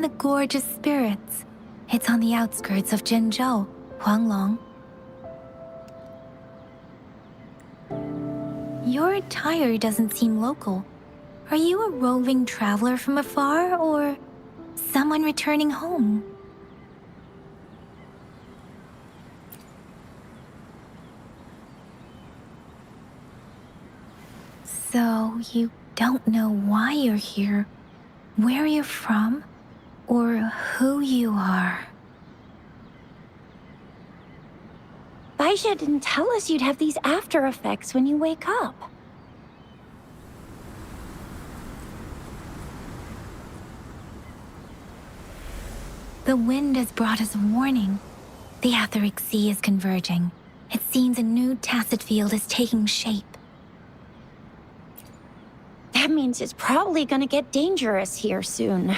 the gorgeous spirits. It's on the outskirts of Zhenzhou, Huanglong. Your attire doesn't seem local. Are you a roving traveler from afar, or someone returning home? So, you don't know why you're here, where you're from, or who you are. Baisha didn't tell us you'd have these after effects when you wake up. The wind has brought us warning. The etheric sea is converging. It seems a new tacit field is taking shape. That means it's probably gonna get dangerous here soon.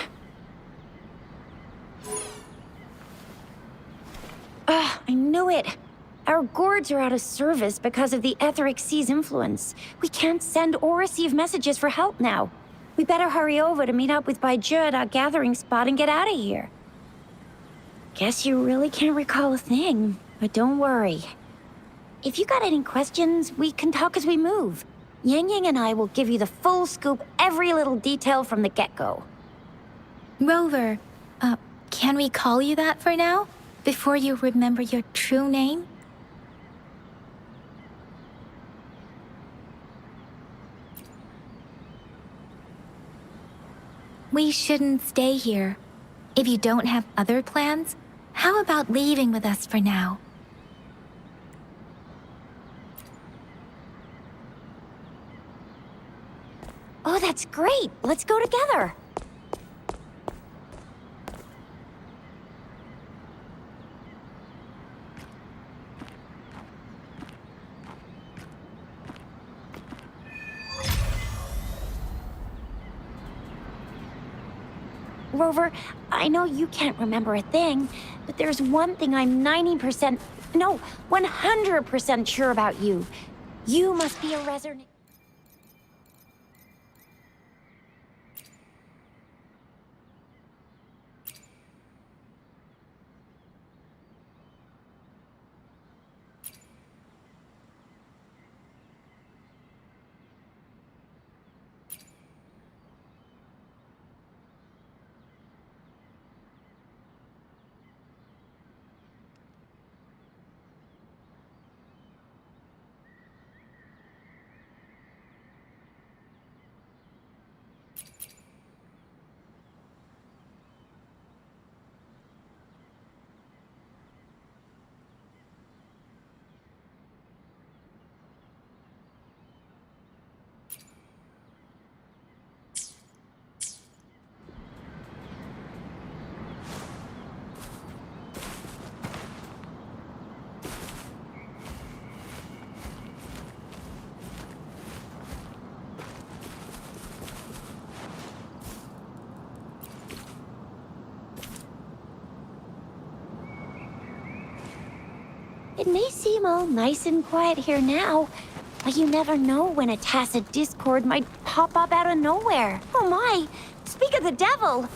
I knew it! Our gourds are out of service because of the etheric sea's influence. We can't send or receive messages for help now. We better hurry over to meet up with Baizhi at our gathering spot and get out of here. Guess you really can't recall a thing, but don't worry. If you got any questions, we can talk as we move. Yang Yang and I will give you the full scoop, every little detail from the get-go. Rover, can we call you that for now? Before you remember your true name? We shouldn't stay here. If you don't have other plans, how about leaving with us for now? Oh, that's great! Let's go together! Rover, I know you can't remember a thing, but there's one thing I'm 90%, no, 100% sure about you. You must be a resident. It may seem all nice and quiet here now, but you never know when a tacit discord might pop up out of nowhere. Oh my! Speak of the devil!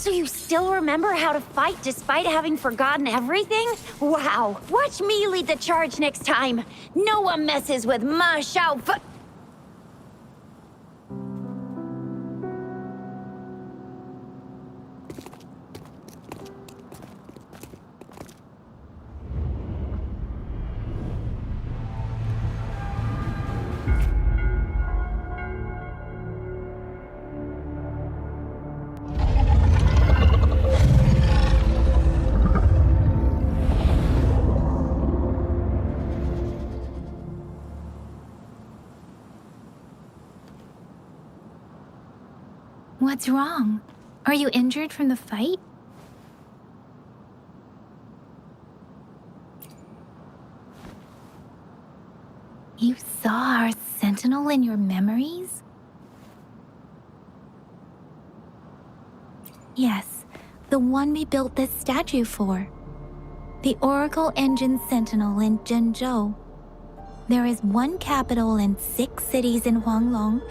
So you still remember how to fight despite having forgotten everything? Wow. Watch me lead the charge next time. No one messes with my Shao. What's wrong? Are you injured from the fight? You saw our sentinel in your memories? Yes, the one we built this statue for. The Oracle Engine Sentinel in Zhenzhou. There is one capital and 6 cities in Huanglong,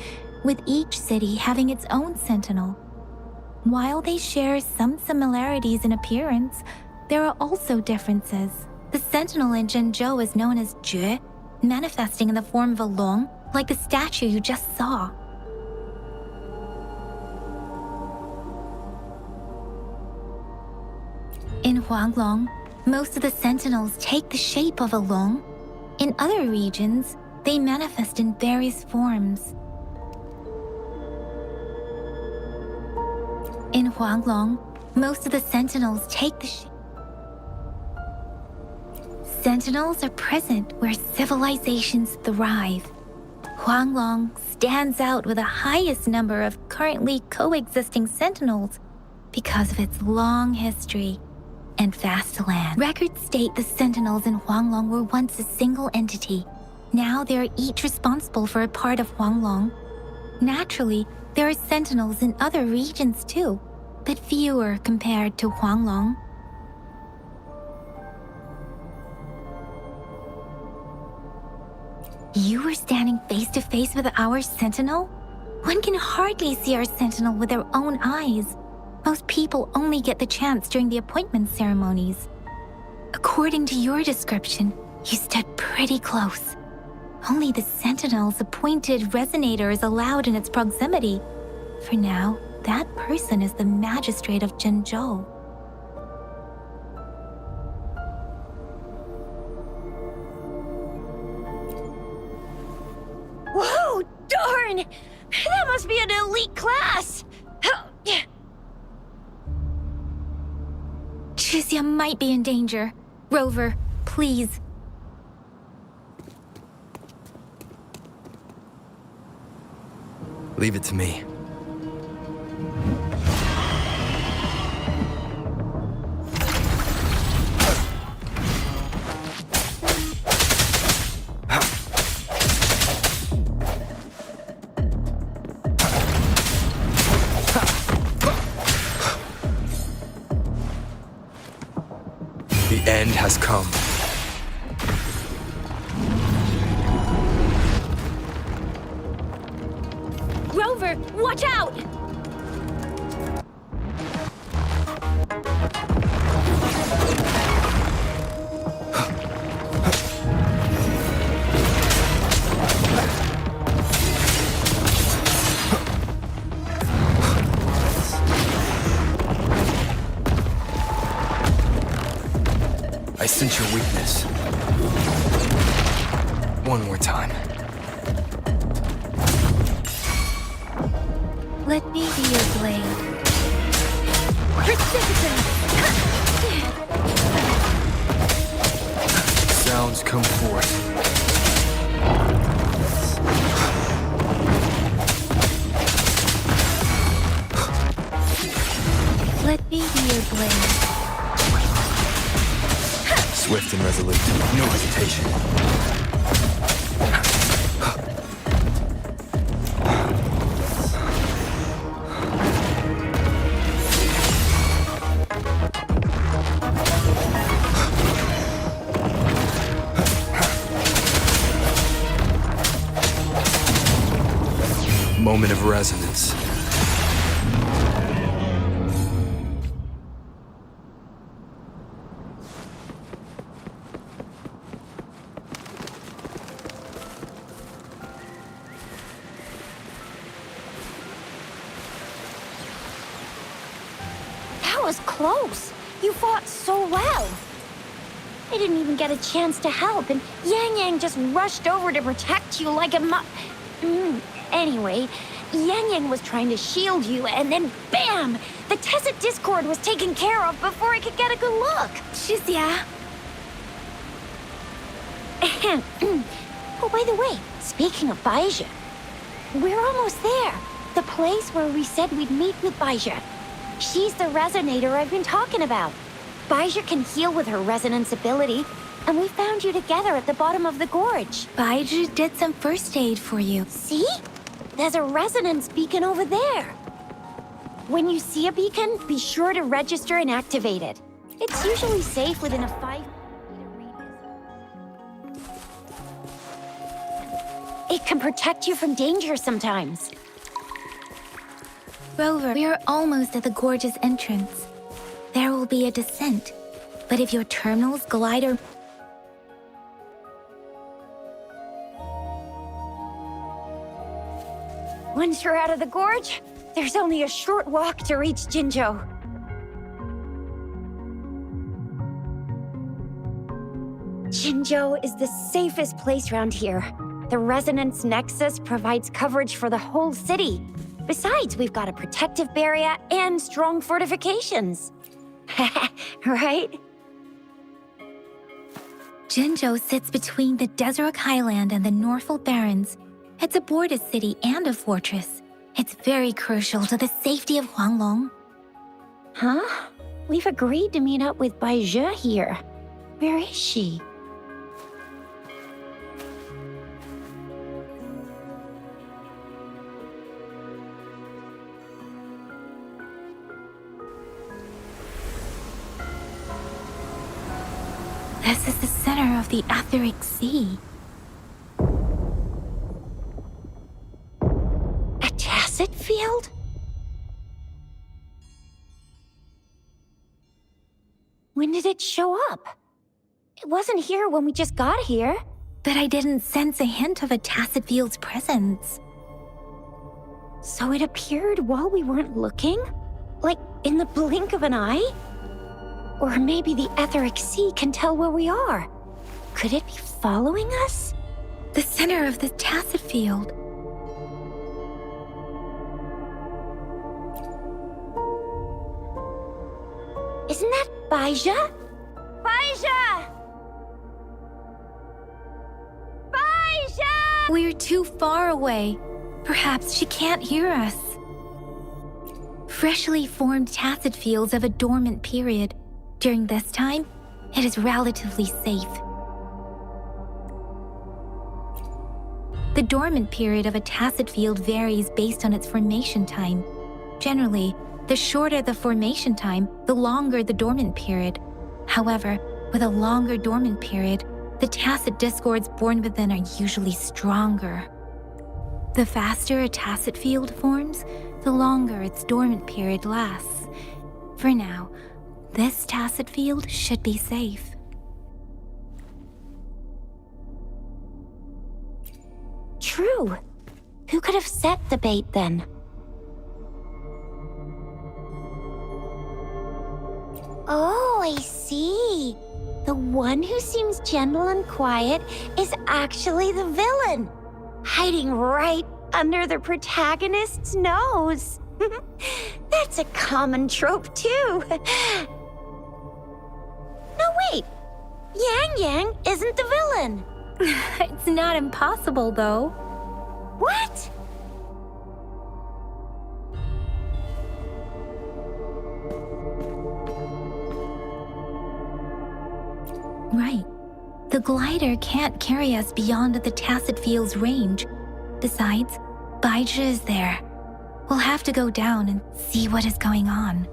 with each city having its own sentinel. While they share some similarities in appearance, there are also differences. The sentinel in Zhenzhou is known as Jue, manifesting in the form of a long, like the statue you just saw. In Huanglong, most of the sentinels take the shape of a long. In other regions, they manifest in various forms. In Huanglong, most of the sentinels take the shape. Sentinels are present where civilizations thrive. Huanglong stands out with the highest number of currently coexisting sentinels because of its long history and vast land. Records state the sentinels in Huanglong were once a single entity. Now they are each responsible for a part of Huanglong. Naturally, there are sentinels in other regions too, but fewer compared to Huanglong. You were standing face to face with our sentinel? One can hardly see our sentinel with their own eyes. Most people only get the chance during the appointment ceremonies. According to your description, you stood pretty close. Only the sentinel's appointed resonator is allowed in its proximity. For now, that person is the magistrate of Zhenzhou. Whoa, darn! That must be an elite class! Chixia might be in danger. Rover, please. Leave it to me. The end has come. Rover, watch out! I sense your weakness. One more time. Let me be your blade. Precipitate! Sounds come forth. Let me be your blade. Swift and resolute. No hesitation. Moment of resonance. was close. You fought so well. I didn't even get a chance to help, and Yang Yang just rushed over to protect you like a Anyway, Yang Yang was trying to shield you, and then BAM! The Tacit Discord was taken care of before I could get a good look. Shizia. Oh, by the way, speaking of Baizha, we're almost there. The place where we said we'd meet with Baizha. She's the resonator I've been talking about. Baizha can heal with her resonance ability, and we found you together at the bottom of the gorge. Baiju did some first aid for you. See? There's a resonance beacon over there. When you see a beacon, be sure to register and activate it. It's usually safe within a 5 meter radius. It can protect you from danger sometimes. Rover, we are almost at the gorge's entrance. There will be a descent, but if your terminal's glider... Once you're out of the gorge, there's only a short walk to reach Jinzhou. Jinzhou is the safest place around here. The Resonance Nexus provides coverage for the whole city. Besides, we've got a protective barrier and strong fortifications. Right? Jinzhou sits between the Desert Highland and the Norfolk Barrens. It's a border city and a fortress. It's very crucial to the safety of Huanglong. Huh? We've agreed to meet up with Baizha here. Where is she? This is the center of the Etheric Sea. A tacit field? When did it show up? It wasn't here when we just got here. But I didn't sense a hint of a tacit field's presence. So it appeared while we weren't looking? Like in the blink of an eye? Or maybe the Etheric Sea can tell where we are. Could it be following us? The center of the tacit field. Isn't that Baizha? Baizha! Baizha! We're too far away. Perhaps she can't hear us. Freshly formed tacit fields have a dormant period. During this time, it is relatively safe. The dormant period of a tacit field varies based on its formation time. Generally, the shorter the formation time, the longer the dormant period. However, with a longer dormant period, the tacit discords born within are usually stronger. The faster a tacit field forms, the longer its dormant period lasts. For now, this tacit field should be safe. True. Who could have set the bait then? Oh, I see. The one who seems gentle and quiet is actually the villain, hiding right under the protagonist's nose. That's a common trope, too. No, wait. Yang Yang isn't the villain. It's not impossible, though. What? Right. The glider can't carry us beyond the tacit field's range. Besides, Baizha is there. We'll have to go down and see what is going on.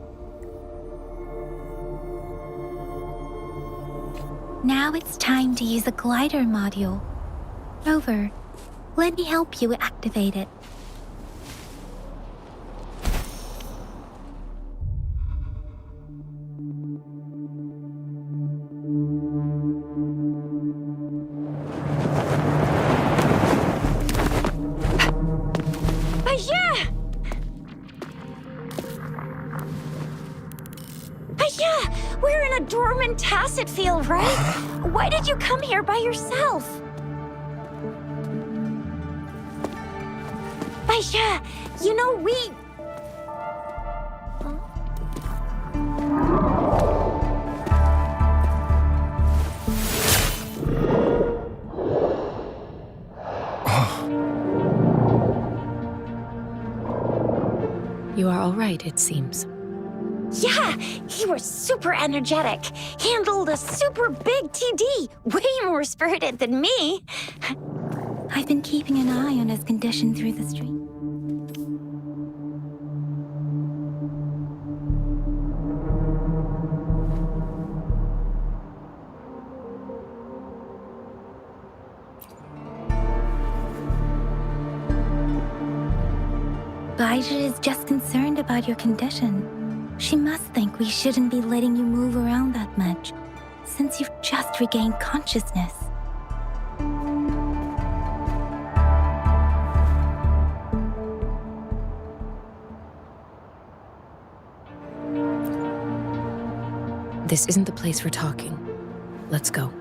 Now it's time to use the glider module. Rover, let me help you activate it. We're in a dormant tacit field, right? Why did you come here by yourself? Baisha, you know, we... You are all right, it seems. Yeah, he was super energetic. Handled a super big TD. Way more spirited than me. I've been keeping an eye on his condition through the street. Baija is just concerned about your condition. She must think we shouldn't be letting you move around that much, since you've just regained consciousness. This isn't the place for talking. Let's go.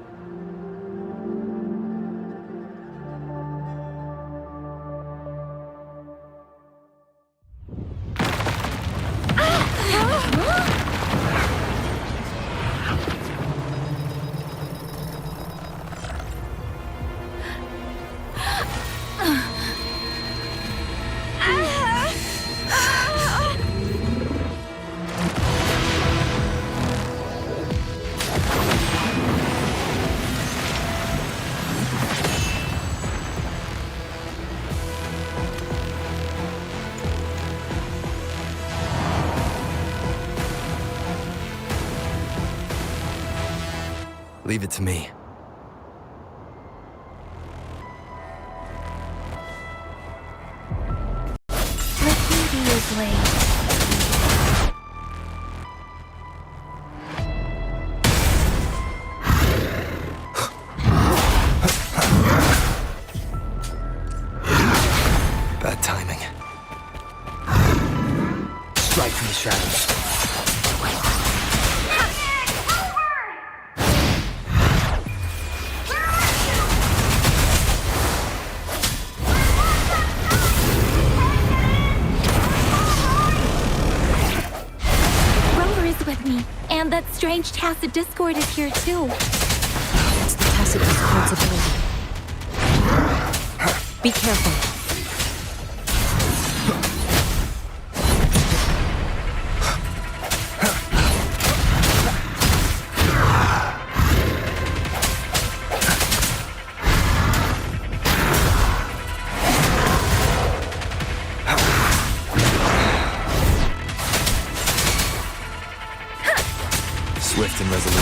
Leave it to me. Let me be your blade. Bad timing. Strike from the shadows. With me, and that strange tacit discord is here too. It's the tacit discord's ability. Be careful. Swift and resolute.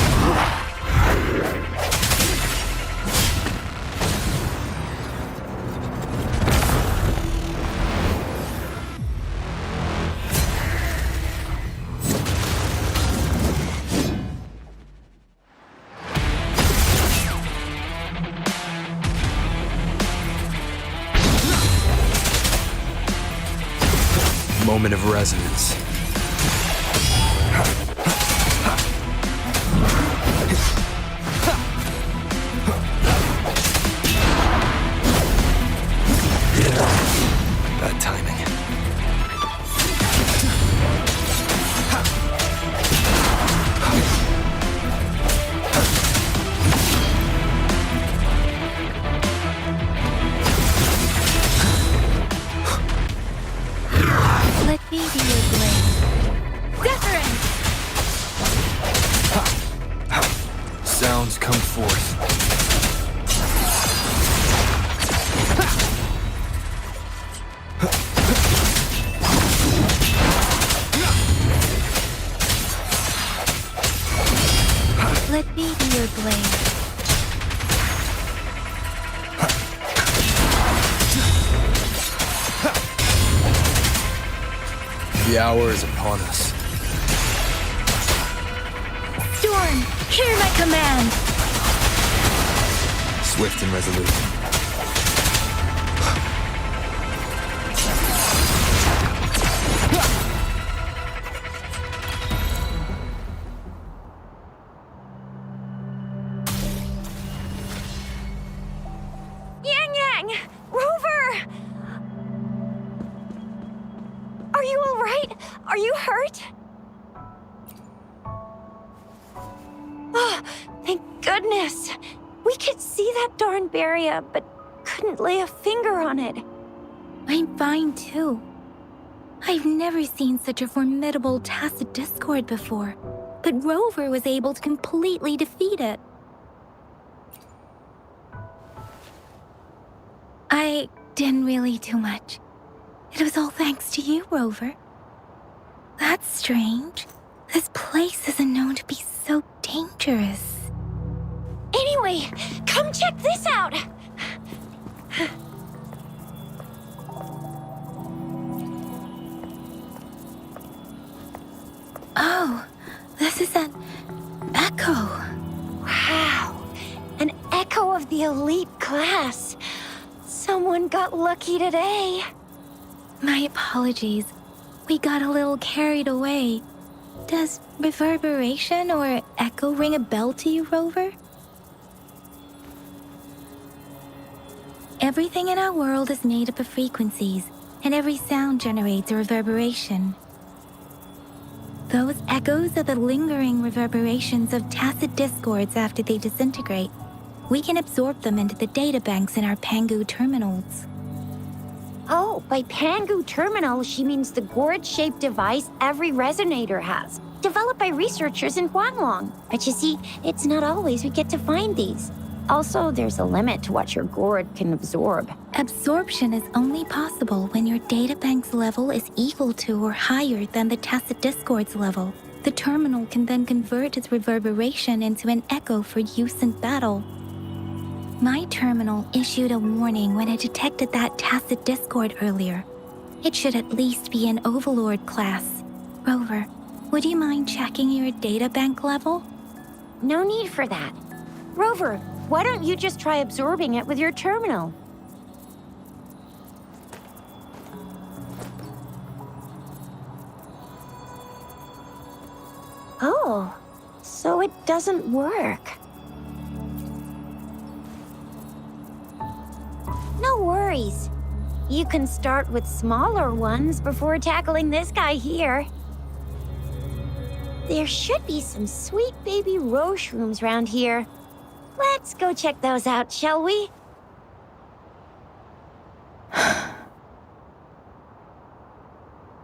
Moment of resonance. Bad timing. Let me be your blade. Wuthering! Sounds come forth. Let me be your blade. The hour is upon us. Storm, hear my command! Swift and resolute. you all right? Are you hurt? Oh, thank goodness. We could see that darn barrier, but couldn't lay a finger on it. I'm fine too. I've never seen such a formidable tacit discord before, but Rover was able to completely defeat it. I didn't really do much. It was all thanks to you, Rover. That's strange. This place isn't known to be so dangerous. Anyway, come check this out! Oh, this is an echo. Wow, an echo of the elite class. Someone got lucky today. My apologies. We got a little carried away. Does reverberation or echo ring a bell to you, Rover? Everything in our world is made up of frequencies, and every sound generates a reverberation. Those echoes are the lingering reverberations of tacit discords after they disintegrate. We can absorb them into the databanks in our Pangu terminals. Oh, by Pangu terminal, she means the gourd-shaped device every resonator has, developed by researchers in Huanglong. But you see, it's not always we get to find these. Also, there's a limit to what your gourd can absorb. Absorption is only possible when your databank's level is equal to or higher than the tacit discord's level. The terminal can then convert its reverberation into an echo for use in battle. My terminal issued a warning when it detected that tacit discord earlier. It should at least be an Overlord class. Rover, would you mind checking your databank level? No need for that. Rover, why don't you just try absorbing it with your terminal? Oh, so it doesn't work. No worries. You can start with smaller ones before tackling this guy here. There should be some sweet baby Roche rooms around here. Let's go check those out, shall we?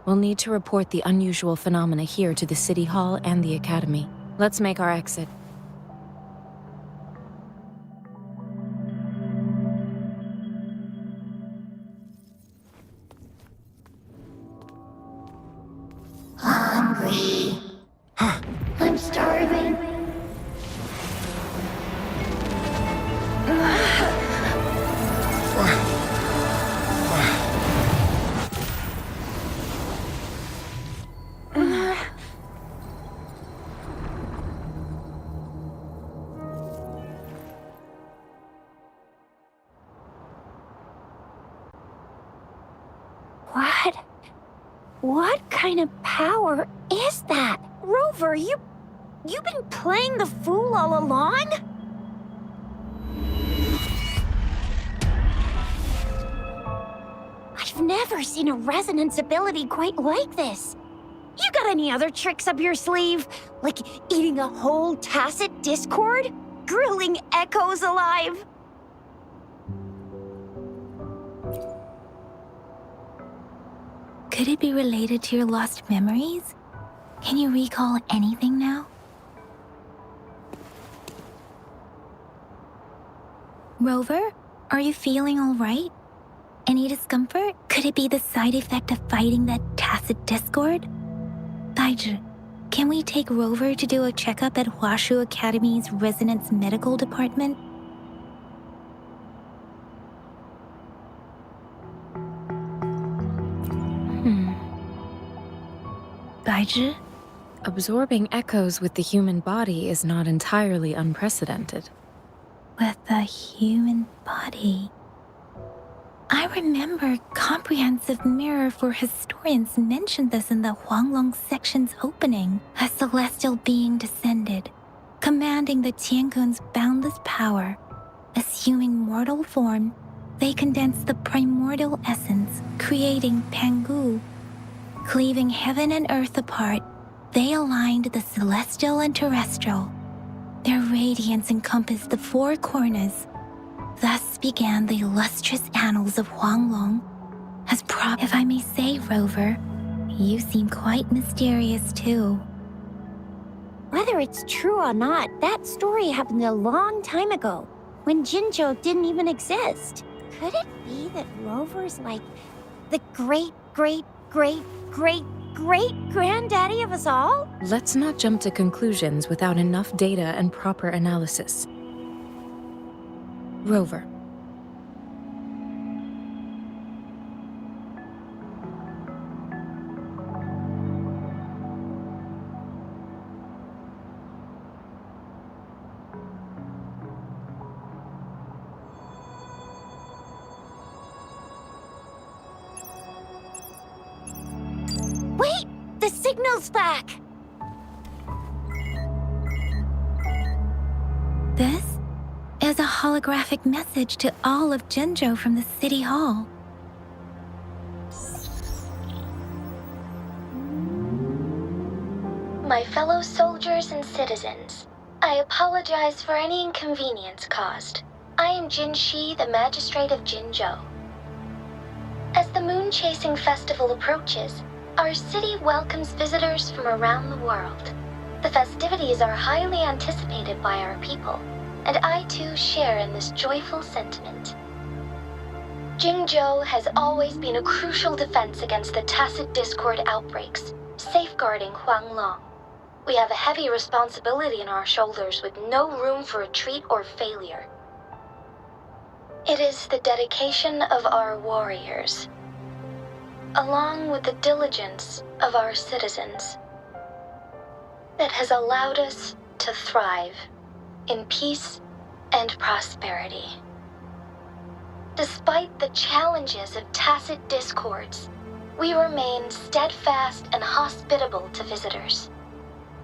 We'll need to report the unusual phenomena here to the City Hall and the Academy. Let's make our exit. Hungry. I'm starving. What kind of power is that? Rover, you've been playing the fool all along? I've never seen a resonance ability quite like this. You got any other tricks up your sleeve? Like eating a whole tacit discord? Grilling echoes alive? Could it be related to your lost memories? Can you recall anything now? Rover, are you feeling all right? Any discomfort? Could it be the side effect of fighting that tacit discord? Daiji, can we take Rover to do a checkup at Huashu Academy's Resonance Medical Department? Daiji? Absorbing echoes with the human body is not entirely unprecedented. With the human body. I remember Comprehensive Mirror for Historians mentioned this in the Huanglong section's opening. A celestial being descended, commanding the Tiankun's boundless power. Assuming mortal form, they condensed the primordial essence, creating Pangu. Cleaving heaven and earth apart, they aligned the celestial and terrestrial. Their radiance encompassed the four corners. Thus began the illustrious annals of Huanglong. If I may say, Rover, you seem quite mysterious too. Whether it's true or not, that story happened a long time ago, when Jinzhou didn't even exist. Could it be that Rover's like the great-great-great-great-great-granddaddy of us all? Let's not jump to conclusions without enough data and proper analysis. Rover. Wait! The signal's back! This is a holographic message to all of Jinzhou from the City Hall. My fellow soldiers and citizens, I apologize for any inconvenience caused. I am Jin Shi, the Magistrate of Jinzhou. As the Moon-Chasing Festival approaches, our city welcomes visitors from around the world. The festivities are highly anticipated by our people, and I too share in this joyful sentiment. Jinzhou has always been a crucial defense against the tacit discord outbreaks, safeguarding Huanglong. We have a heavy responsibility on our shoulders with no room for retreat or failure. It is the dedication of our warriors, along with the diligence of our citizens, that has allowed us to thrive in peace and prosperity. Despite the challenges of tacit discords, we remain steadfast and hospitable to visitors,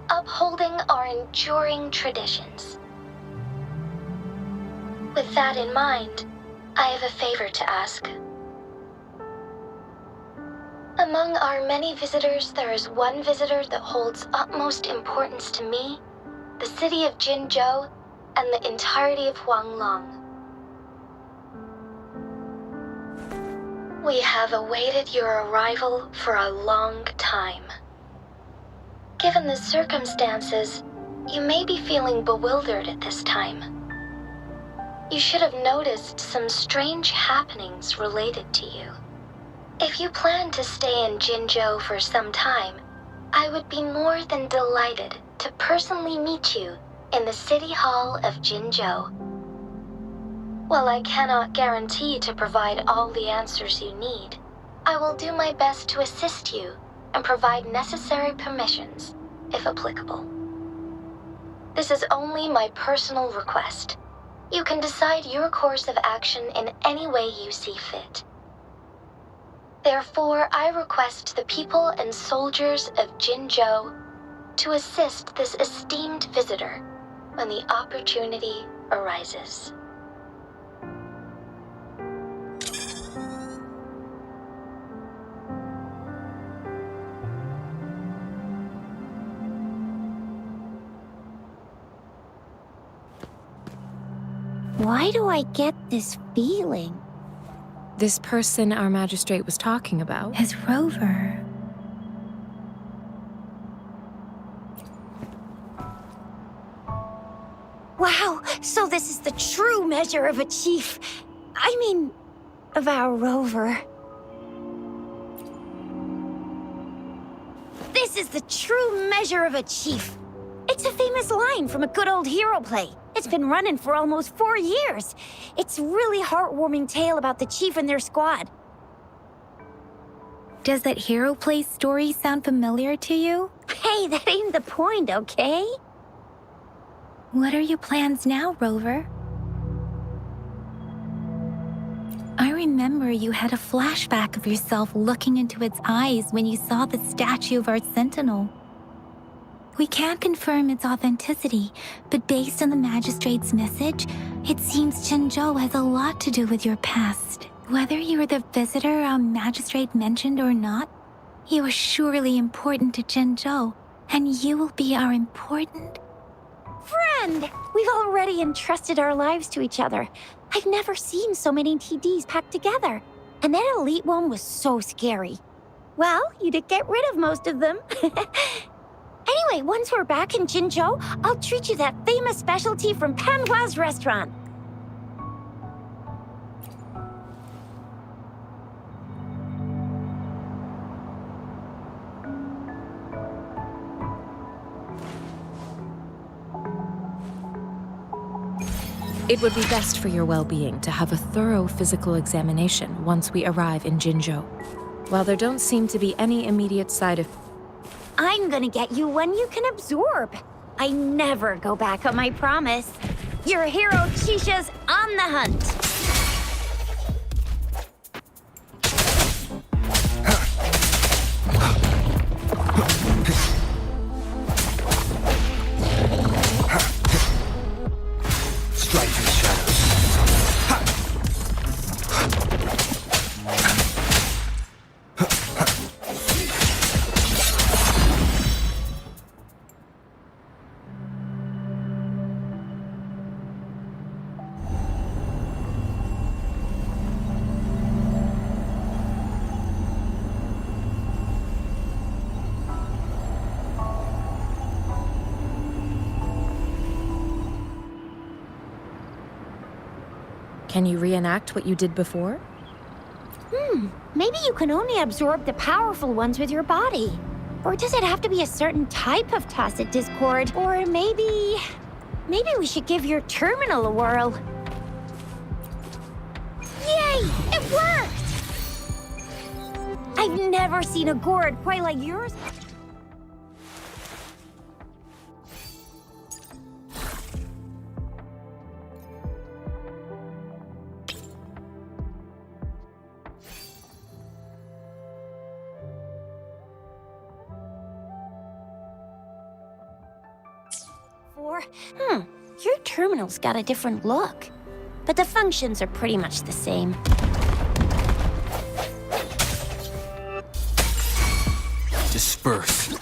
upholding our enduring traditions. With that in mind, I have a favor to ask. Among our many visitors, there is one visitor that holds utmost importance to me, the city of Jinzhou, and the entirety of Huanglong. We have awaited your arrival for a long time. Given the circumstances, you may be feeling bewildered at this time. You should have noticed some strange happenings related to you. If you plan to stay in Jinzhou for some time, I would be more than delighted to personally meet you in the City Hall of Jinzhou. While I cannot guarantee to provide all the answers you need, I will do my best to assist you and provide necessary permissions, if applicable. This is only my personal request. You can decide your course of action in any way you see fit. Therefore, I request the people and soldiers of Jinzhou to assist this esteemed visitor when the opportunity arises. Why do I get this feeling? This person our magistrate was talking about. Is Rover. Wow, so this is the true measure of a chief. I mean, of our Rover. This is the true measure of a chief. It's a famous line from a good old hero play. It's been running for almost 4 years. It's a really heartwarming tale about the chief and their squad. Does that hero play story sound familiar to you? Hey, that ain't the point, okay? What are your plans now, Rover? I remember you had a flashback of yourself looking into its eyes when you saw the statue of our sentinel. We can't confirm its authenticity, but based on the magistrate's message, it seems Jinzhou has a lot to do with your past. Whether you were the visitor our magistrate mentioned or not, You are surely important to Zhenzhou, and you will be our important... Friend! We've already entrusted our lives to each other. I've never seen so many TDs packed together. And that elite one was so scary. Well, you did get rid of most of them. Anyway, once we're back in Jinzhou, I'll treat you that famous specialty from Panhua's restaurant. It would be best for your well-being to have a thorough physical examination once we arrive in Jinzhou. While there don't seem to be any immediate side effects, I'm gonna get you one you can absorb. I never go back on my promise. Your hero Chisha's on the hunt. Strike in the shadows. can you reenact what you did before? Maybe you can only absorb the powerful ones with your body. Or does it have to be a certain type of tacit discord? Or maybe we should give your terminal a whirl. Yay! It worked! I've never seen a gourd quite like yours. Your terminal's got a different look, but the functions are pretty much the same. Disperse.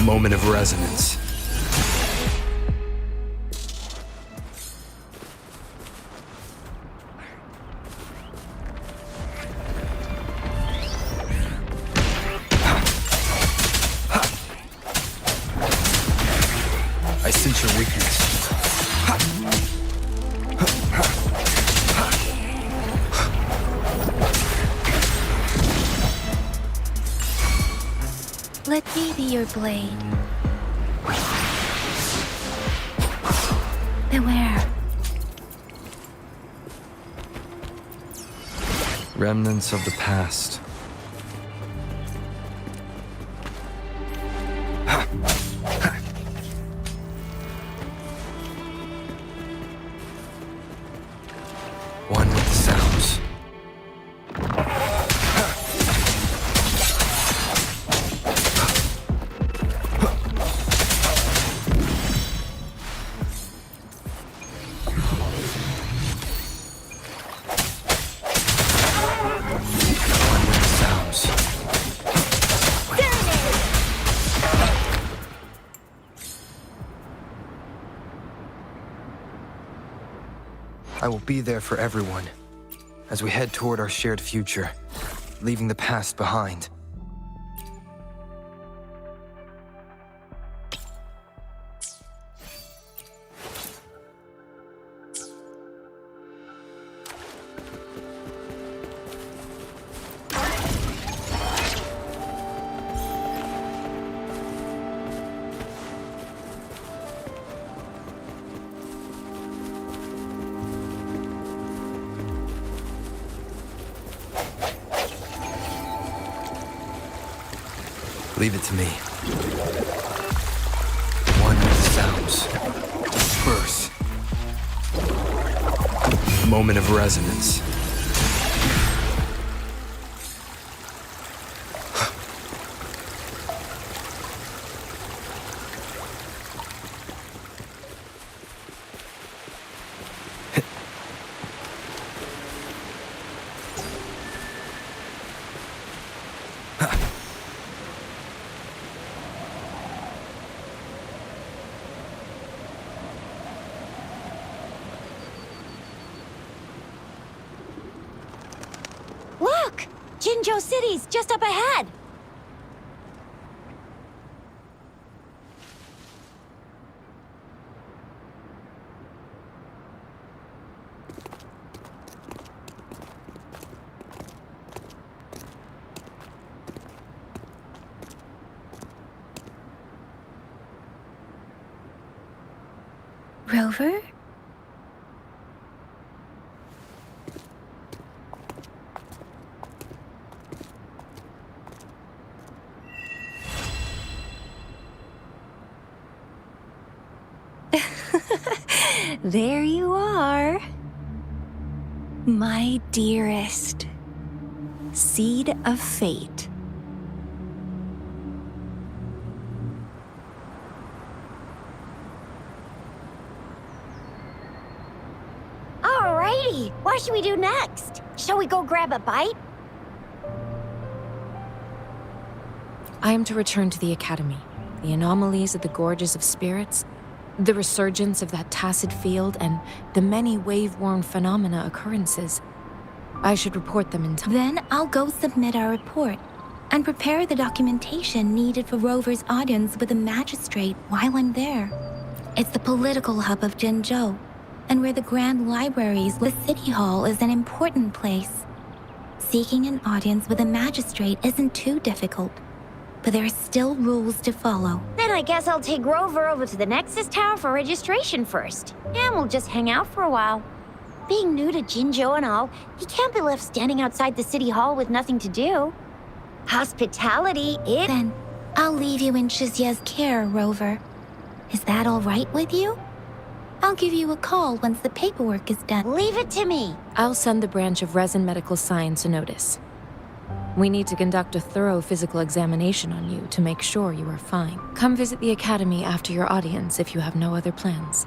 Moment of resonance. I sense your weakness. Let me be your blade. Beware. Remnants of the past. One with the sounds. One with the sounds. I will be there for everyone as we head toward our shared future, leaving the past behind. Leave it to me. One with the sounds. Disperse. Moment of resonance. Jinzhou City's just up ahead! Rover? There you are. My dearest. Seed of fate. Alrighty, what should we do next? Shall we go grab a bite? I am to return to the Academy. The anomalies of the Gorges of Spirits, the resurgence of that tacit field, and the many wave-worn phenomena occurrences. I should report them in time. Then I'll go submit our report and prepare the documentation needed for Rover's audience with the magistrate while I'm there. It's the political hub of Jinzhou, and where the Grand Libraries, the City Hall is an important place. Seeking an audience with a magistrate isn't too difficult, but there are still rules to follow. Then I guess I'll take Rover over to the Nexus Tower for registration first. And we'll just hang out for a while. Being new to Jinzhou and all, he can't be left standing outside the City Hall with nothing to do. Hospitality, Then I'll leave you in Shizye's care, Rover. Is that all right with you? I'll give you a call once the paperwork is done. Leave it to me. I'll send the branch of Resin Medical Science a notice. We need to conduct a thorough physical examination on you to make sure you are fine. Come visit the Academy after your audience if you have no other plans.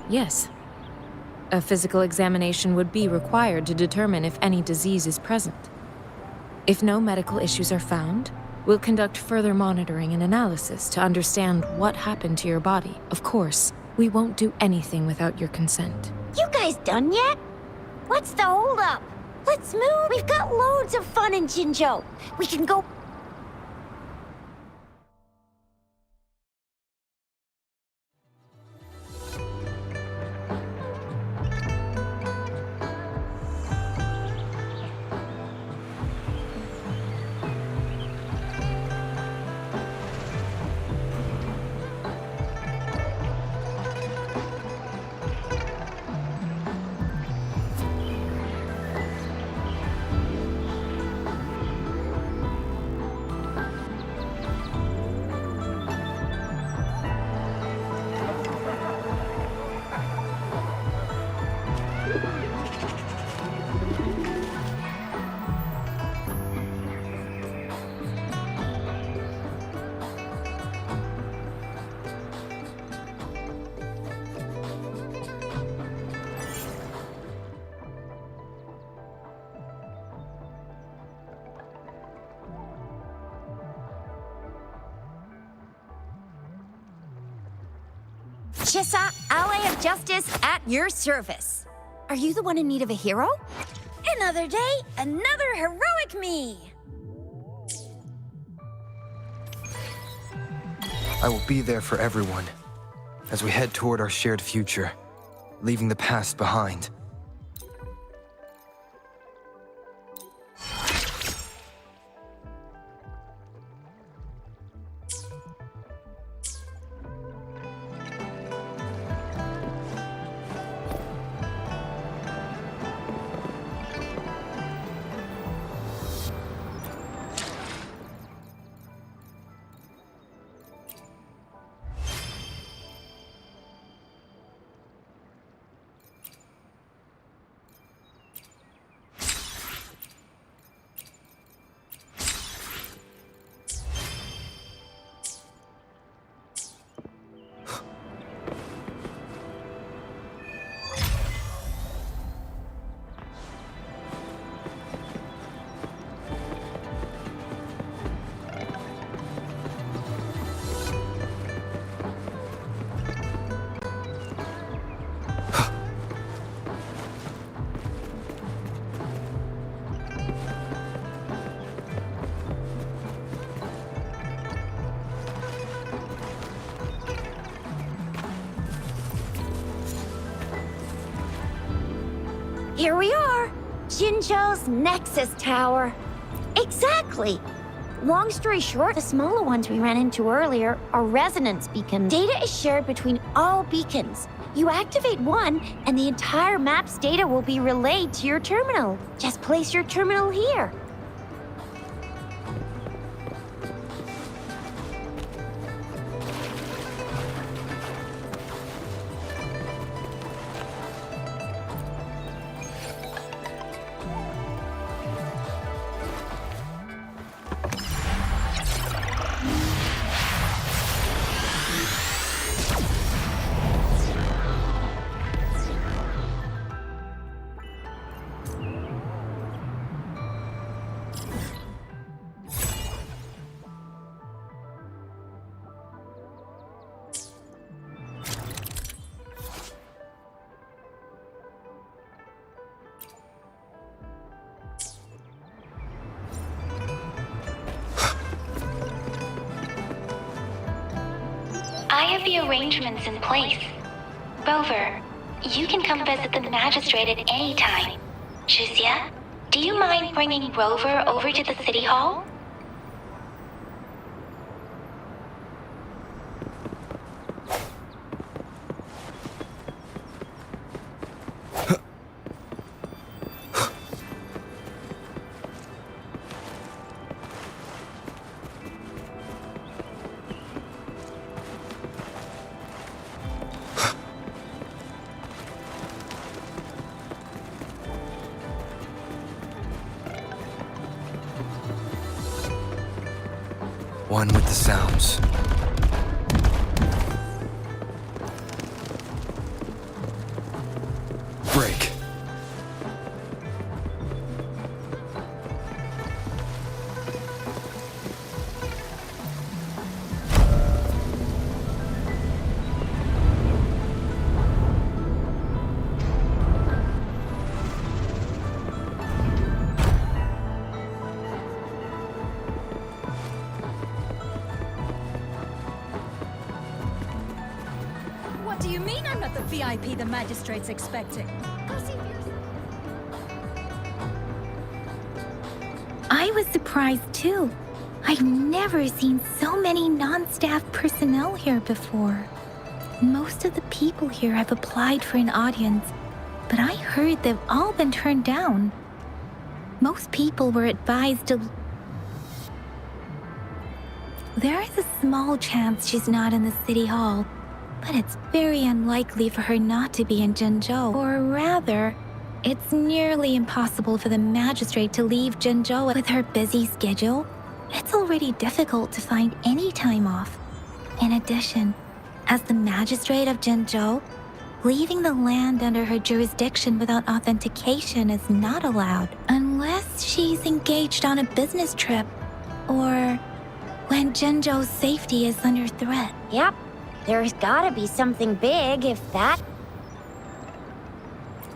Yes. A physical examination would be required to determine if any disease is present. If no medical issues are found, we'll conduct further monitoring and analysis to understand what happened to your body. Of course, we won't do anything without your consent. You guys done yet? What's the holdup? Let's move. We've got loads of fun in Jinzhou. We can go... Chissa, Ally of Justice, at your service. Are you the one in need of a hero? Another day, another heroic me! I will be there for everyone as we head toward our shared future, leaving the past behind. Here we are. Jinzhou's Nexus Tower. Exactly. Long story short, the smaller ones we ran into earlier are resonance beacons. Data is shared between all beacons. You activate one, and the entire map's data will be relayed to your terminal. Just place your terminal here. I have the arrangements in place. Rover, you can come visit the magistrate at any time. Shuzia, do you mind bringing Rover over to the city hall? One with the sounds. Break. What do you mean I'm not the VIP the magistrate's expecting? Go see for yourself. I was surprised too. I've never seen so many non-staff personnel here before. Most of the people here have applied for an audience, but I heard they've all been turned down. Most people were advised to... There is a small chance she's not in the city hall, but it's very unlikely for her not to be in Jinzhou. Or rather, it's nearly impossible for the magistrate to leave Jinzhou with her busy schedule. It's already difficult to find any time off. In addition, as the magistrate of Jinzhou, leaving the land under her jurisdiction without authentication is not allowed, unless she's engaged on a business trip, or when Jinzhou's safety is under threat. Yep. There's gotta be something big, if that.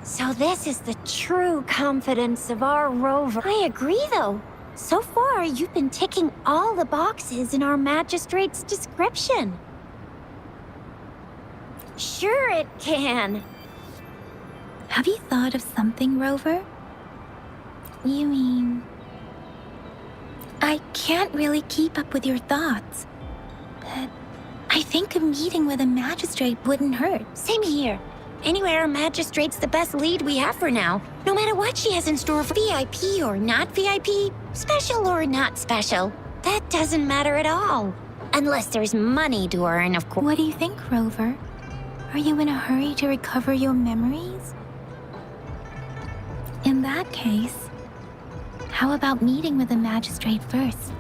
So this is the true confidence of our Rover. I agree, though. So far, you've been ticking all the boxes in our magistrate's description. Sure it can. Have you thought of something, Rover? You mean... I can't really keep up with your thoughts, but I think a meeting with a magistrate wouldn't hurt. Same here. Anyway, our magistrate's the best lead we have for now. No matter what she has in store for VIP or not VIP, special or not special, that doesn't matter at all. Unless there's money to earn, of course. What do you think, Rover? Are you in a hurry to recover your memories? In that case, how about meeting with the magistrate first?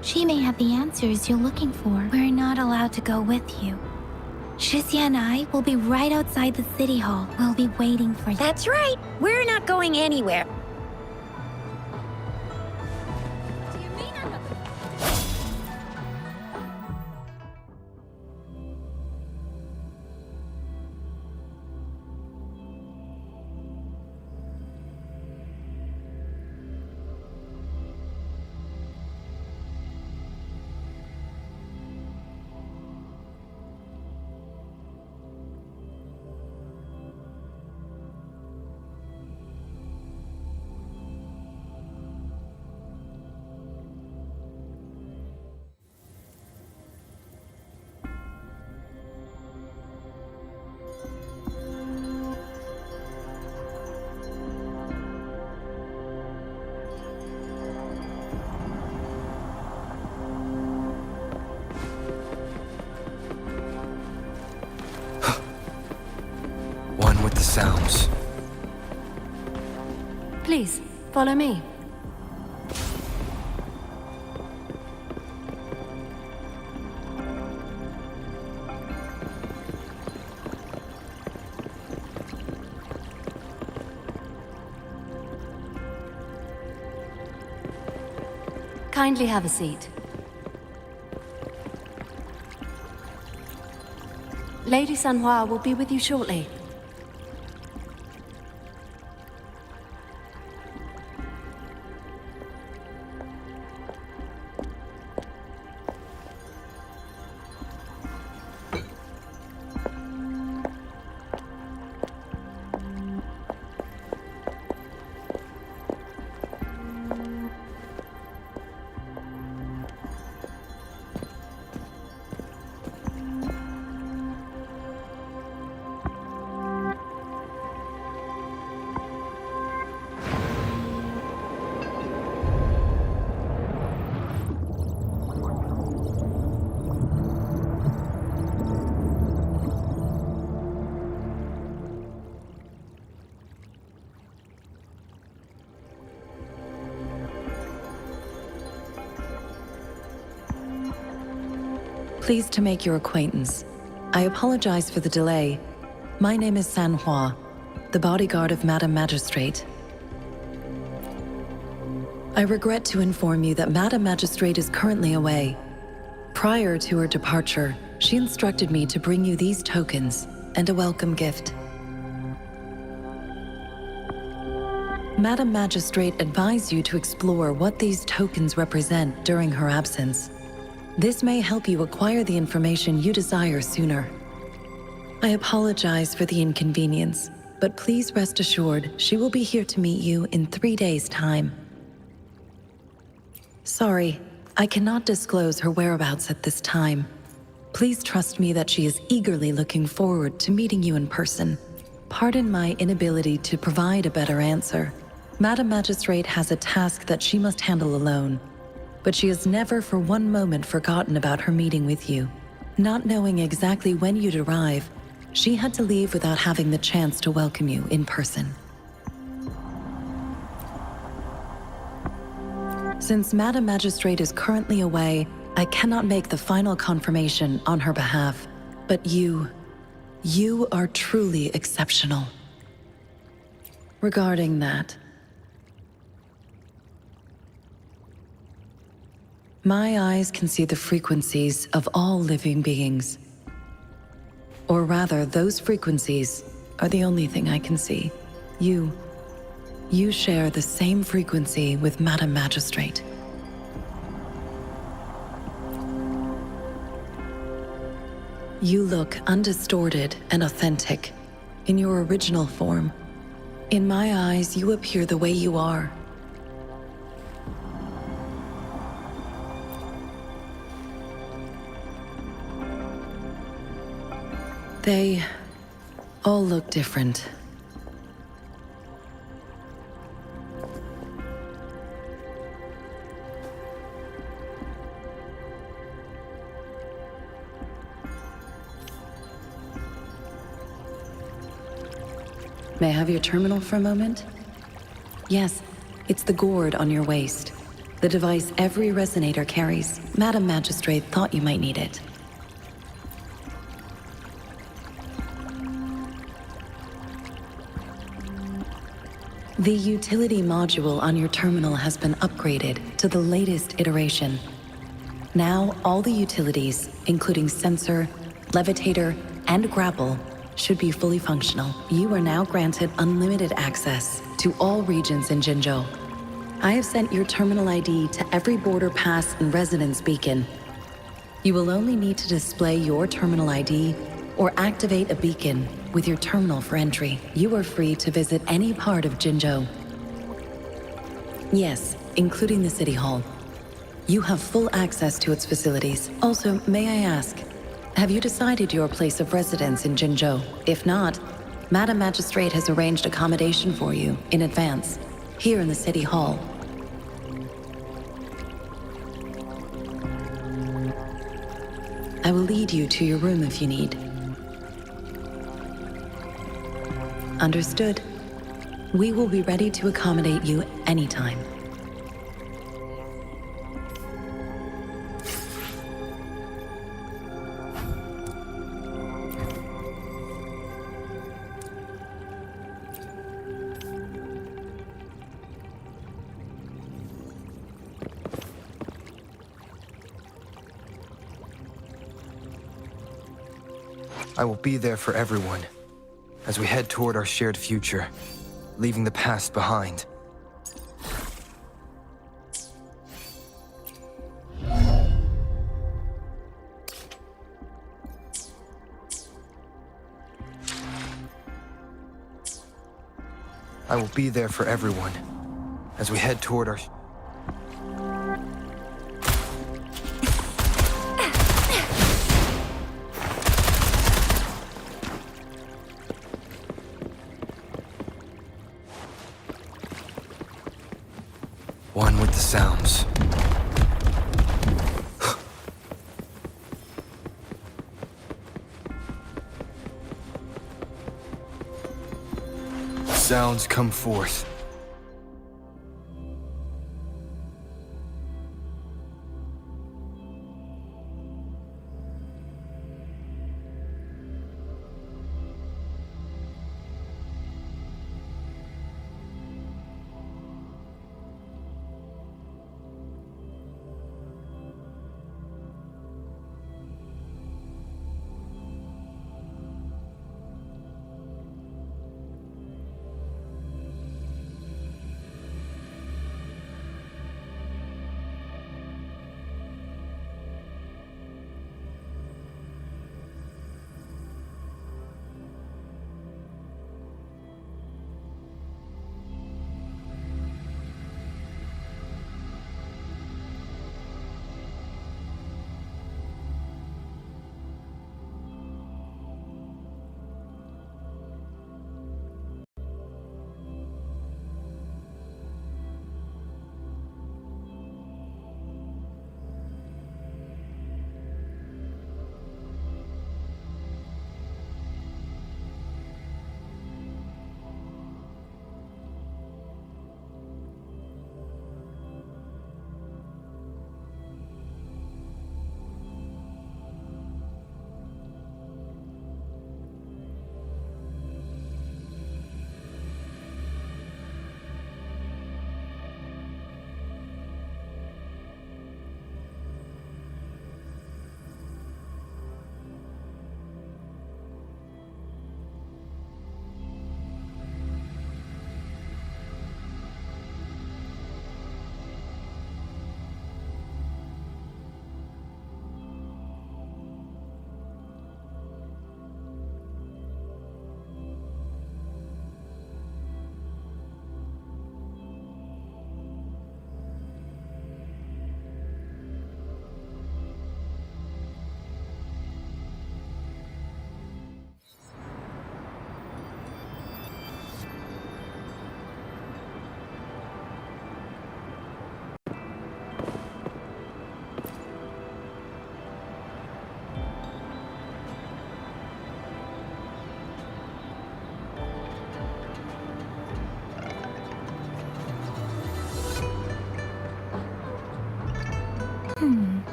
She may have the answers you're looking for. We're not allowed to go with you. Shizia and I will be right outside the city hall. We'll be waiting for you. That's right. We're not going anywhere. What do you mean I'm not the... sounds. Please, follow me. Kindly have a seat. Lady Sanhua will be with you shortly. Pleased to make your acquaintance. I apologize for the delay. My name is Sanhua, the bodyguard of Madam Magistrate. I regret to inform you that Madam Magistrate is currently away. Prior to her departure, she instructed me to bring you these tokens and a welcome gift. Madam Magistrate advised you to explore what these tokens represent during her absence. This may help you acquire the information you desire sooner. I apologize for the inconvenience, but please rest assured she will be here to meet you in 3 days' time. Sorry, I cannot disclose her whereabouts at this time. Please trust me that she is eagerly looking forward to meeting you in person. Pardon my inability to provide a better answer. Madam Magistrate has a task that she must handle alone, but she has never for one moment forgotten about her meeting with you. Not knowing exactly when you'd arrive, she had to leave without having the chance to welcome you in person. Since Madam Magistrate is currently away, I cannot make the final confirmation on her behalf. But you are truly exceptional. Regarding that, my eyes can see the frequencies of all living beings. Or rather, those frequencies are the only thing I can see. You share the same frequency with Madam Magistrate. You look undistorted and authentic in your original form. In my eyes, you appear the way you are. They all look different. May I have your terminal for a moment? Yes, it's the gourd on your waist. The device every resonator carries. Madam Magistrate thought you might need it. The utility module on your terminal has been upgraded to the latest iteration. Now, all the utilities, including sensor, levitator, and grapple, should be fully functional. You are now granted unlimited access to all regions in Jinzhou. I have sent your terminal ID to every border pass and residence beacon. You will only need to display your terminal ID or activate a beacon with your terminal for entry. You are free to visit any part of Jinzhou. Yes, including the City Hall. You have full access to its facilities. Also, may I ask, have you decided your place of residence in Jinzhou? If not, Madam Magistrate has arranged accommodation for you in advance, here in the City Hall. I will lead you to your room if you need. Understood. We will be ready to accommodate you anytime. I will be there for everyone as we head toward our shared future, leaving the past behind. I will be there for everyone as we head toward our... One with the sounds. Sounds come forth.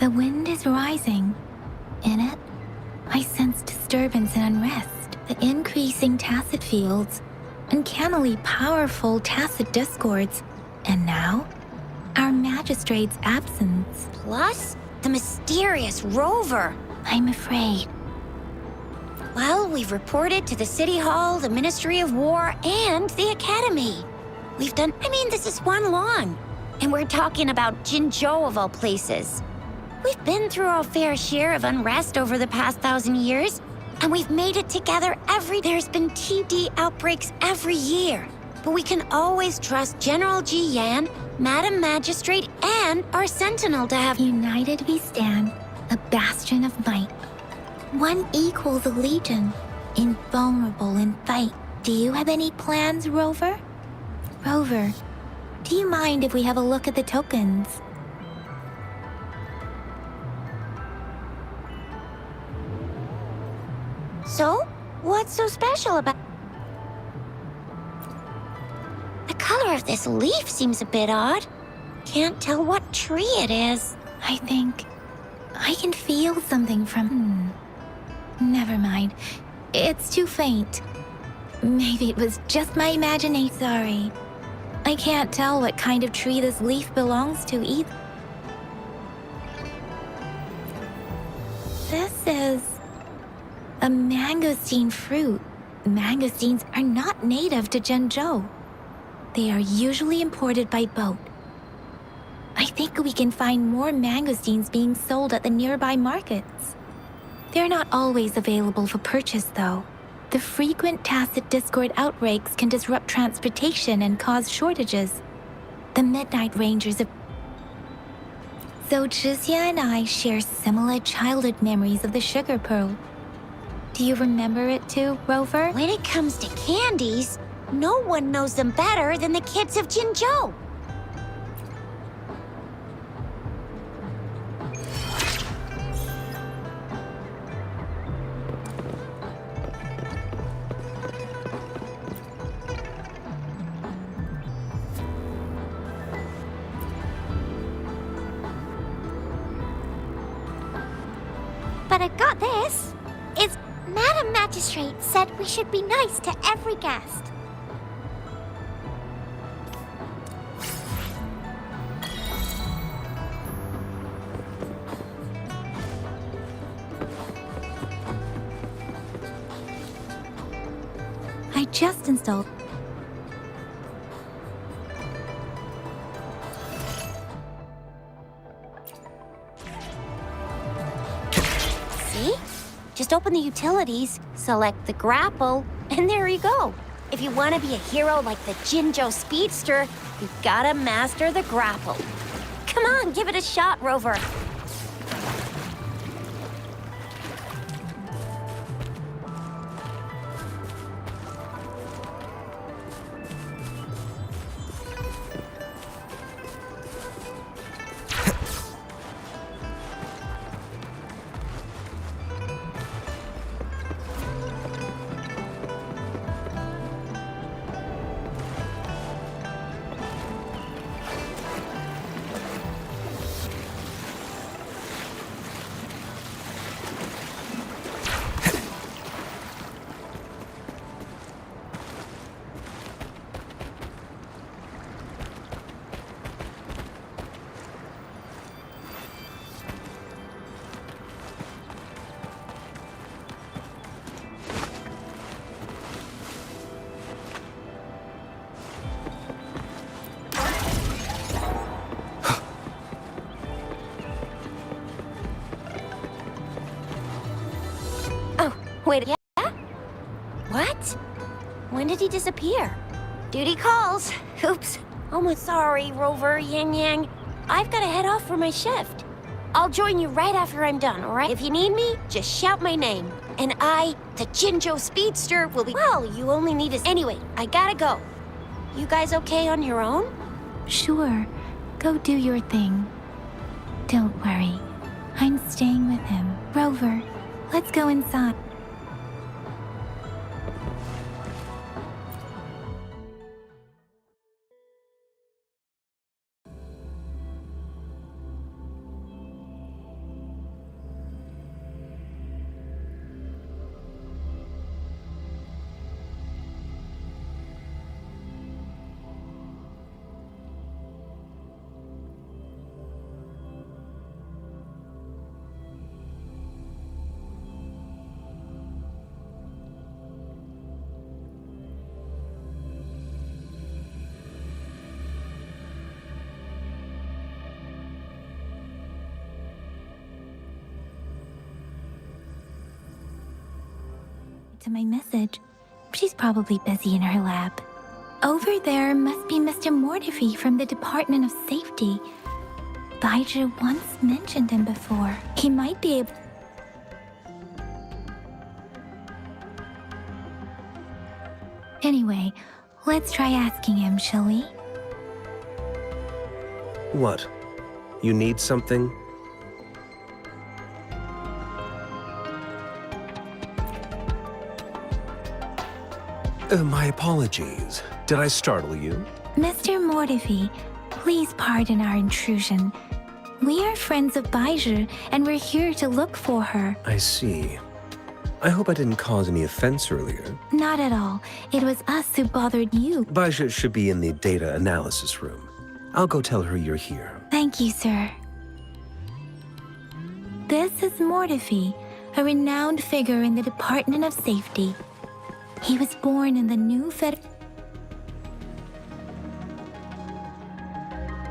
The wind is rising. In it, I sense disturbance and unrest. The increasing tacit fields, uncannily powerful tacit discords, and now, our magistrate's absence. Plus, the mysterious rover. I'm afraid. Well, we've reported to the City Hall, the Ministry of War, and the Academy. We've done, this is one long. And we're talking about Jinzhou of all places. We've been through our fair share of unrest over the past 1,000 years, and we've made it together There's been TD outbreaks every year. But we can always trust General Ji Yan, Madam Magistrate, and our Sentinel to have... United we stand, a bastion of might. One equals a legion, invulnerable in fight. Do you have any plans, Rover? Rover, do you mind if we have a look at the tokens? So, what's What's so special about... The color of this leaf seems a bit odd. Can't tell what tree it is. I think I can feel something from... Never mind. It's too faint. Maybe it was just my imagination. Sorry. I can't tell what kind of tree this leaf belongs to either. This is a mangosteen fruit. Mangosteens are not native to Zhengzhou. They are usually imported by boat. I think we can find more mangosteens being sold at the nearby markets. They're not always available for purchase, though. The frequent tacit discord outbreaks can disrupt transportation and cause shortages. The Midnight Rangers of... So Zhixia and I share similar childhood memories of the sugar pearl. Do you remember it too, Rover? When it comes to candies, no one knows them better than the kids of Jinzhou. But I've got this. It's Madam Magistrate said we should be nice to every guest. I just installed... See? Just open the utilities, select the grapple, and there you go. If you want to be a hero like the Jinzhou Speedster, you've got to master the grapple. Come on, give it a shot, Rover. Wait, yeah? What? When did he disappear? Duty calls. Oops. Oh, sorry, Rover, Yang Yang. I've got to head off for my shift. I'll join you right after I'm done, all right? If you need me, just shout my name. And I, the Jinzhou Speedster, will be... Well, you only need us... Anyway, I gotta go. You guys okay on your own? Sure. Go do your thing. Don't worry. I'm staying with him. Rover, let's go inside. To my message. She's probably busy in her lab. Over there must be Mr. Mortefi from the Department of Safety. Baizhi once mentioned him before. He might be able... Anyway, let's try asking him, shall we? What? You need something? My apologies. Did I startle you? Mr. Mortifi, please pardon our intrusion. We are friends of Baizhi, and we're here to look for her. I see. I hope I didn't cause any offense earlier. Not at all. It was us who bothered you. Baizhi should be in the data analysis room. I'll go tell her you're here. Thank you, sir. This is Mortifi, a renowned figure in the Department of Safety. He was born in the new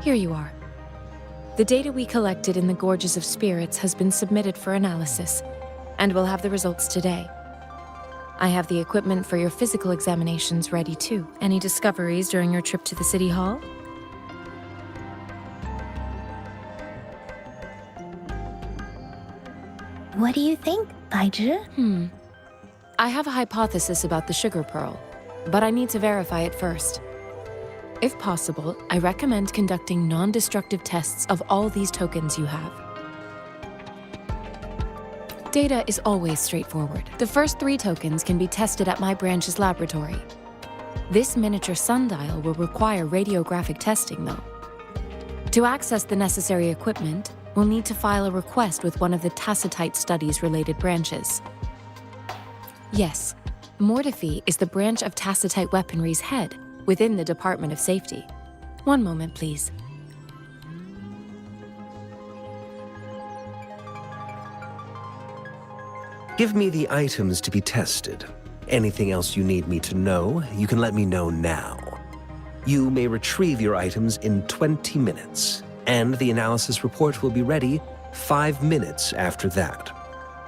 Here you are. The data we collected in the Gorges of Spirits has been submitted for analysis, and we'll have the results today. I have the equipment for your physical examinations ready too. Any discoveries during your trip to the City Hall? What do you think, Baizhi? I have a hypothesis about the sugar pearl, but I need to verify it first. If possible, I recommend conducting non-destructive tests of all these tokens you have. Data is always straightforward. The first 3 tokens can be tested at my branch's laboratory. This miniature sundial will require radiographic testing, though. To access the necessary equipment, we'll need to file a request with one of the Tacitite Studies-related branches. Yes, Mortifi is the branch of Tacitite Weaponry's head within the Department of Safety. One moment, please. Give me the items to be tested. Anything else you need me to know, you can let me know now. You may retrieve your items in 20 minutes, and the analysis report will be ready 5 minutes after that.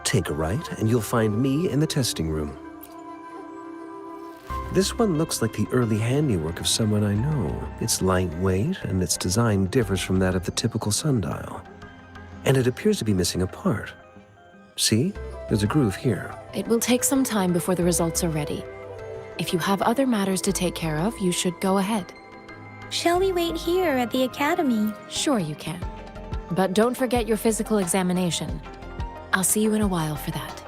Take a right, and you'll find me in the testing room. This one looks like the early handiwork of someone I know. It's lightweight, and its design differs from that of the typical sundial. And it appears to be missing a part. See? There's a groove here. It will take some time before the results are ready. If you have other matters to take care of, you should go ahead. Shall we wait here at the academy? Sure you can. But don't forget your physical examination. I'll see you in a while for that.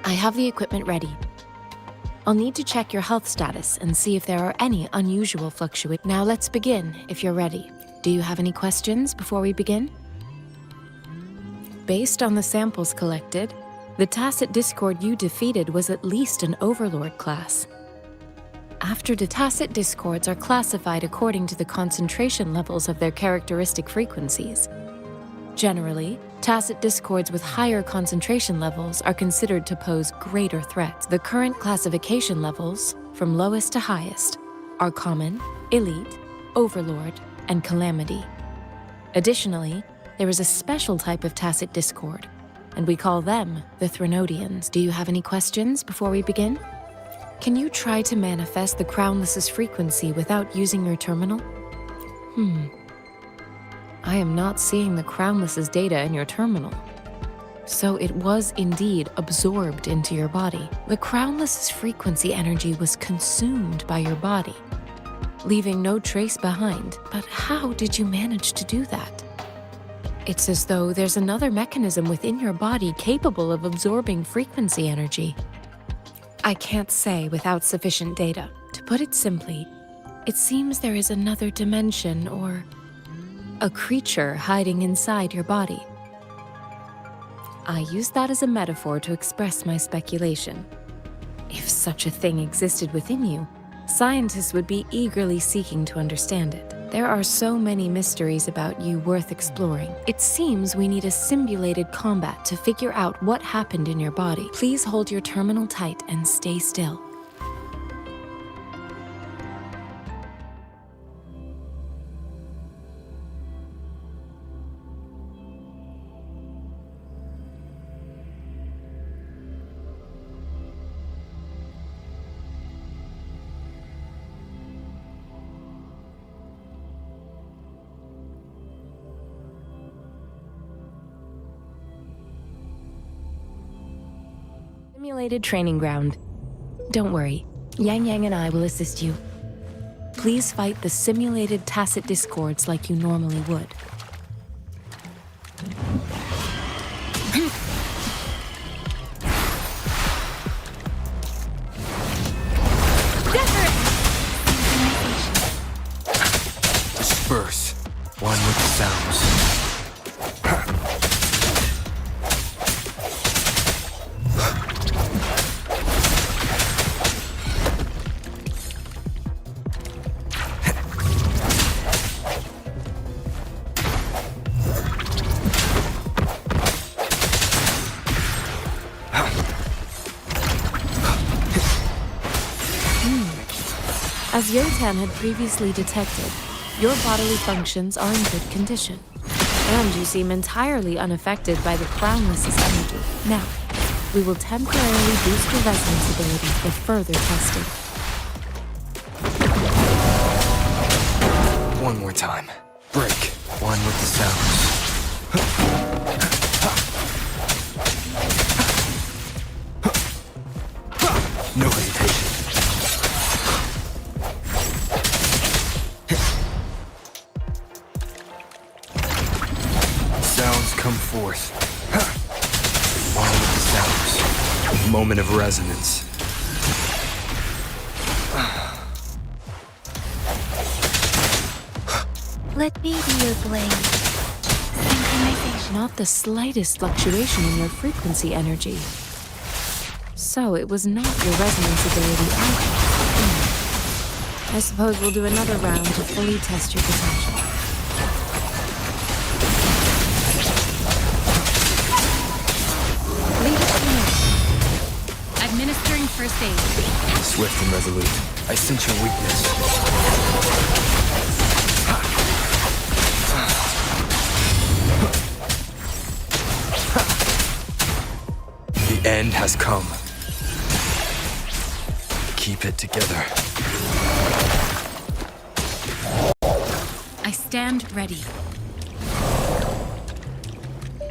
I have the equipment ready. I'll need to check your health status and see if there are any unusual fluctuations. Now let's begin, if you're ready. Do you have any questions before we begin? Based on the samples collected, the Tacit Discord you defeated was at least an Overlord class. After the Tacit Discords are classified according to the concentration levels of their characteristic frequencies. Generally, Tacit Discords with higher concentration levels are considered to pose greater threats. The current classification levels, from lowest to highest, are Common, Elite, Overlord, and Calamity. Additionally, there is a special type of Tacit Discord, and we call them the Threnodians. Do you have any questions before we begin? Can you try to manifest the Crownless's frequency without using your terminal? I am not seeing the Crownless's data in your terminal. So it was indeed absorbed into your body. The Crownless's frequency energy was consumed by your body, leaving no trace behind. But how did you manage to do that? It's as though there's another mechanism within your body capable of absorbing frequency energy. I can't say without sufficient data. To put it simply, it seems there is another dimension or a creature hiding inside your body. I use that as a metaphor to express my speculation. If such a thing existed within you, scientists would be eagerly seeking to understand it. There are so many mysteries about you worth exploring. It seems we need a simulated combat to figure out what happened in your body. Please hold your terminal tight and stay still. Simulated training ground. Don't worry, Yang Yang and I will assist you. Please fight the simulated tacit discords like you normally would. Disperse. One with the sounds. As Yotan had previously detected, your bodily functions are in good condition, and you seem entirely unaffected by the Crownless's energy. Now, we will temporarily boost your resonance ability for further testing. One more time. Break. One with the sounds. No hesitation. Sounds come forth. One with the sounds. Moment of resonance. Let me be your blade. Synchronization. Not the slightest fluctuation in your frequency energy. So it was not your resonance ability either. I suppose we'll do another round to fully test your potential. Leave it to me. Administering first aid. Swift and resolute. I sense your weakness. The end has come. Keep it together. I stand ready.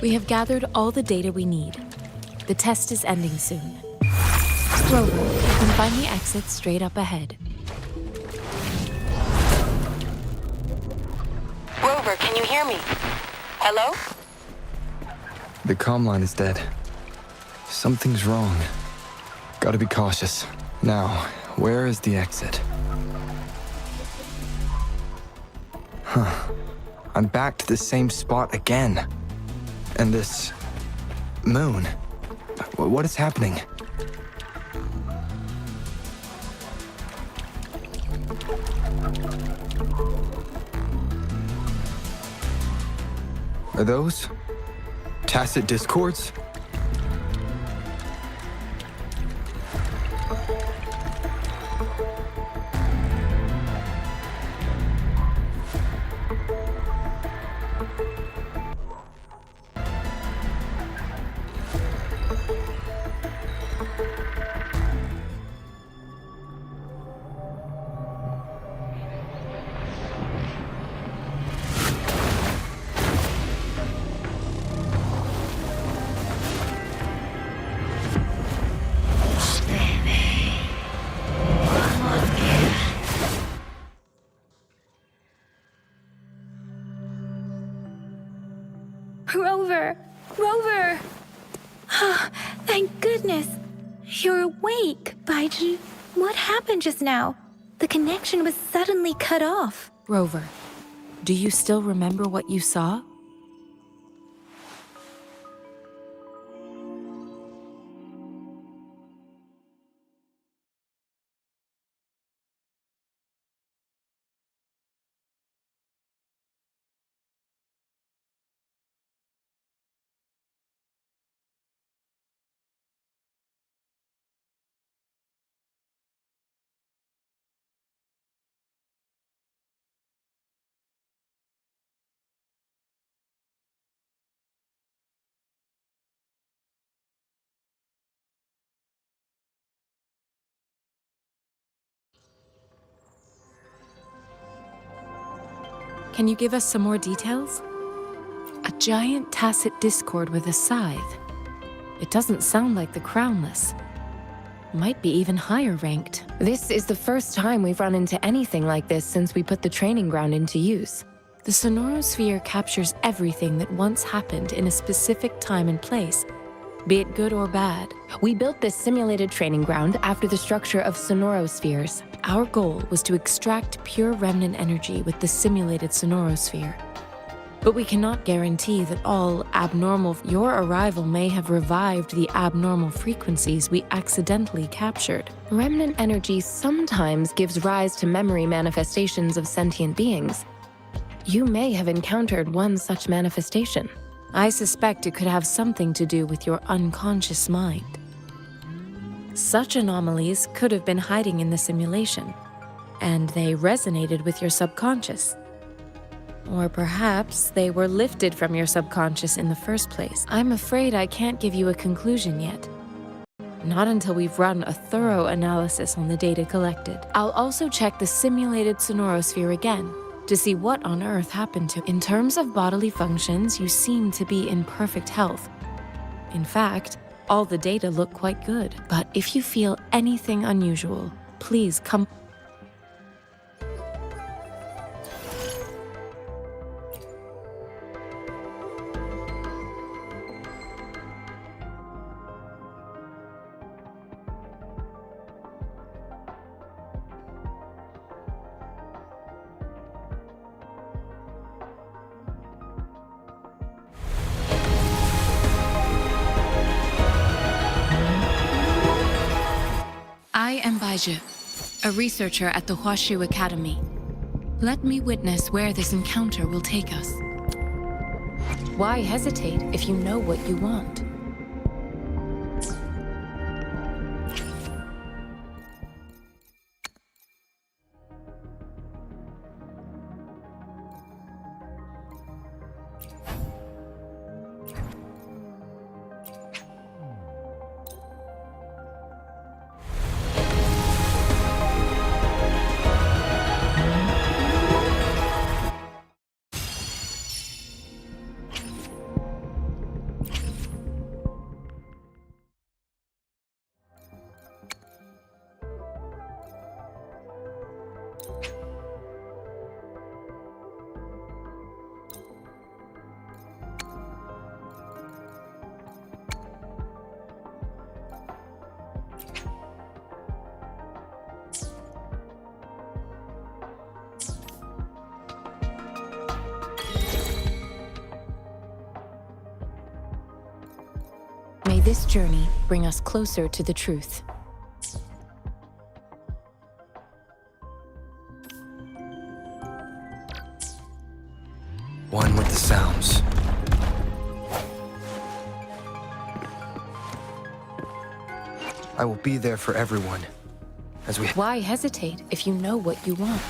We have gathered all the data we need. The test is ending soon. Rover, you can find the exit straight up ahead. Rover, can you hear me? Hello? The comm line is dead. Something's wrong. Gotta be cautious. Now, where is the exit? Huh. I'm back to the same spot again. And this... moon. What is happening? Are those... tacit discords? Rover! Rover! Ah, thank goodness! You're awake, Baiju. What happened just now? The connection was suddenly cut off. Rover, do you still remember what you saw? Can you give us some more details? A giant tacit discord with a scythe. It doesn't sound like the Crownless. might be even higher ranked. This is the first time we've run into anything like this since we put the training ground into use. The sonorosphere captures everything that once happened in a specific time and place, be it good or bad. We built this simulated training ground after the structure of sonorospheres. Our goal was to extract pure remnant energy with the simulated sonorosphere. But we cannot guarantee that all abnormal. Your arrival may have revived the abnormal frequencies we accidentally captured. Remnant energy sometimes gives rise to memory manifestations of sentient beings. You may have encountered one such manifestation. I suspect it could have something to do with your unconscious mind. Such anomalies could have been hiding in the simulation, and they resonated with your subconscious. Or perhaps they were lifted from your subconscious in the first place. I'm afraid I can't give you a conclusion yet. Not until we've run a thorough analysis on the data collected. I'll also check the simulated sonorosphere again to see what on earth happened to it. In terms of bodily functions, you seem to be in perfect health. In fact, all the data look quite good. But if you feel anything unusual, please come. I am Baiju, a researcher at the Huashu Academy. Let me witness where this encounter will take us. Why hesitate if you know what you want? May this journey bring us closer to the truth. One with the sounds. I will be there for everyone, as we... Why hesitate if you know what you want?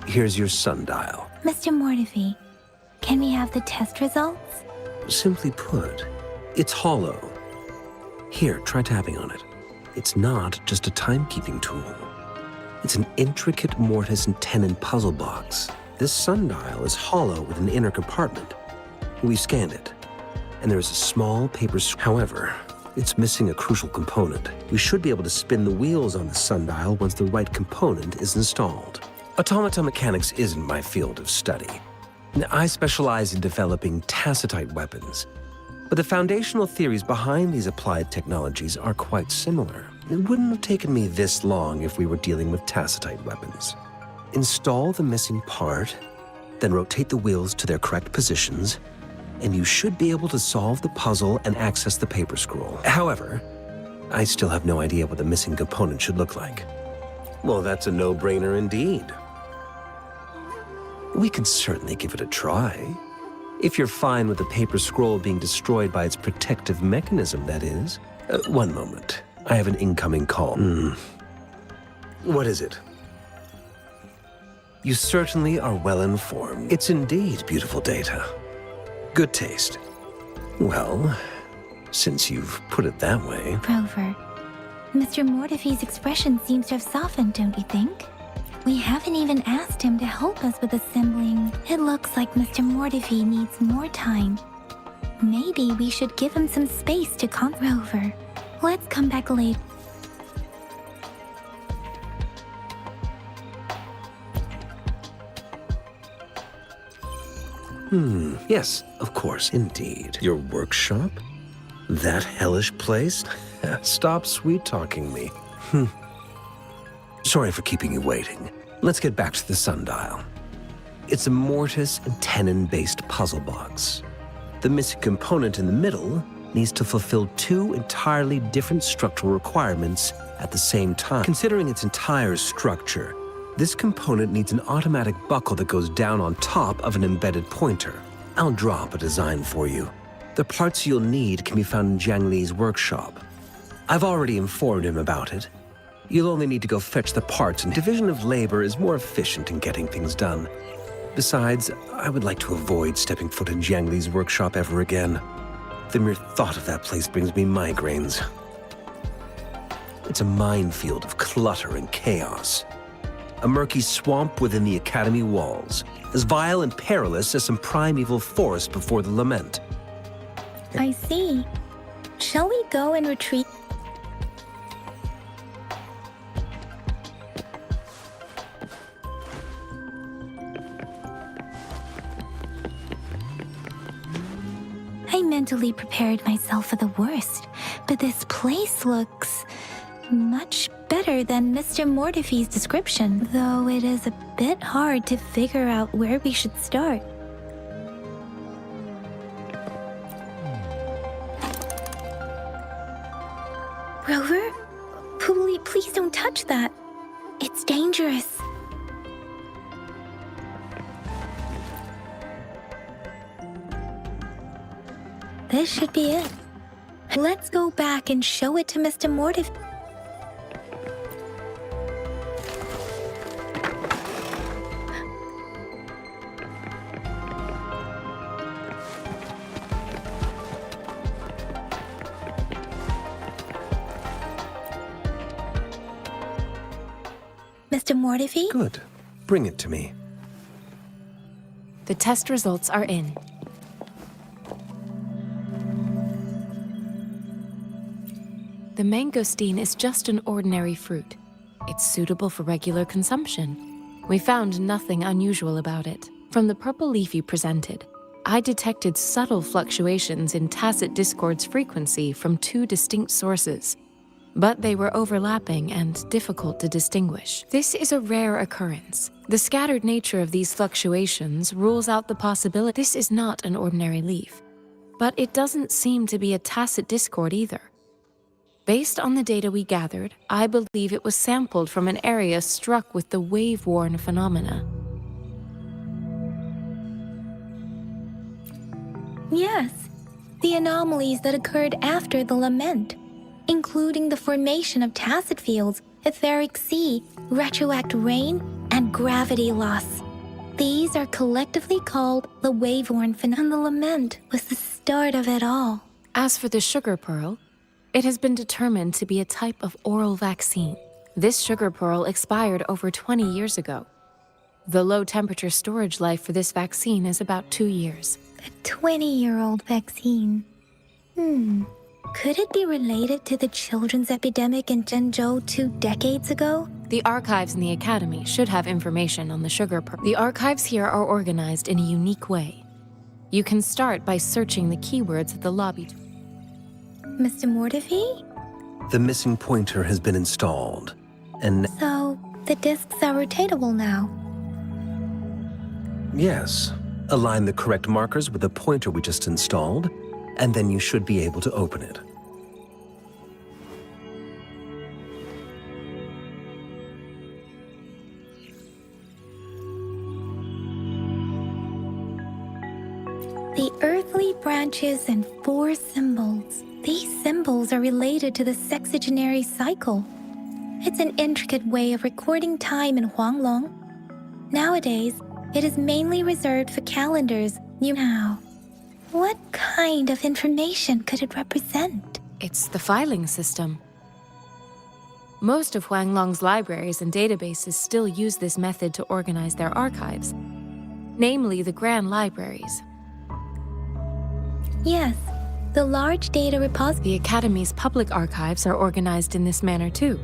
Here's your sundial. Mr. Mortefi, can we have the test results? Simply put, it's hollow. Here, try tapping on it. It's not just a timekeeping tool. It's an intricate mortise and tenon puzzle box. This sundial is hollow with an inner compartment. We scanned it, and there is a small paper... However, it's missing a crucial component. We should be able to spin the wheels on the sundial once the right component is installed. Automata mechanics isn't my field of study. I specialize in developing tacitite weapons, but the foundational theories behind these applied technologies are quite similar. It wouldn't have taken me this long if we were dealing with tacitite weapons. Install the missing part, then rotate the wheels to their correct positions, and you should be able to solve the puzzle and access the paper scroll. However, I still have no idea what the missing component should look like. Well, that's a no-brainer indeed. We can certainly give it a try. If you're fine with the paper scroll being destroyed by its protective mechanism, that is. One moment. I have an incoming call. What is it? You certainly are well informed. It's indeed beautiful data. Good taste. Well, since you've put it that way. Rover, Mr. Mortefi's expression seems to have softened, don't you think? We haven't even asked him to help us with assembling. It looks like Mr. Mortefi needs more time. Maybe we should give him some space to Rover. Let's come back later. Yes, of course, indeed. Your workshop? That hellish place? Stop sweet-talking me. Sorry for keeping you waiting. Let's get back to the sundial. It's a mortise and tenon-based puzzle box. The missing component in the middle needs to fulfill two entirely different structural requirements at the same time. Considering its entire structure, this component needs an automatic buckle that goes down on top of an embedded pointer. I'll draw up a design for you. The parts you'll need can be found in Jiang Li's workshop. I've already informed him about it. You'll only need to go fetch the parts, and division of labor is more efficient in getting things done. Besides, I would like to avoid stepping foot in Jiang Li's workshop ever again. The mere thought of that place brings me migraines. It's a minefield of clutter and chaos. A murky swamp within the Academy walls, as vile and perilous as some primeval forest before the lament. I see. Shall we go and retreat? I mentally prepared myself for the worst, but this place looks much better than Mr. Mortefi's description, though it is a bit hard to figure out where we should start. Rover? Please don't touch that. It's dangerous. This should be it. Let's go back and show it to Mr. Mortefi. Mr. Mortefi? Good. Bring it to me. The test results are in. The mangosteen is just an ordinary fruit. It's suitable for regular consumption. We found nothing unusual about it. From the purple leaf you presented, I detected subtle fluctuations in tacit discord's frequency from two distinct sources, but they were overlapping and difficult to distinguish. This is a rare occurrence. The scattered nature of these fluctuations rules out the possibility this is not an ordinary leaf, but it doesn't seem to be a tacit discord either. Based on the data we gathered, I believe it was sampled from an area struck with the wave-worn phenomena. Yes, the anomalies that occurred after the lament, including the formation of tacit fields, etheric sea, retroact rain, and gravity loss. These are collectively called the wave-worn phenomenon. The lament was the start of it all. As for the sugar pearl, it has been determined to be a type of oral vaccine. This sugar pearl expired over 20 years ago. The low-temperature storage life for this vaccine is about 2 years. A 20-year-old vaccine. Could it be related to the children's epidemic in Zhengzhou 2 decades ago? The archives in the Academy should have information on the sugar pearl. The archives here are organized in a unique way. You can start by searching the keywords at the lobby. Mr. Mortefi? The missing pointer has been installed, and... So, the discs are rotatable now. Yes. Align the correct markers with the pointer we just installed, and then you should be able to open it. The earthly branches and 4 symbols. These symbols are related to the sexagenary cycle. It's an intricate way of recording time in Huanglong. Nowadays, it is mainly reserved for calendars. Now, What kind of information could it represent? It's the filing system. Most of Huanglong's libraries and databases still use this method to organize their archives, namely the Grand Libraries. Yes, the large data repository. The Academy's public archives are organized in this manner too.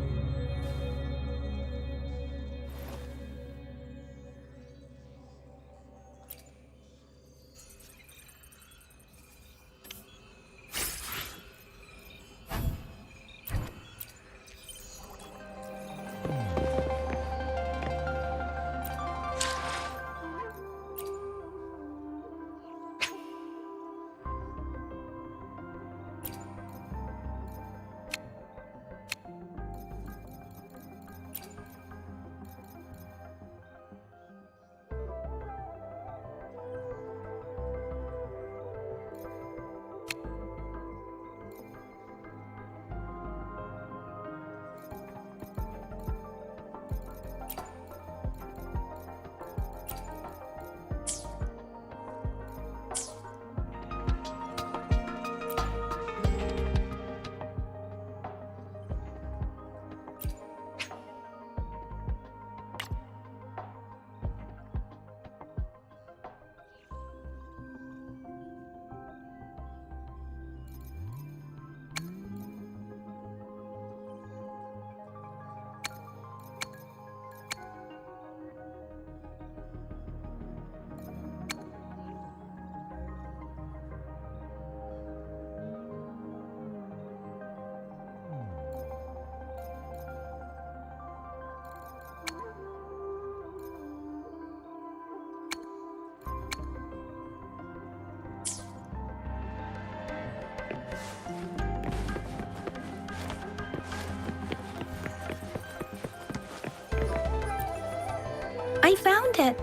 I found it.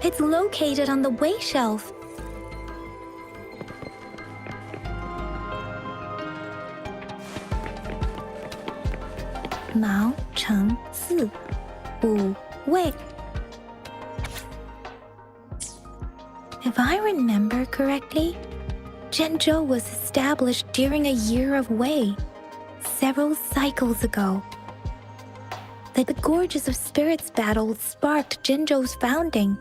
It's located on the way shelf. Mao Cheng Si Wu Wei. If I remember correctly, Zhenzhou was established during a year of Wei, several cycles ago. The Gorges of Spirits battle sparked Zhenzhou's founding,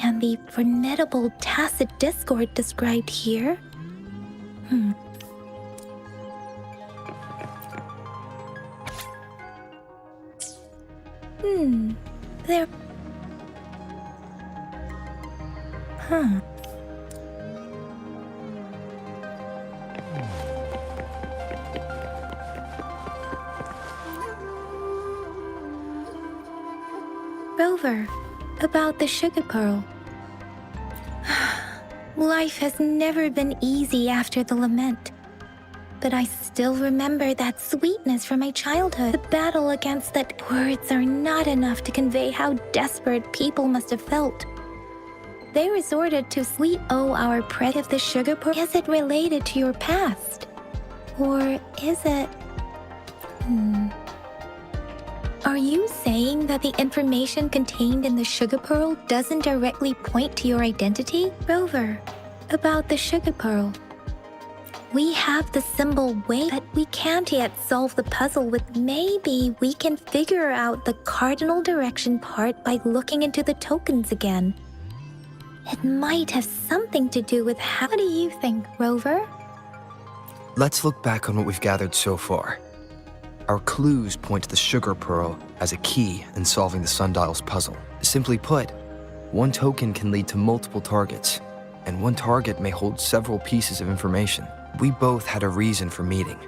and the formidable tacit discord described here? There... Rover, about the sugar pearl. Life has never been easy after the lament. But I still remember that sweetness from my childhood. The battle against that words are not enough to convey how desperate people must have felt. They resorted to sweet our prayer of the sugar pearl. Is it related to your past? Or is it... Are you saying that the information contained in the sugar pearl doesn't directly point to your identity? Rover, about the sugar pearl. We have the symbol way, but we can't yet solve the puzzle with. Maybe we can figure out the cardinal direction part by looking into the tokens again. It might have something to do with how... What do you think, Rover? Let's look back on what we've gathered so far. Our clues point to the sugar pearl as a key in solving the sundial's puzzle. Simply put, one token can lead to multiple targets, and one target may hold several pieces of information. We both had a reason for meeting.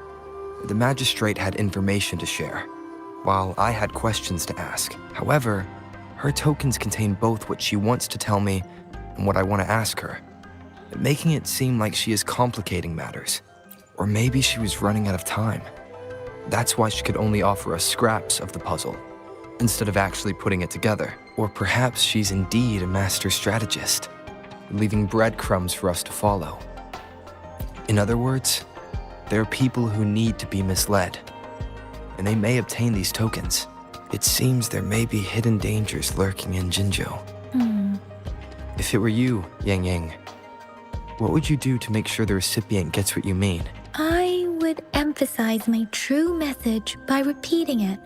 The magistrate had information to share, while I had questions to ask. However, her tokens contain both what she wants to tell me and what I want to ask her, making it seem like she is complicating matters. Or maybe she was running out of time. That's why she could only offer us scraps of the puzzle, instead of actually putting it together. Or perhaps she's indeed a master strategist, leaving breadcrumbs for us to follow. In other words, there are people who need to be misled, and they may obtain these tokens. It seems there may be hidden dangers lurking in Jinzhou. If it were you, Yang Yang, What would you do to make sure the recipient gets what you mean? I would emphasize my true message by repeating it.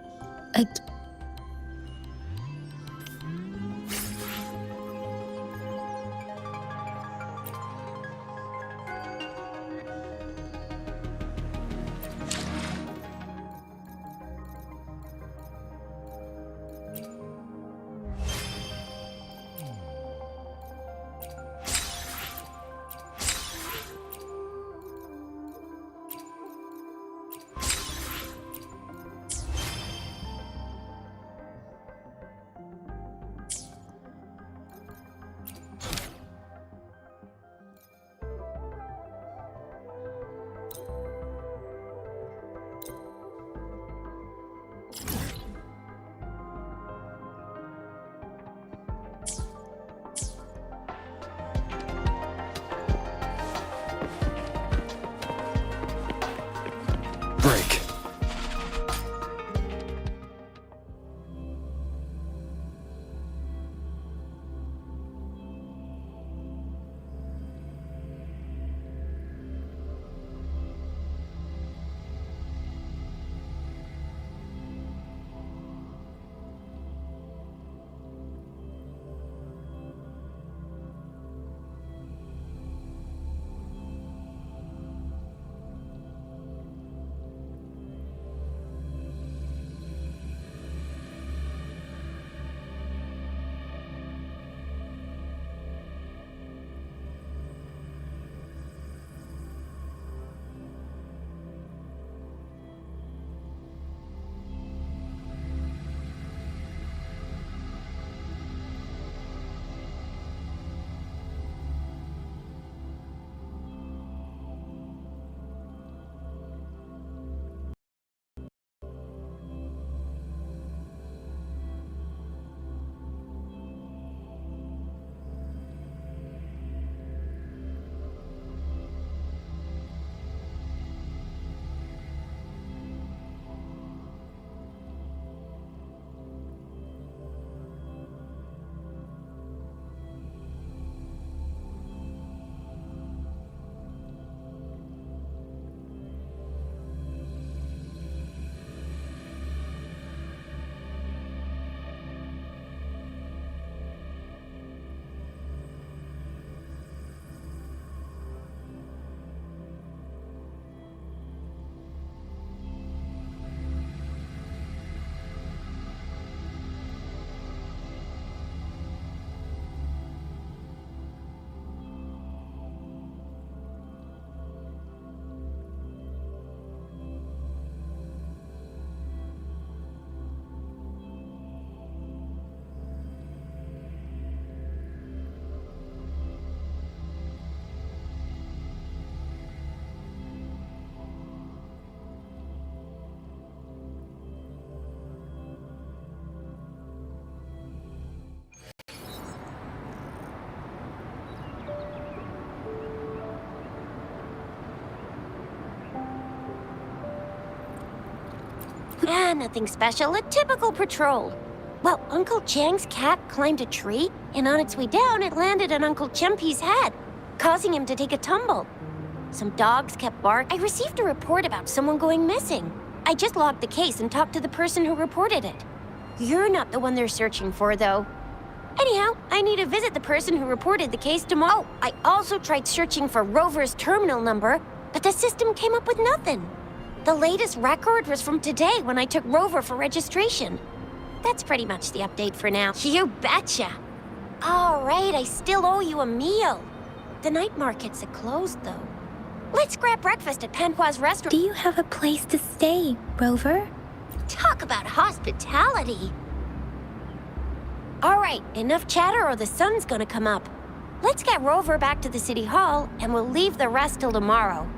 Break. Ah, nothing special. A typical patrol. Well, Uncle Chang's cat climbed a tree, and on its way down, it landed on Uncle Chempi's head, causing him to take a tumble. Some dogs kept barking. I received a report about someone going missing. I just logged the case and talked to the person who reported it. You're not the one they're searching for, though. Anyhow, I need to visit the person who reported the case tomorrow. Oh, I also tried searching for Rover's terminal number, but the system came up with nothing. The latest record was from today when I took Rover for registration. That's pretty much the update for now. You betcha. All right, I still owe you a meal. The night markets are closed, though. Let's grab breakfast at Panhua's restaurant. Do you have a place to stay, Rover? Talk about hospitality. All right, enough chatter or the sun's gonna come up. Let's get Rover back to the city hall, and we'll leave the rest till tomorrow.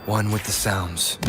One with the sounds.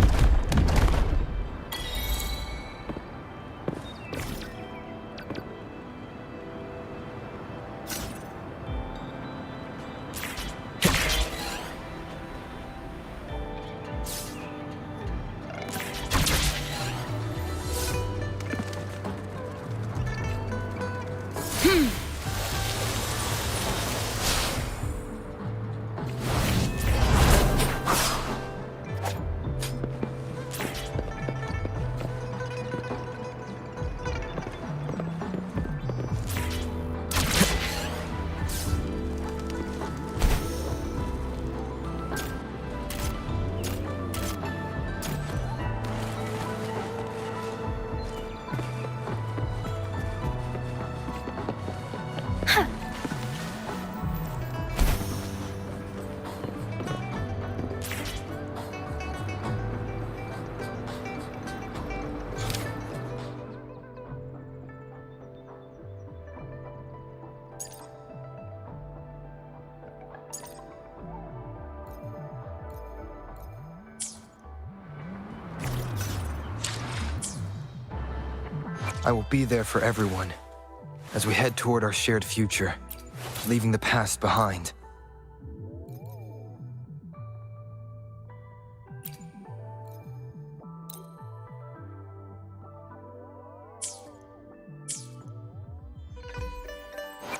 I will be there for everyone as we head toward our shared future, leaving the past behind.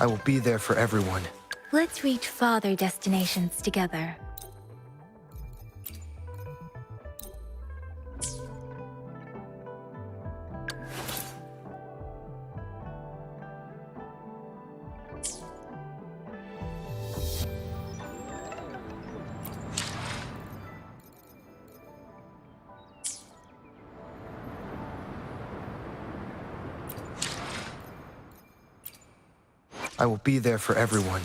I will be there for everyone. Let's reach farther destinations together. I will be there for everyone.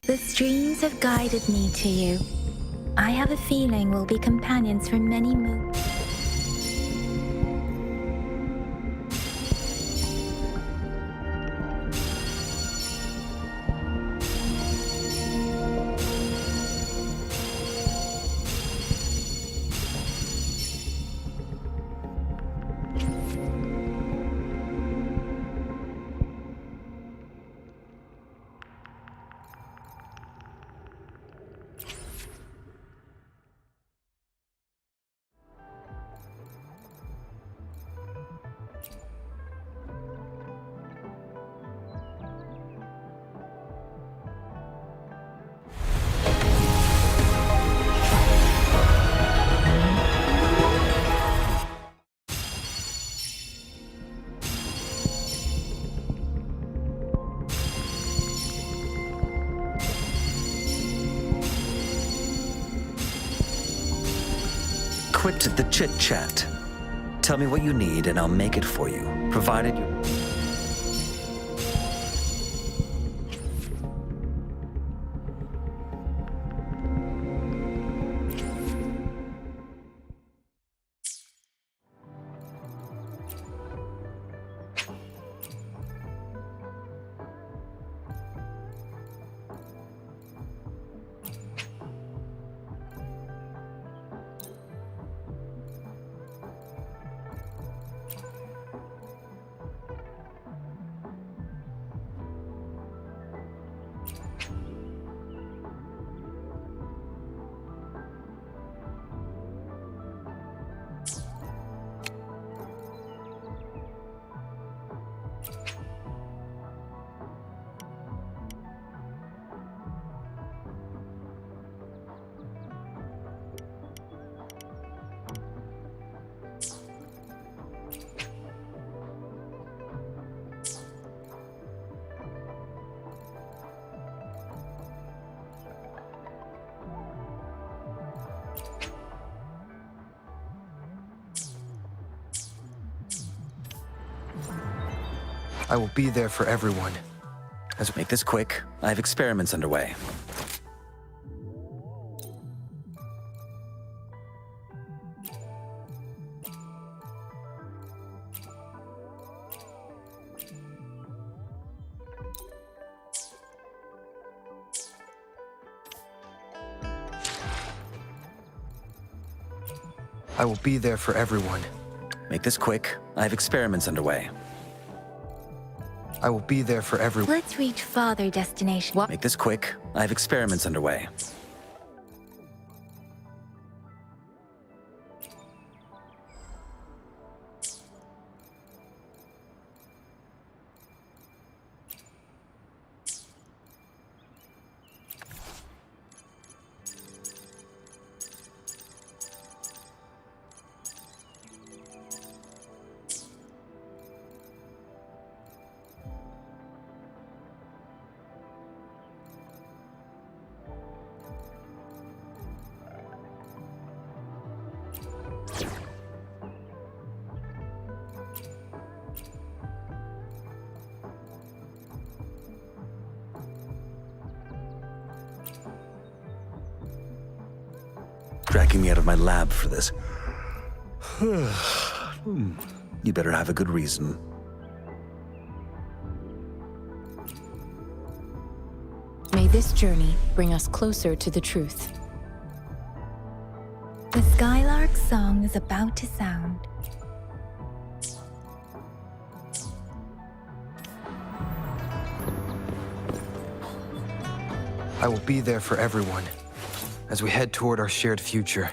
The streams have guided me to you. I have a feeling we'll be companions for many moons. Quit the chit-chat. Tell me what you need and I'll make it for you, provided you... I will be there for everyone. Make this quick. I have experiments underway. I will be there for everyone. Make this quick. I have experiments underway. I will be there for everyone. Let's reach farther destination. Make this quick. I have experiments underway. Dragging me out of my lab for this. You better have a good reason. May this journey bring us closer to the truth. The Skylark's song is about to sound. I will be there for everyone as we head toward our shared future,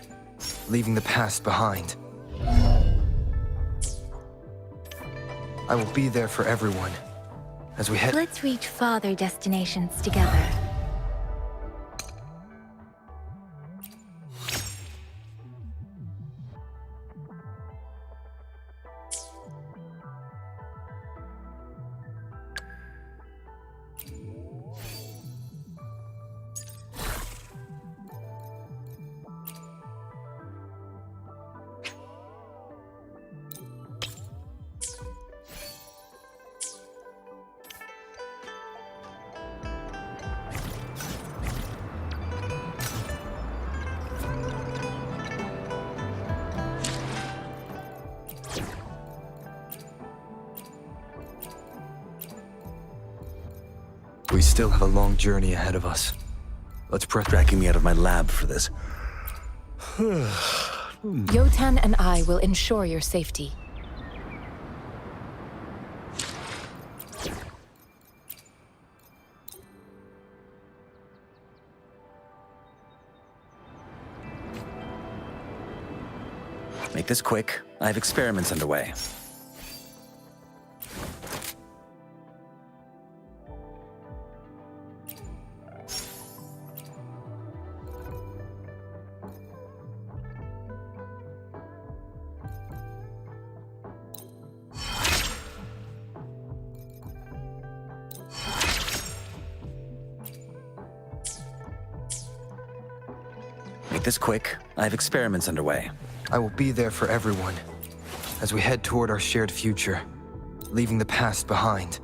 leaving the past behind. I will be there for everyone as we head. Let's reach farther destinations together. We still have a long journey ahead of us. Let's press. Dragging me out of my lab for this. Yotan and I will ensure your safety. Make this quick. I have experiments underway. Make this quick. I have experiments underway. I will be there for everyone as we head toward our shared future, leaving the past behind.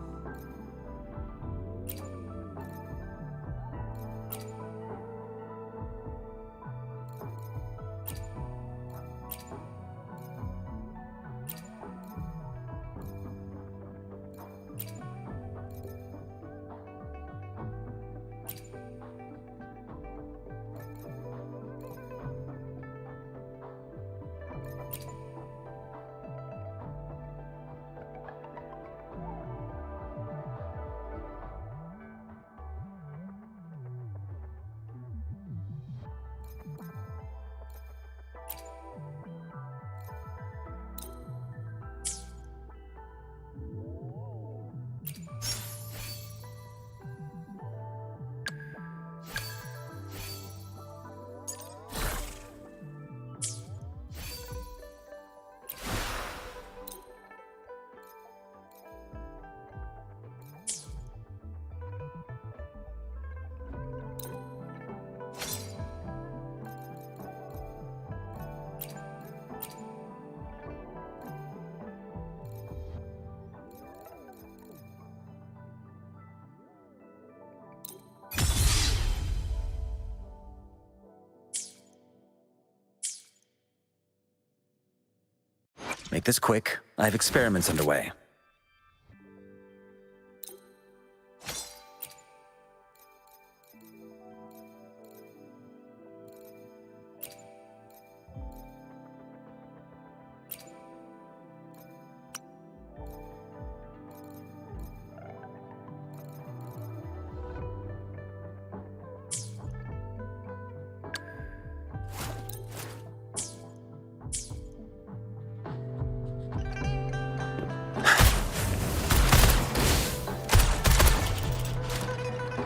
Make this quick. I have experiments underway.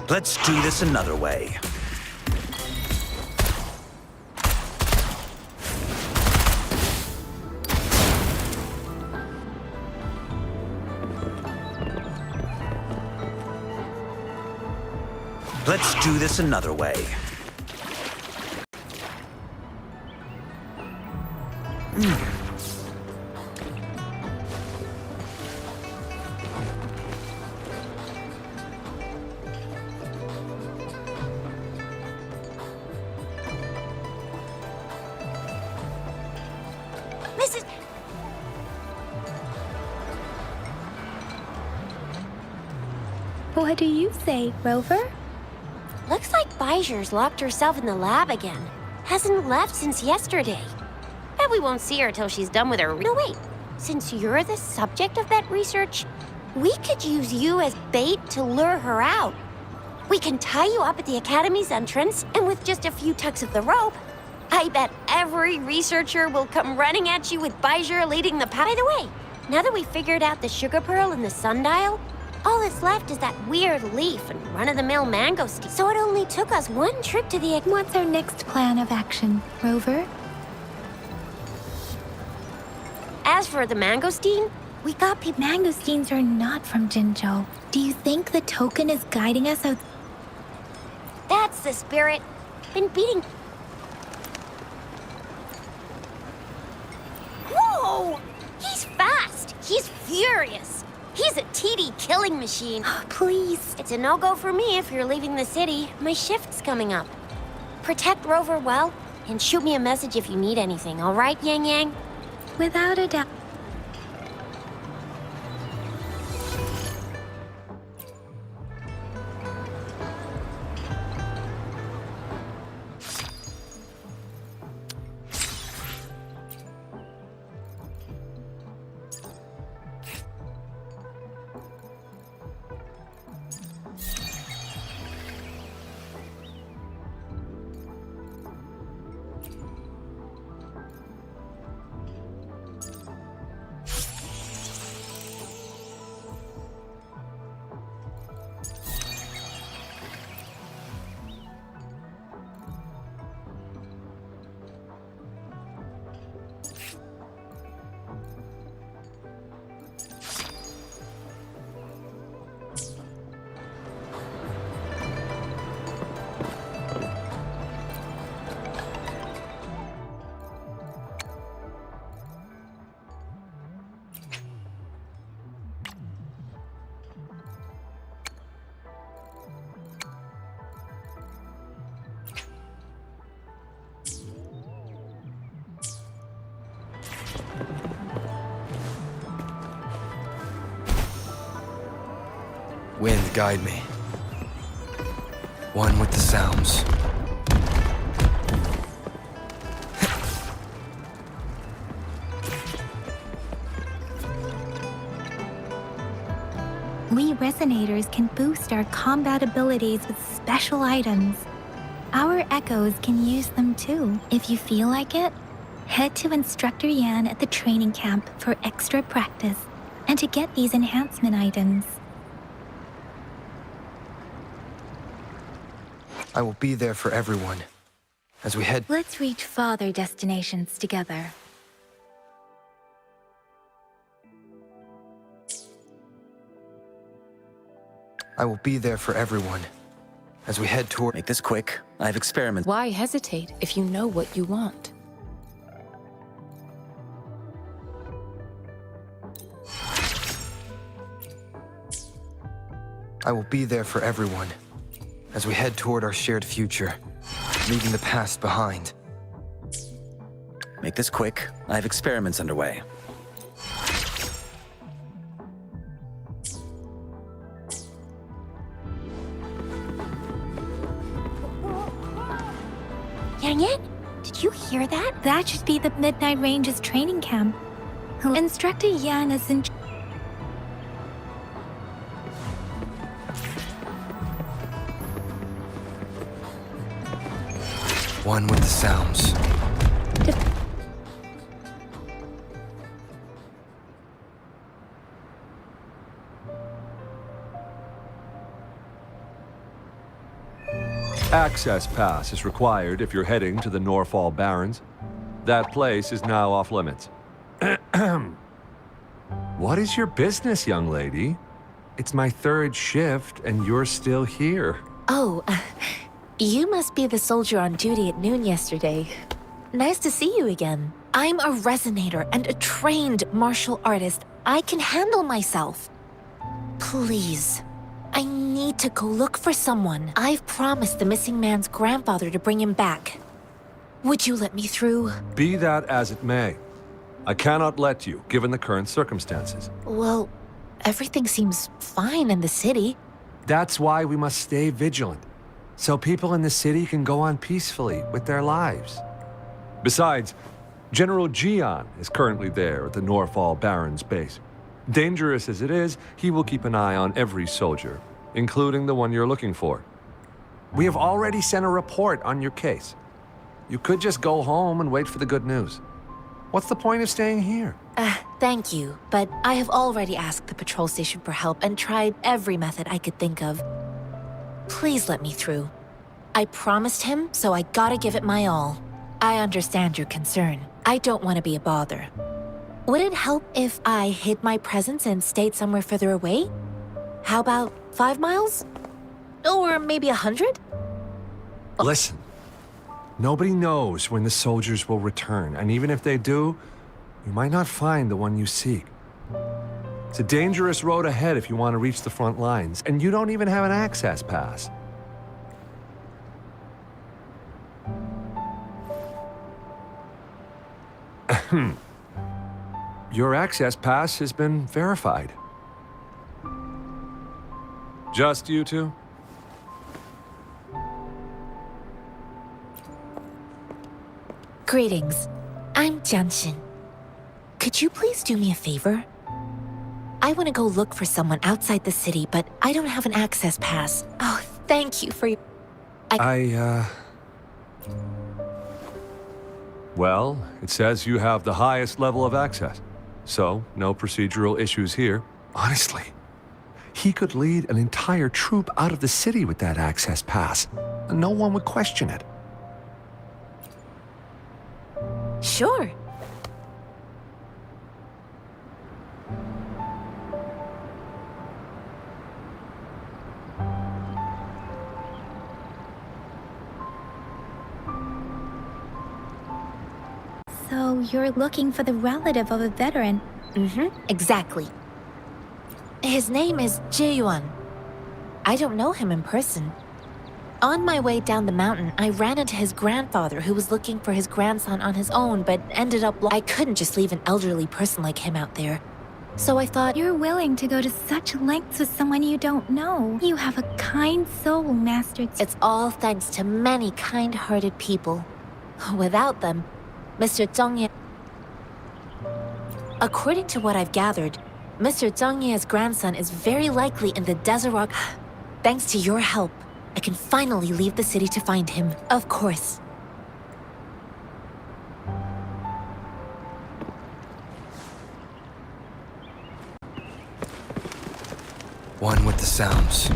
Let's do this another way. Let's do this another way. Mrs. What do you say, Rover? Looks like Bijur's locked herself in the lab again. Hasn't left since yesterday. Bet we won't see her till she's done with her. No, wait. Since you're the subject of that research, we could use you as bait to lure her out. We can tie you up at the Academy's entrance, and with just a few tugs of the rope, I bet every researcher will come running at you with Bijur leading the path. By the way, now that we figured out the sugar pearl and the sundial, all that's left is that weird leaf and run-of-the-mill mangosteen. So it only took us one trip to the... What's our next plan of action, Rover? As for the mangosteen, we got people... Mangosteens are not from Jinzhou. Do you think the token is guiding us out? That's the spirit. Been beating... Whoa! He's fast. He's furious. He's a TD killing machine. Please. It's a no-go for me if you're leaving the city. My shift's coming up. Protect Rover well, and shoot me a message if you need anything, all right, Yang Yang? Without a doubt. Wind, guide me. One with the sounds. We resonators can boost our combat abilities with special items. Our echoes can use them too. If you feel like it, head to Instructor Yan at the training camp for extra practice and to get these enhancement items. I will be there for everyone as we head. Let's reach farther destinations together. I will be there for everyone as we head toward. Make this quick. I have experiments. Why hesitate if you know what you want? I will be there for everyone as we head toward our shared future, leaving the past behind. Make this quick. I have experiments underway. Dang it! Did you hear that? That should be the Midnight Range's training camp. Instructor Yan is in. One with the sounds. Access pass is required if you're heading to the Norfall Barrens. That place is now off limits. What is your business, young lady? It's my third shift, and you're still here. Oh, you must be the soldier on duty at noon yesterday. Nice to see you again. I'm a resonator and a trained martial artist. I can handle myself. Please, I need to go look for someone. I've promised the missing man's grandfather to bring him back. Would you let me through? Be that as it may, I cannot let you, given the current circumstances. Well, everything seems fine in the city. That's why we must stay vigilant, so people in the city can go on peacefully with their lives. Besides, General Jian is currently there at the Norfall Barrens base. Dangerous as it is, he will keep an eye on every soldier, including the one you're looking for. We have already sent a report on your case. You could just go home and wait for the good news. What's the point of staying here? Thank you, but I have already asked the patrol station for help and tried every method I could think of. Please let me through. I promised him, so I gotta give it my all. I understand your concern. I don't want to be a bother. Would it help if I hid my presence and stayed somewhere further away? How about 5 miles? Or maybe 100? Listen, nobody knows when the soldiers will return, and even if they do, you might not find the one you seek. It's a dangerous road ahead if you want to reach the front lines, and you don't even have an access pass. Your access pass has been verified. Just you two? Greetings. I'm Jianshin. Could you please do me a favor? I want to go look for someone outside the city, but I don't have an access pass. Oh, thank you for your... Well, it says you have the highest level of access, so no procedural issues here. Honestly, he could lead an entire troop out of the city with that access pass, and no one would question it. Sure. So you're looking for the relative of a veteran? Exactly. His name is Jae-yuan. I don't know him in person. On my way down the mountain, I ran into his grandfather who was looking for his grandson on his own, but ended up I couldn't just leave an elderly person like him out there. So I thought... You're willing to go to such lengths with someone you don't know. You have a kind soul, Master. It's all thanks to many kind-hearted people. Without them, Mr. Zhongye... According to what I've gathered, Mr. Zhongye's grandson is very likely in the Desert. Thanks to your help, I can finally leave the city to find him. Of course. One with the sounds.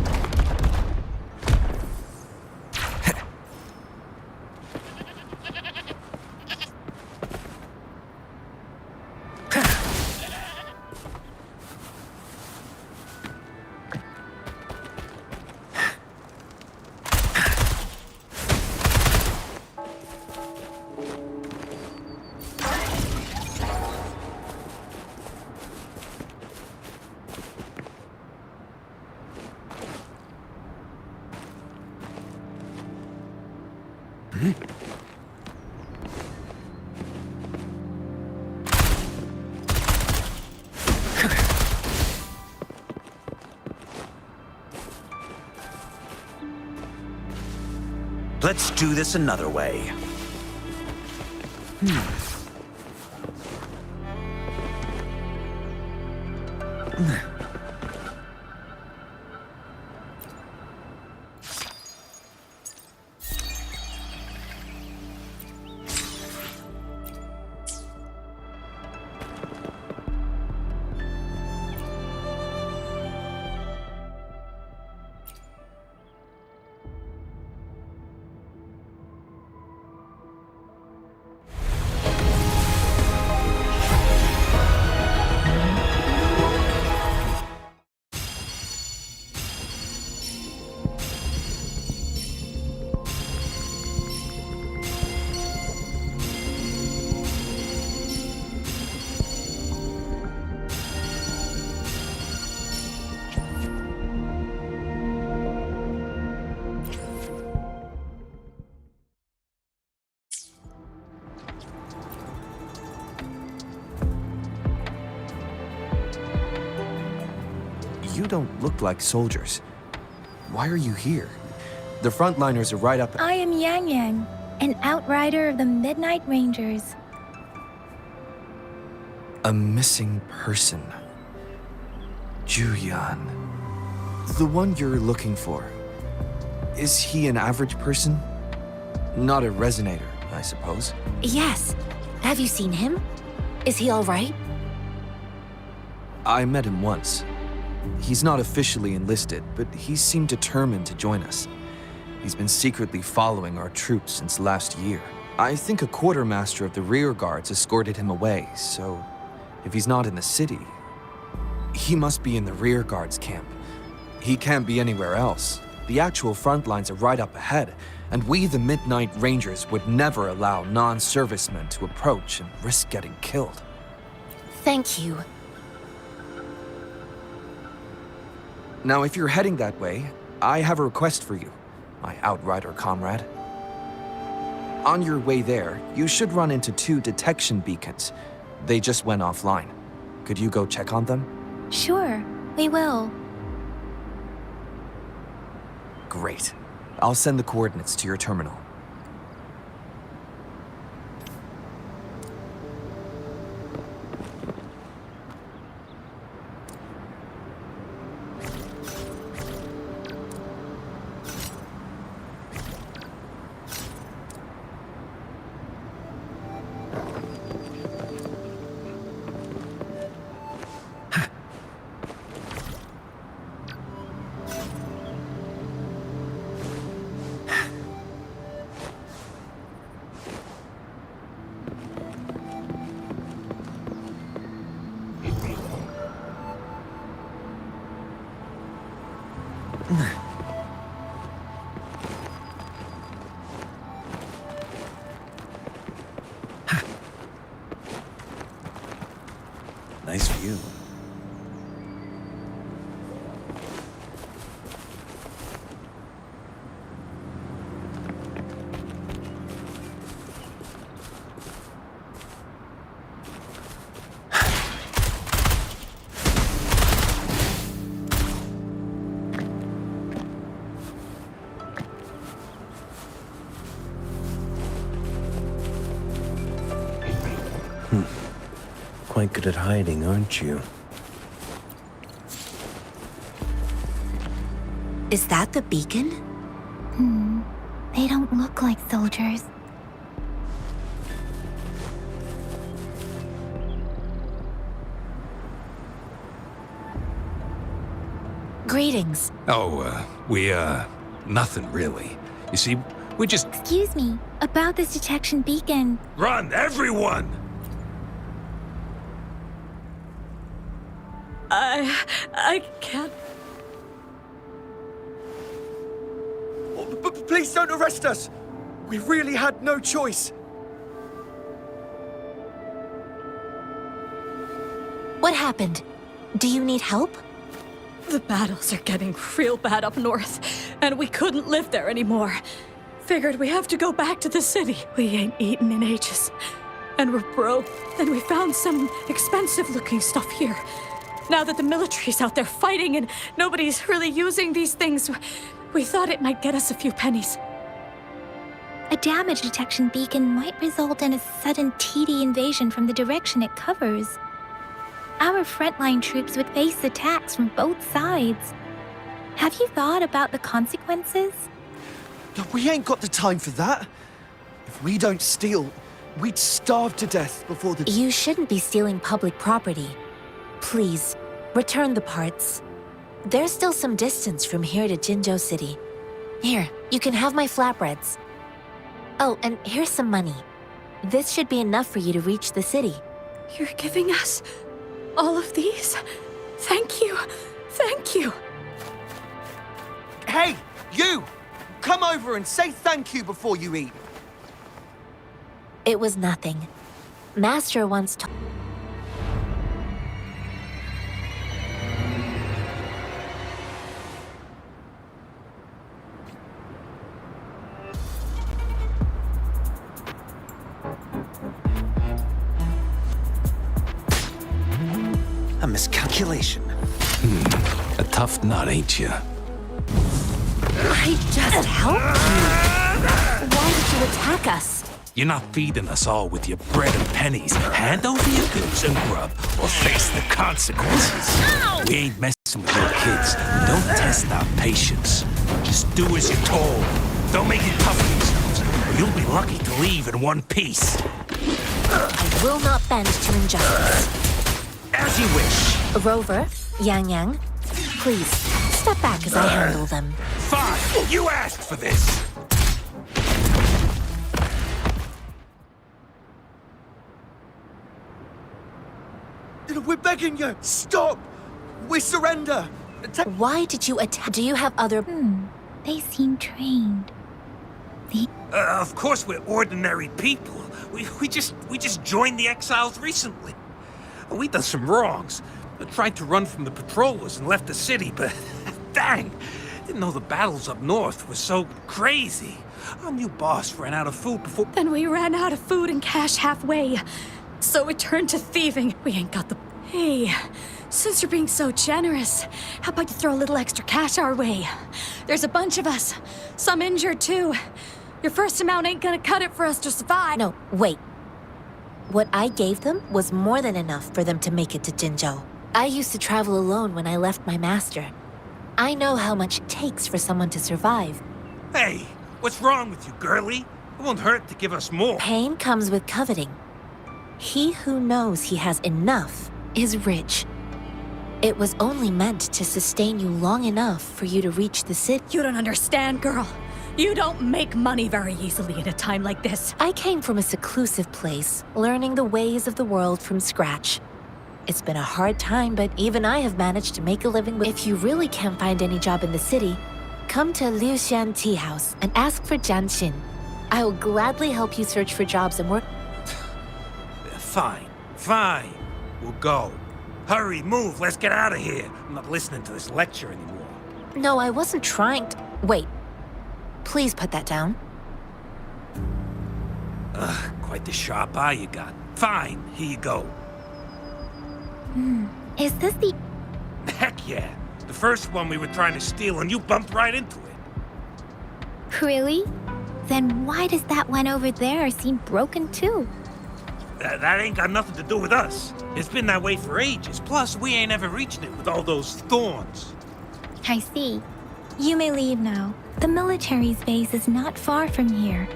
Let's do this another way. You don't look like soldiers. Why are you here? The frontliners are right up... I am Yang Yang, an outrider of the Midnight Rangers. A missing person. Juyan. The one you're looking for. Is he an average person? Not a resonator, I suppose. Yes. Have you seen him? Is he all right? I met him once. He's not officially enlisted, but he seemed determined to join us. He's been secretly following our troops since last year. I think a quartermaster of the rear guards escorted him away, so if he's not in the city, he must be in the rear guards camp. He can't be anywhere else. The actual front lines are right up ahead, and we, the Midnight Rangers, would never allow non-servicemen to approach and risk getting killed. Thank you. Now, if you're heading that way, I have a request for you, my outrider comrade. On your way there, you should run into 2 detection beacons. They just went offline. Could you go check on them? Sure, we will. Great. I'll send the coordinates to your terminal. Nice view. Quite good at hiding, aren't you? Is that the beacon? They don't look like soldiers. Greetings. Nothing really. You see, we just... Excuse me, about this detection beacon. Run, everyone! I can't. Please don't arrest us! We really had no choice. What happened? Do you need help? The battles are getting real bad up north, and we couldn't live there anymore. Figured we have to go back to the city. We ain't eaten in ages. And we're broke. Then we found some expensive-looking stuff here. Now that the military's out there fighting and nobody's really using these things, we thought it might get us a few pennies. A damage detection beacon might result in a sudden TD invasion from the direction it covers. Our frontline troops would face attacks from both sides. Have you thought about the consequences? We ain't got the time for that. If we don't steal, we'd starve to death before the... You shouldn't be stealing public property. Please, return the parts. There's still some distance from here to Jinzhou City. Here, you can have my flatbreads. Oh, and here's some money. This should be enough for you to reach the city. You're giving us all of these? Thank you. Thank you. Hey, you! Come over and say thank you before you eat. It was nothing. Master once told... A miscalculation. A tough nut, ain't you? I just helped you. Why did you attack us? You're not feeding us all with your bread and pennies. Hand over your goods and grub, or face the consequences. We ain't messing with little kids. Don't test our patience. Just do as you're told. Don't make it tough on yourselves, or you'll be lucky to leave in one piece. I will not bend to injustice. As you wish. Rover, Yang Yang, please, step back as I handle them. Fine! You asked for this! We're begging you! Stop! We surrender! Why did you attack? Do you have other... They seem trained. Of course we're ordinary people. We just joined the exiles recently. We done some wrongs. Tried to run from the patrollers and left the city, but dang! Didn't know the battles up north were so crazy. Our new boss ran out of food before... Then we ran out of food and cash halfway. So we turned to thieving. We ain't got the... Hey, since you're being so generous, how about you throw a little extra cash our way? There's a bunch of us. Some injured, too. Your first amount ain't gonna cut it for us to survive. No, wait. What I gave them was more than enough for them to make it to Jinzhou. I used to travel alone when I left my master. I know how much it takes for someone to survive. Hey, what's wrong with you, girlie? It won't hurt to give us more. Pain comes with coveting. He who knows he has enough is rich. It was only meant to sustain you long enough for you to reach the city. You don't understand, girl. You don't make money very easily in a time like this. I came from a seclusive place, learning the ways of the world from scratch. It's been a hard time, but even I have managed to make a living with... If you really can't find any job in the city, come to Liu Xian Tea House and ask for Jian Xin. I will gladly help you search for jobs and work... Fine, fine. We'll go. Hurry, move, let's get out of here. I'm not listening to this lecture anymore. No, I wasn't trying to... Wait. Please put that down. Quite the sharp eye you got. Fine, here you go. Is this the... Heck yeah. The first one we were trying to steal and you bumped right into it. Really? Then why does that one over there seem broken too? That ain't got nothing to do with us. It's been that way for ages. Plus, we ain't ever reached it with all those thorns. I see. You may leave now. The military's base is not far from here.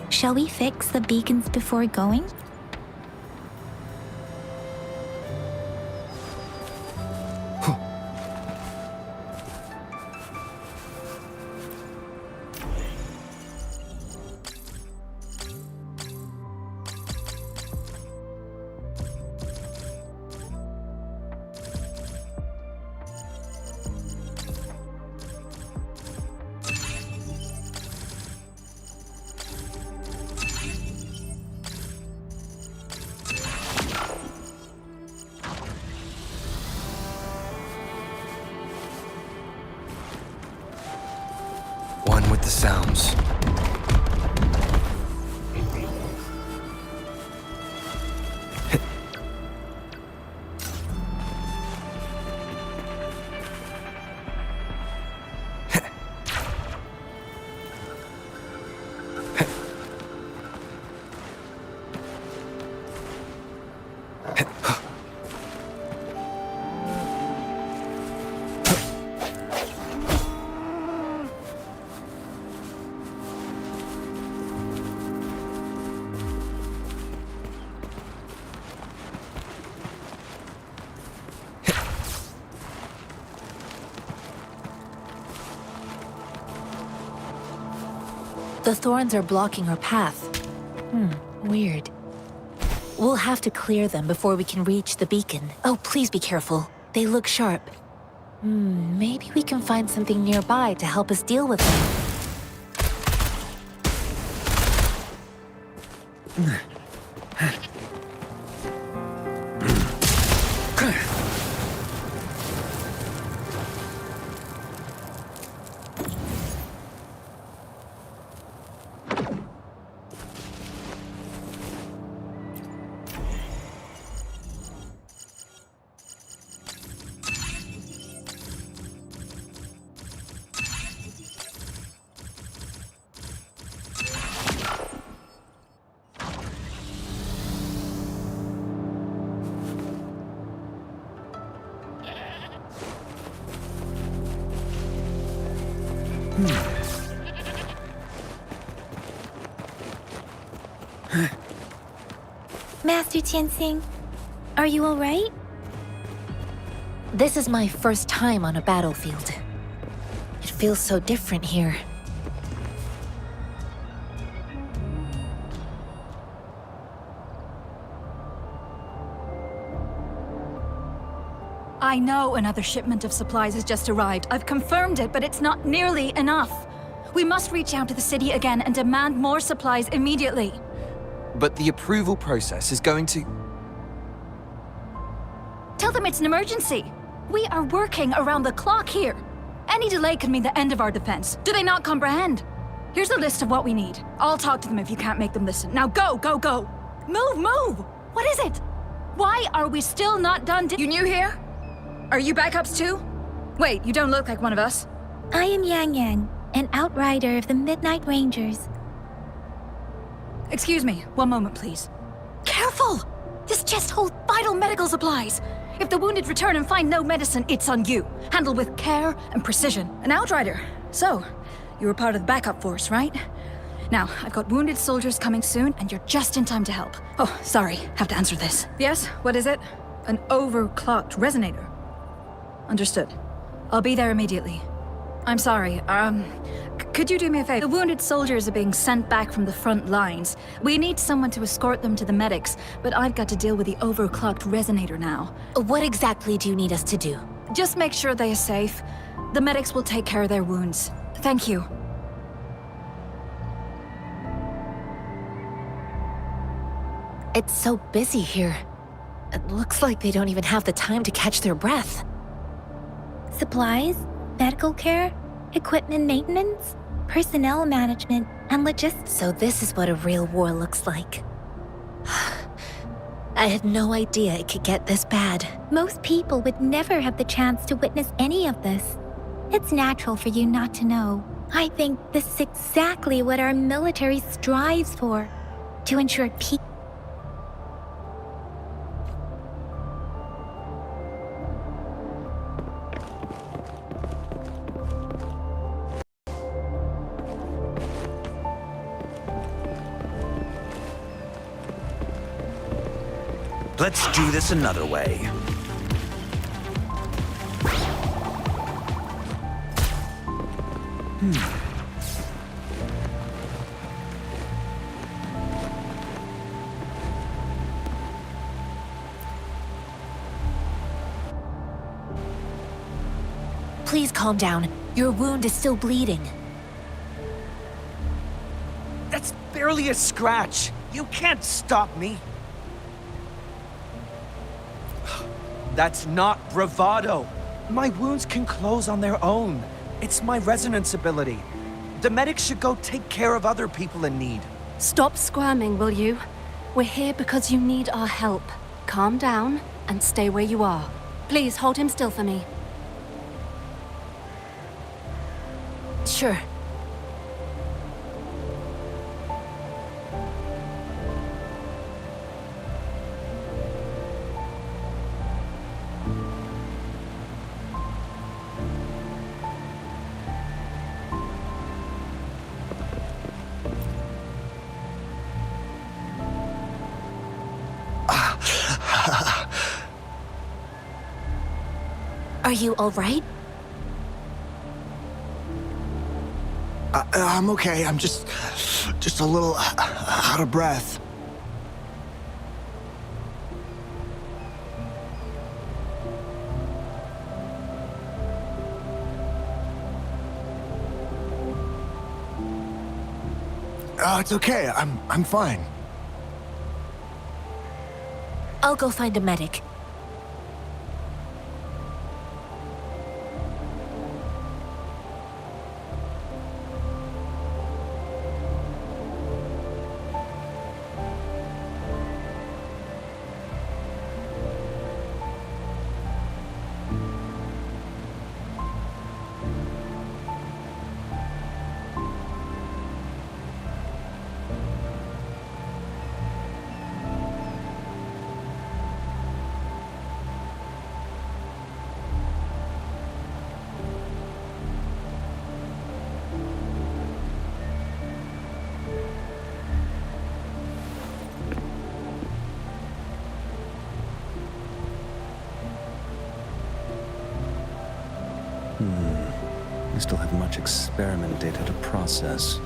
Shall we fix the beacons before going? One with the sounds. The thorns are blocking our path. Weird. We'll have to clear them before we can reach the beacon. Oh, please be careful. They look sharp. Maybe we can find something nearby to help us deal with them. Master Tianxing, are you alright? This is my first time on a battlefield. It feels so different here. I know another shipment of supplies has just arrived. I've confirmed it, but it's not nearly enough. We must reach out to the city again and demand more supplies immediately. But the approval process is going to... Tell them it's an emergency. We are working around the clock here. Any delay could mean the end of our defense. Do they not comprehend? Here's a list of what we need. I'll talk to them if you can't make them listen. Now go, go, go! Move, move! What is it? Why are we still not done? You new here? Are you backups too? Wait, you don't look like one of us. I am Yang Yang, an outrider of the Midnight Rangers. Excuse me, one moment please. Careful! This chest holds vital medical supplies. If the wounded return and find no medicine, it's on you. Handle with care and precision. An outrider. So, you were part of the backup force, right? Now, I've got wounded soldiers coming soon, and you're just in time to help. Oh, sorry, have to answer this. Yes, what is it? An overclocked resonator. Understood. I'll be there immediately. I'm sorry, could you do me a favor? The wounded soldiers are being sent back from the front lines. We need someone to escort them to the medics, but I've got to deal with the overclocked resonator now. What exactly do you need us to do? Just make sure they are safe. The medics will take care of their wounds. Thank you. It's so busy here. It looks like they don't even have the time to catch their breath. Supplies, medical care, equipment maintenance, personnel management, and logistics. So this is what a real war looks like. I had no idea it could get this bad. Most people would never have the chance to witness any of this. It's natural for you not to know. I think this is exactly what our military strives for, to ensure peace. Let's do this another way. Please calm down. Your wound is still bleeding. That's barely a scratch. You can't stop me. That's not bravado. My wounds can close on their own. It's my resonance ability. The medics should go take care of other people in need. Stop squirming, will you? We're here because you need our help. Calm down and stay where you are. Please hold him still for me. Sure. Are you all right? I'm okay. I'm just a little out of breath. It's okay. I'm fine. I'll go find a medic. We still have much experiment data to process.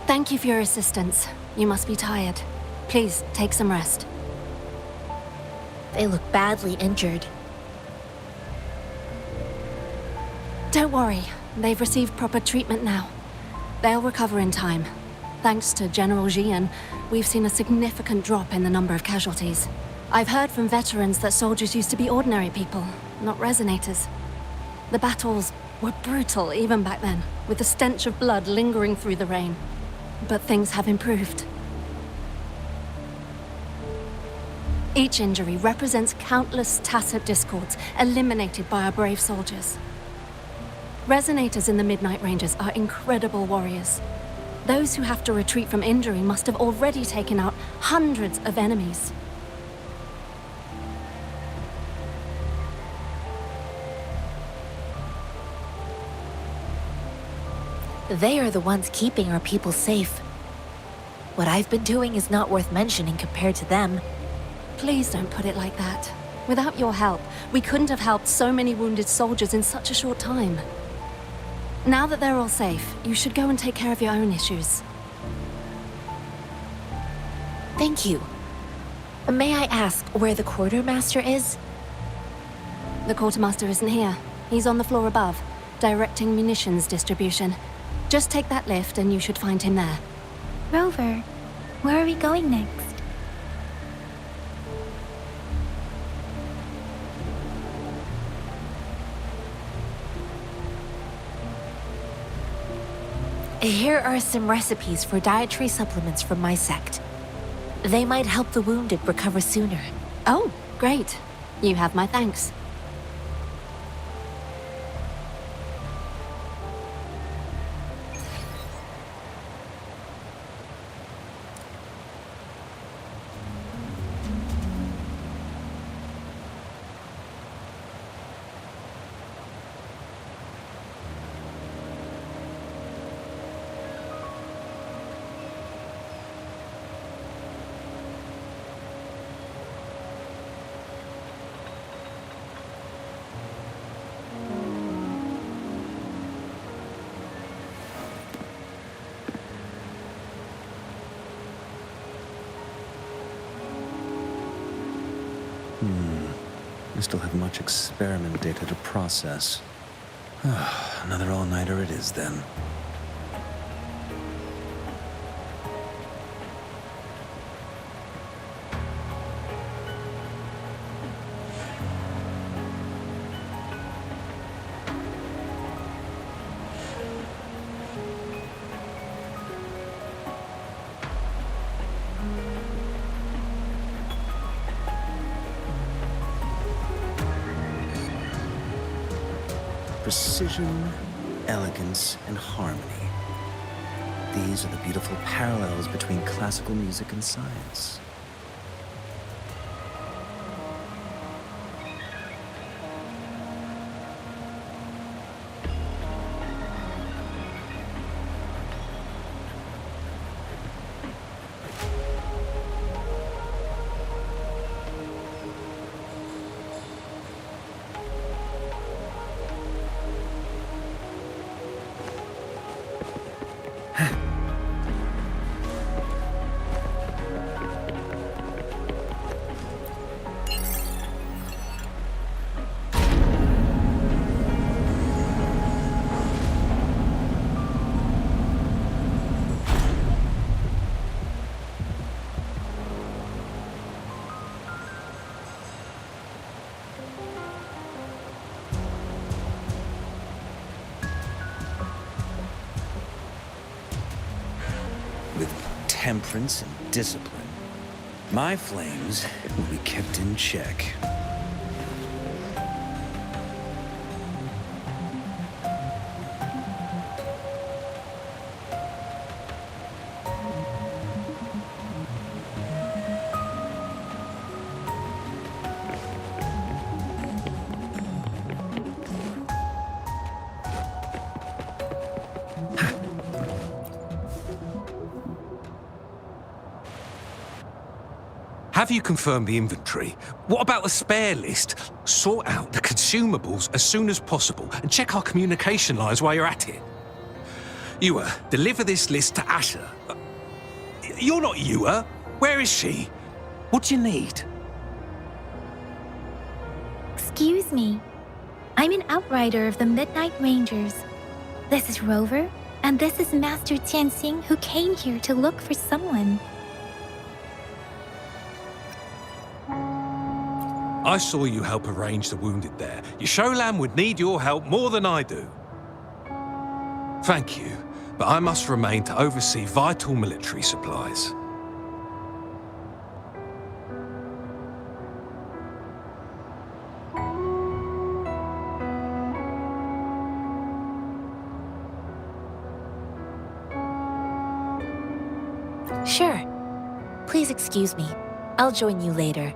Thank you for your assistance. You must be tired. Please, take some rest. They look badly injured. Don't worry. They've received proper treatment now. They'll recover in time. Thanks to General Jian, we've seen a significant drop in the number of casualties. I've heard from veterans that soldiers used to be ordinary people, not resonators. The battles were brutal even back then, with the stench of blood lingering through the rain. But things have improved. Each injury represents countless tacit discords eliminated by our brave soldiers. Resonators in the Midnight Rangers are incredible warriors. Those who have to retreat from injury must have already taken out hundreds of enemies. They are the ones keeping our people safe. What I've been doing is not worth mentioning compared to them. Please don't put it like that. Without your help, we couldn't have helped so many wounded soldiers in such a short time. Now that they're all safe, you should go and take care of your own issues. Thank you. May I ask where the quartermaster is? The quartermaster isn't here. He's on the floor above, directing munitions distribution. Just take that lift and you should find him there. Rover, where are we going next? Here are some recipes for dietary supplements from my sect. They might help the wounded recover sooner. Oh, great. You have my thanks. We still have much experiment data to process. Another all-nighter it is, then. Precision, elegance, and harmony. These are the beautiful parallels between classical music and science. temperance and discipline, my flames will be kept in check. Have you confirmed the inventory? What about the spare list? Sort out the consumables as soon as possible and check our communication lines while you're at it. Ewa, deliver this list to Asher. You're not Ewa. Where is she? What do you need? Excuse me. I'm an outrider of the Midnight Rangers. This is Rover, and this is Master Tianxing, who came here to look for someone. I saw you help arrange the wounded there. Yasholam would need your help more than I do. Thank you, but I must remain to oversee vital military supplies. Sure. Please excuse me. I'll join you later.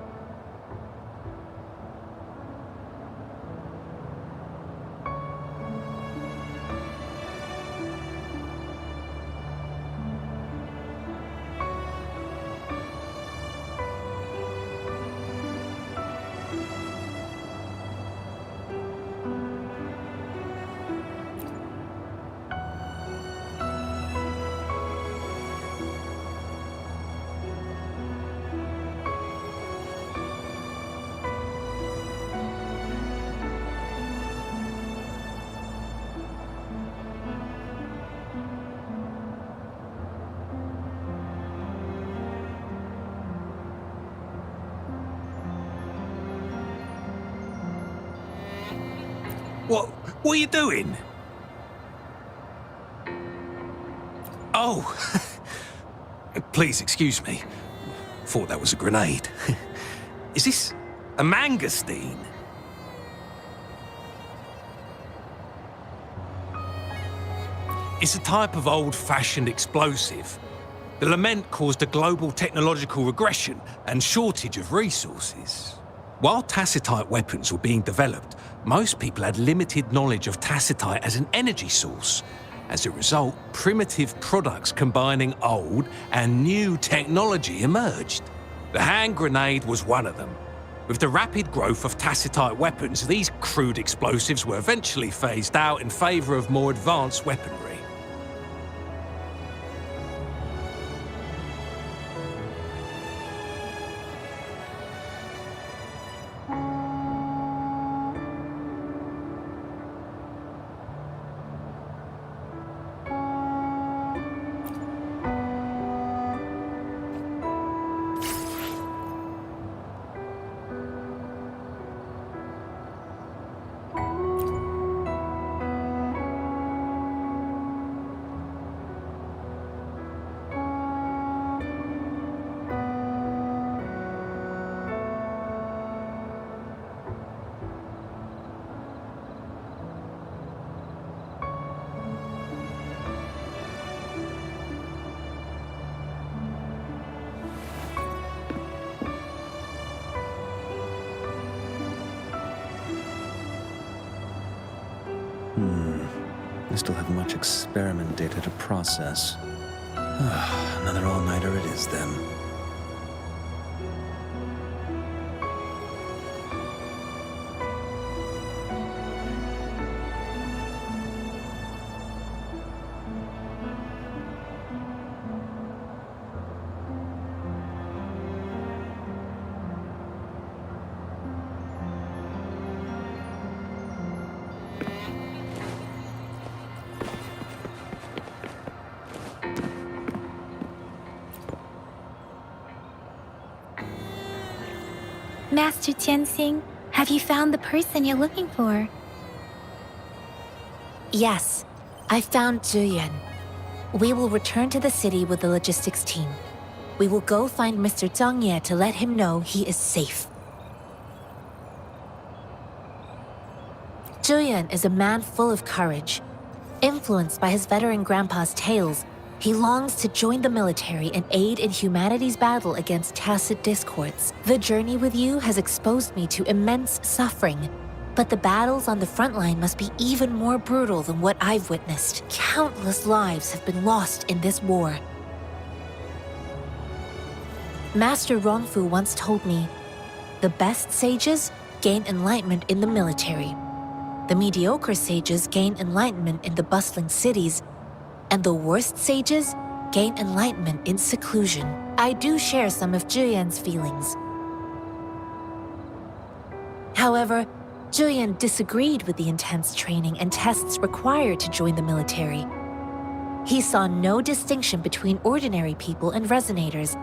What are you doing? Oh, please excuse me. Thought that was a grenade. Is this a mangosteen? It's a type of old-fashioned explosive. The lament caused a global technological regression and shortage of resources. While tacitite weapons were being developed, most people had limited knowledge of tacitite as an energy source. As a result, primitive products combining old and new technology emerged. The hand grenade was one of them. With the rapid growth of tacitite weapons, these crude explosives were eventually phased out in favor of more advanced weaponry. I still have much experiment data to process. Another all-nighter it is then. Master Tianxing, have you found the person you're looking for? Yes, I found Zhiyuan. We will return to the city with the logistics team. We will go find Mr. Zhang Ye to let him know he is safe. Zhuyan is a man full of courage. Influenced by his veteran grandpa's tales, he longs to join the military and aid in humanity's battle against tacit discords. The journey with you has exposed me to immense suffering, but the battles on the front line must be even more brutal than what I've witnessed. Countless lives have been lost in this war. Master Rongfu once told me, the best sages gain enlightenment in the military. The mediocre sages gain enlightenment in the bustling cities, and the worst sages gain enlightenment in seclusion. I do share some of Zhuyan's feelings. However, Zhuyan disagreed with the intense training and tests required to join the military. He saw no distinction between ordinary people and resonators,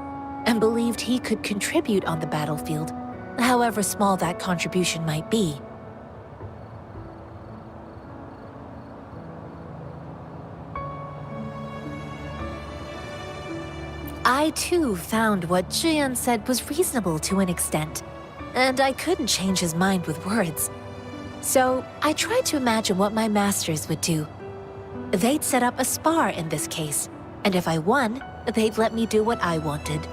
and believed he could contribute on the battlefield, however small that contribution might be. I too found what Zhuyan said was reasonable to an extent, and I couldn't change his mind with words. So I tried to imagine what my masters would do. They'd set up a spar in this case, and if I won, they'd let me do what I wanted.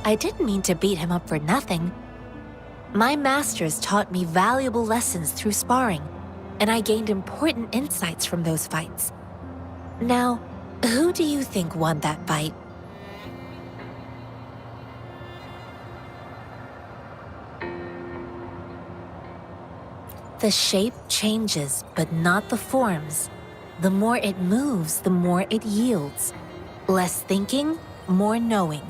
I didn't mean to beat him up for nothing. My masters taught me valuable lessons through sparring, and I gained important insights from those fights. Now, who do you think won that fight? The shape changes, but not the forms. The more it moves, the more it yields. Less thinking, more knowing.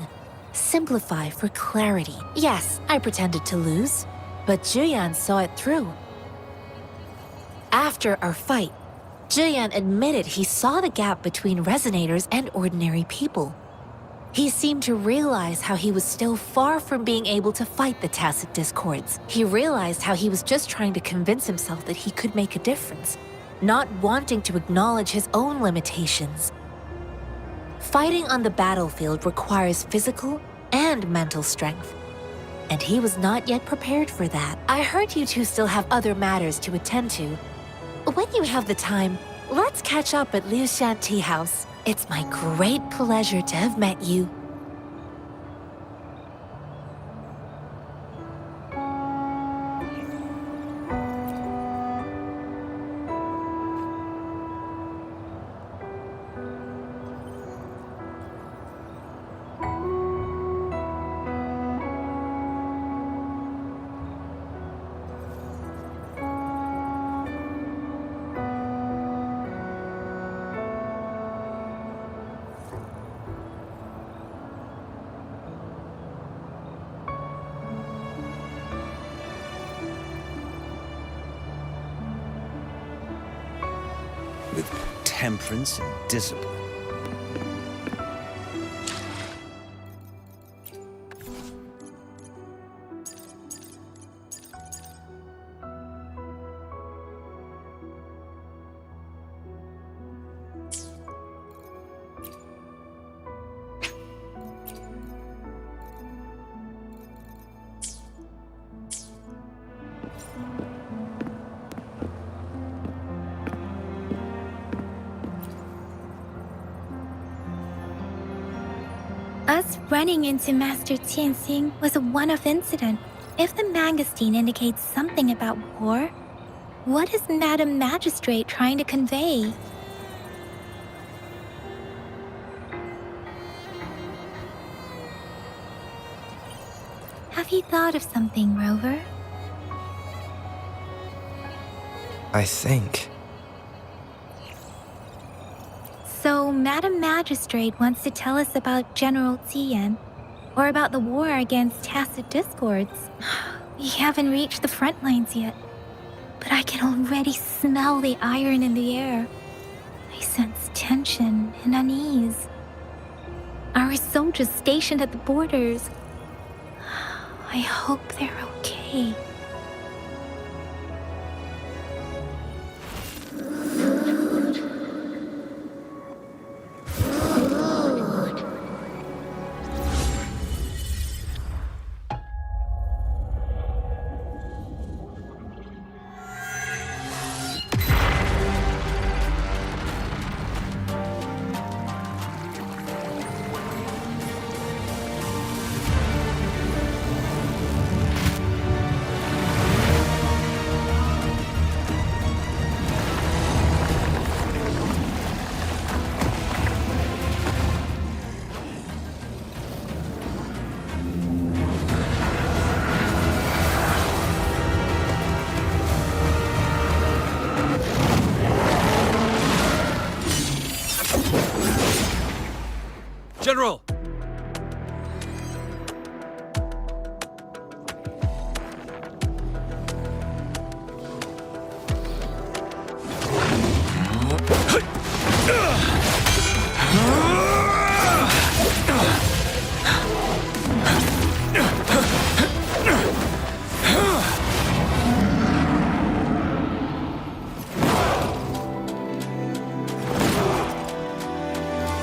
Simplify for clarity. Yes, I pretended to lose, but Zhuyan saw it through. After our fight, Zhuyan admitted he saw the gap between resonators and ordinary people. He seemed to realize how he was still far from being able to fight the tacit discords. He realized how he was just trying to convince himself that he could make a difference, not wanting to acknowledge his own limitations. Fighting on the battlefield requires physical and mental strength, and he was not yet prepared for that. I heard you two still have other matters to attend to. When you have the time, let's catch up at Liu Shan Tea House. It's my great pleasure to have met you. With temperance and discipline. Us running into Master Tianxing was a one-off incident. If the Mangosteen indicates something about war, what is Madam Magistrate trying to convey? Have you thought of something, Rover? I think. So, Madam Magistrate wants to tell us about General Tian, or about the war against tacit discords. We haven't reached the front lines yet, but I can already smell the iron in the air. I sense tension and unease. Our soldiers stationed at the borders, I hope they're okay. General!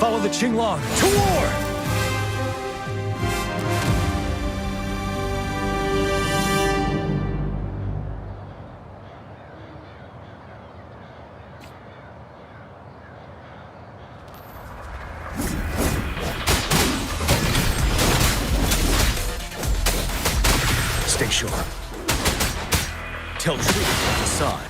Follow the Qinglong to war! Stay sharp. Tell truth on the side.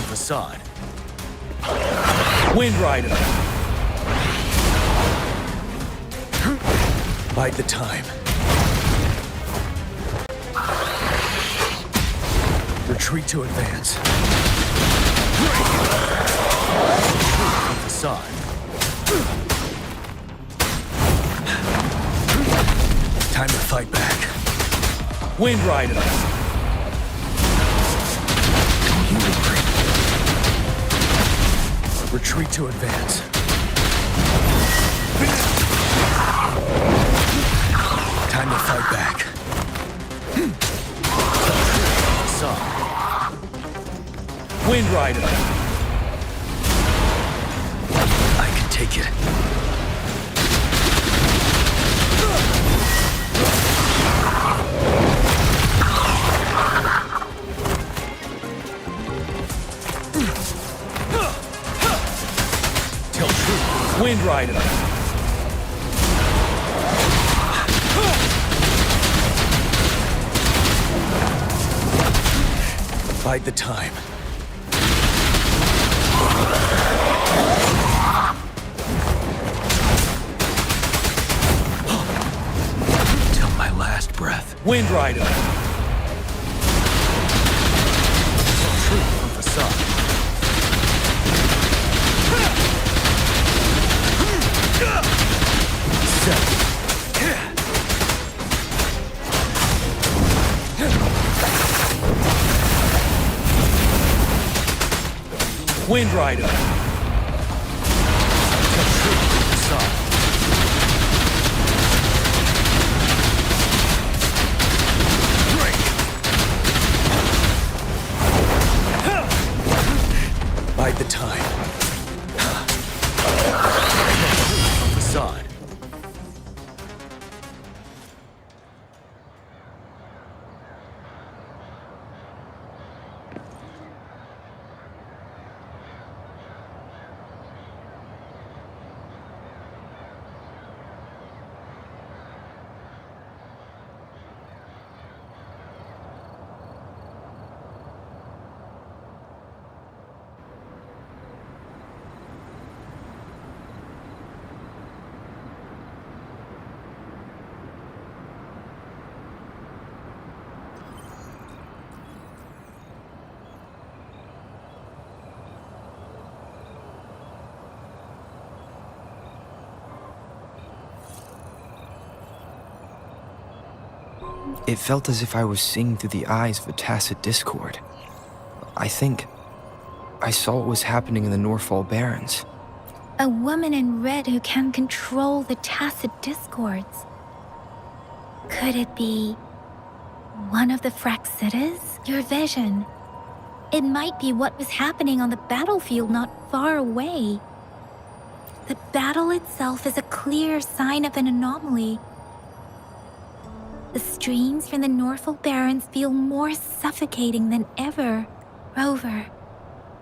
Facade. Wind Rider. Bide the time. Retreat to advance. Facade. Time to fight back. Wind Rider. Retreat to advance. Time to fight back. Wind Rider. I can take it. Wind Rider. Bide the time. Till my last breath. Wind Rider. Truth from facade. Wind Rider. Bide the time. Facade. It felt as if I was seeing through the eyes of a tacit discord. I think I saw what was happening in the Norfall Barrens. A woman in red who can control the tacit discords. Could it be one of the Fraxitas? Your vision. It might be what was happening on the battlefield not far away. The battle itself is a clear sign of an anomaly. The streams from the Norfall Barrens feel more suffocating than ever. Rover,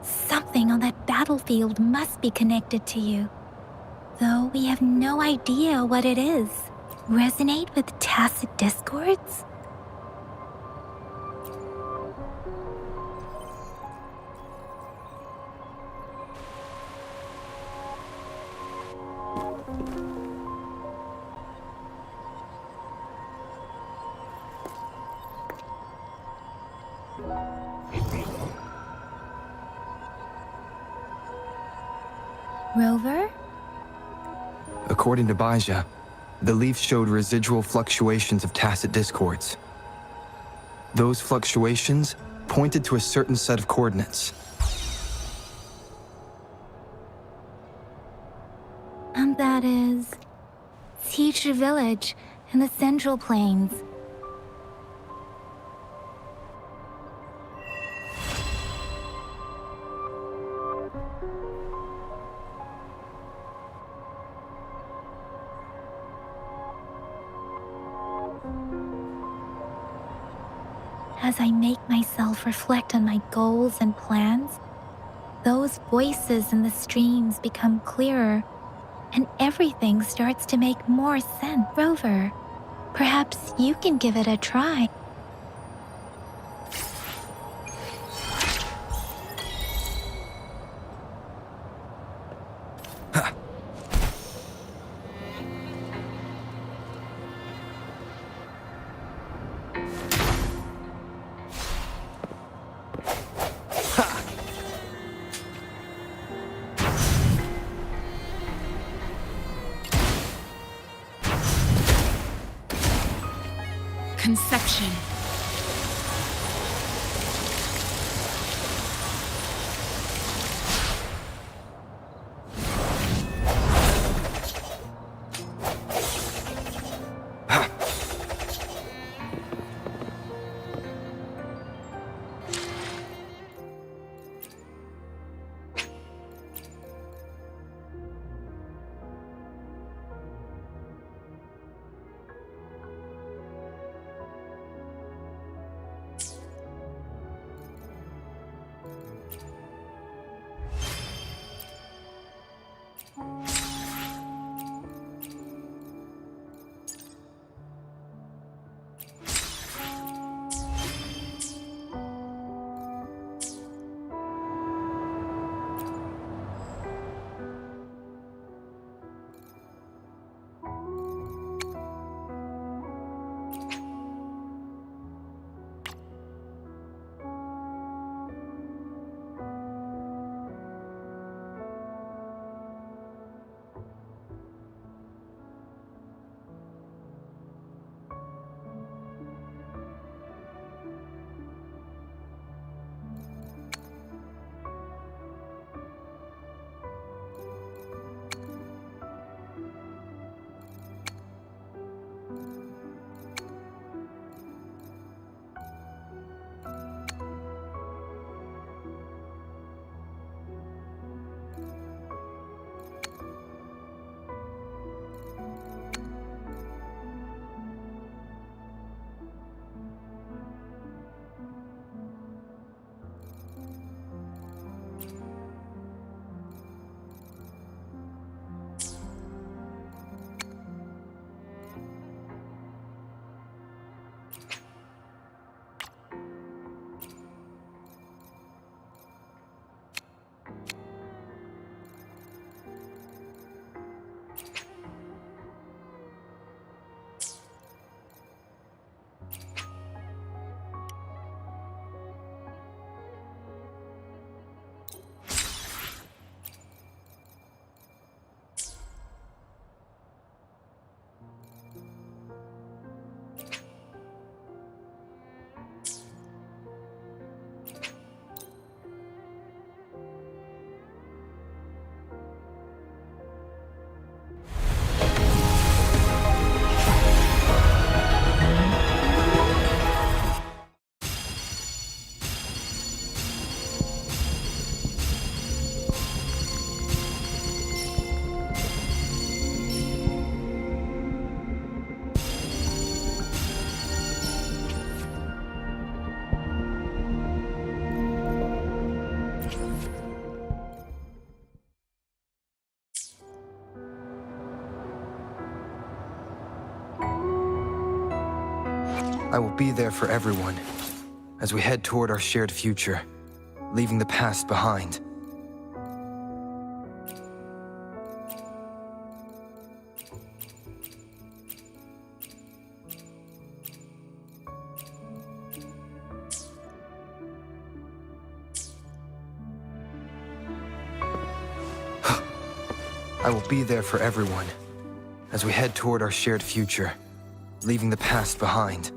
something on that battlefield must be connected to you. Though we have no idea what it is. Resonate with tacit discords? Rover? According to Baja, the leaf showed residual fluctuations of tacit discords. Those fluctuations pointed to a certain set of coordinates. And that is Teacher Village in the Central Plains. As I make myself reflect on my goals and plans, those voices in the streams become clearer, and everything starts to make more sense. Rover, perhaps you can give it a try. Conception. I will be there for everyone as we head toward our shared future, leaving the past behind. I will be there for everyone as we head toward our shared future, leaving the past behind.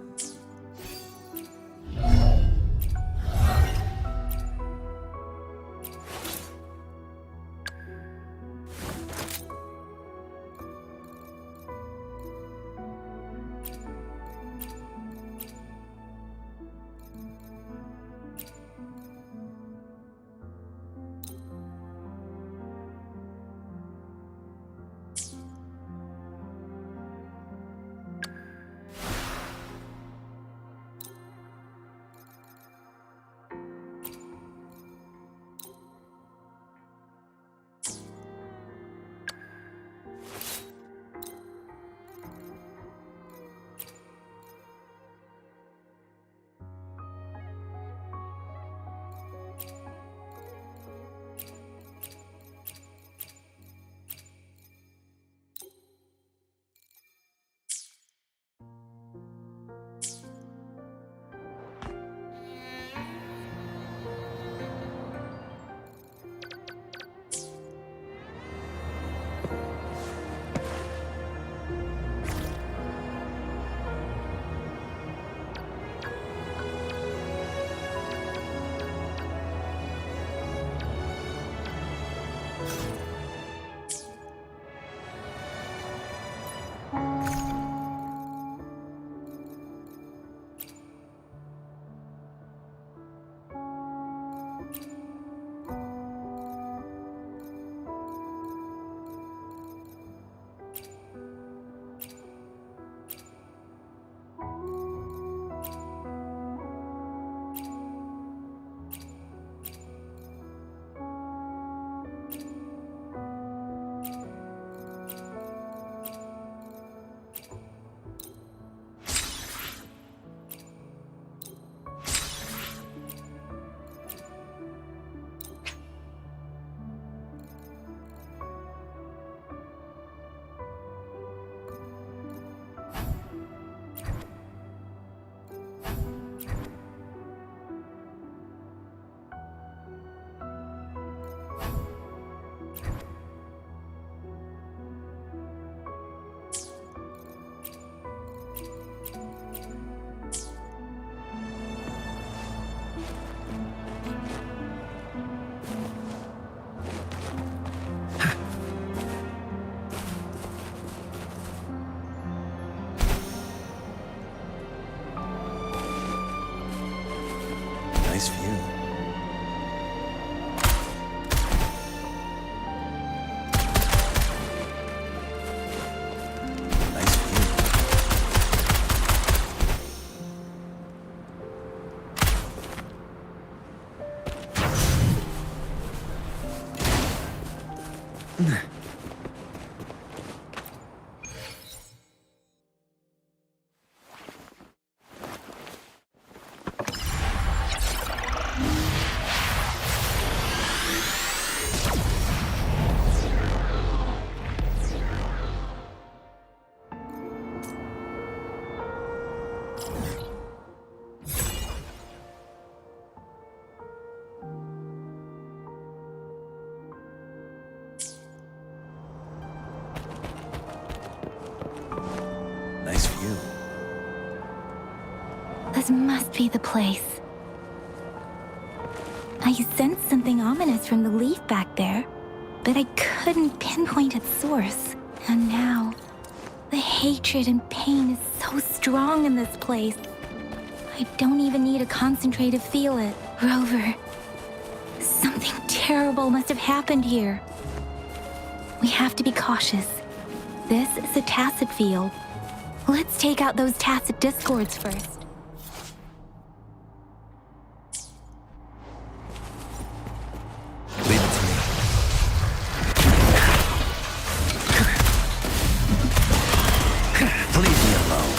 Nice view. Nice view. Nice view. This must be the place. I sensed something ominous from the leaf back there, but I couldn't pinpoint its source. And now, the hatred and pain is so strong in this place. I don't even need a concentrate to feel it. Rover, something terrible must have happened here. We have to be cautious. This is a tacit field. Let's take out those tacit discords first. Leave it to me. Leave me alone.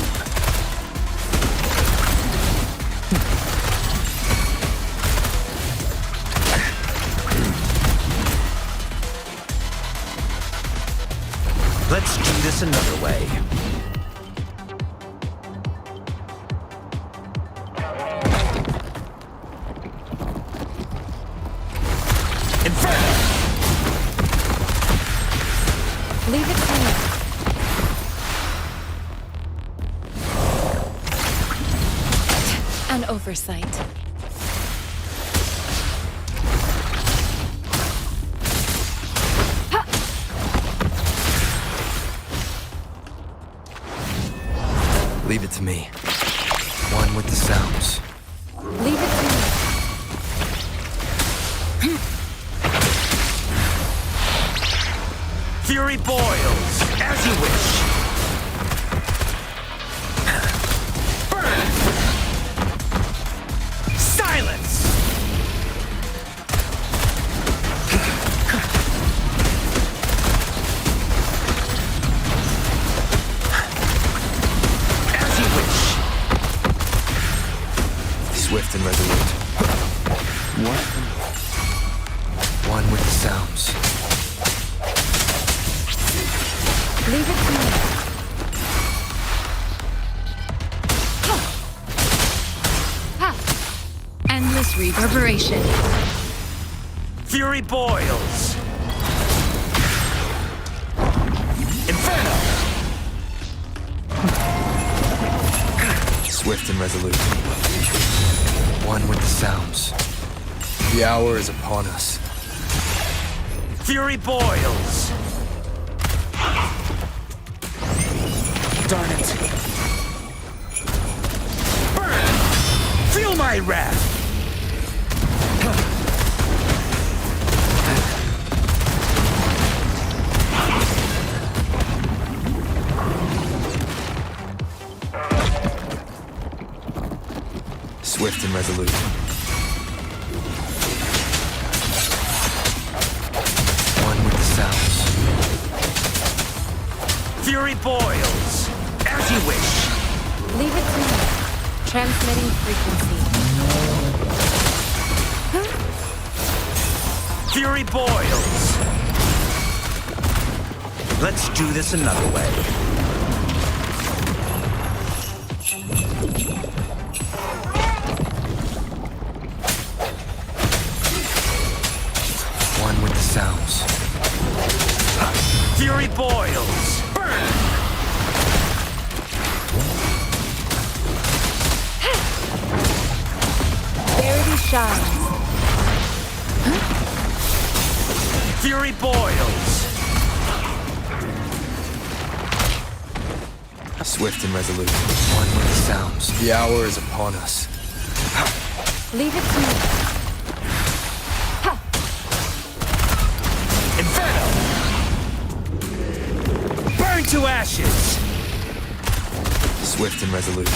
this another way. Inferno! Leave it to me. An oversight. Leave it to me. One with the sounds. Leave it to me. Fury boils, as you wish. Burn! Silence! As you wish. Swift and resolute. What? One with the sounds. Leave it to me. Endless reverberation. Fury boils. Inferno! Swift and resolute. One with the sounds. The hour is upon us. Fury boils. Darn it. Burn! Feel my wrath! Swift and resolute. One with the sounds. Fury boils. As you wish. Leave it to me. Transmitting frequency. Fury boils. Let's do this another way. One with the sounds. Fury boils. Burn! Verity shines. Fury boils. Swift and resolute. One with the sounds. The hour is upon us. Leave it to me. Inferno! Burn to ashes! Swift and resolute.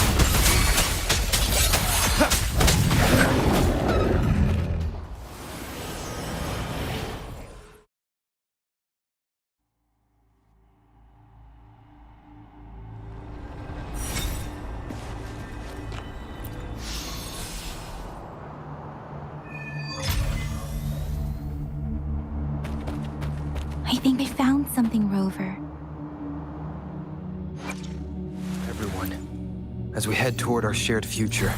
I think I found something, Rover. Everyone, as we head toward our shared future,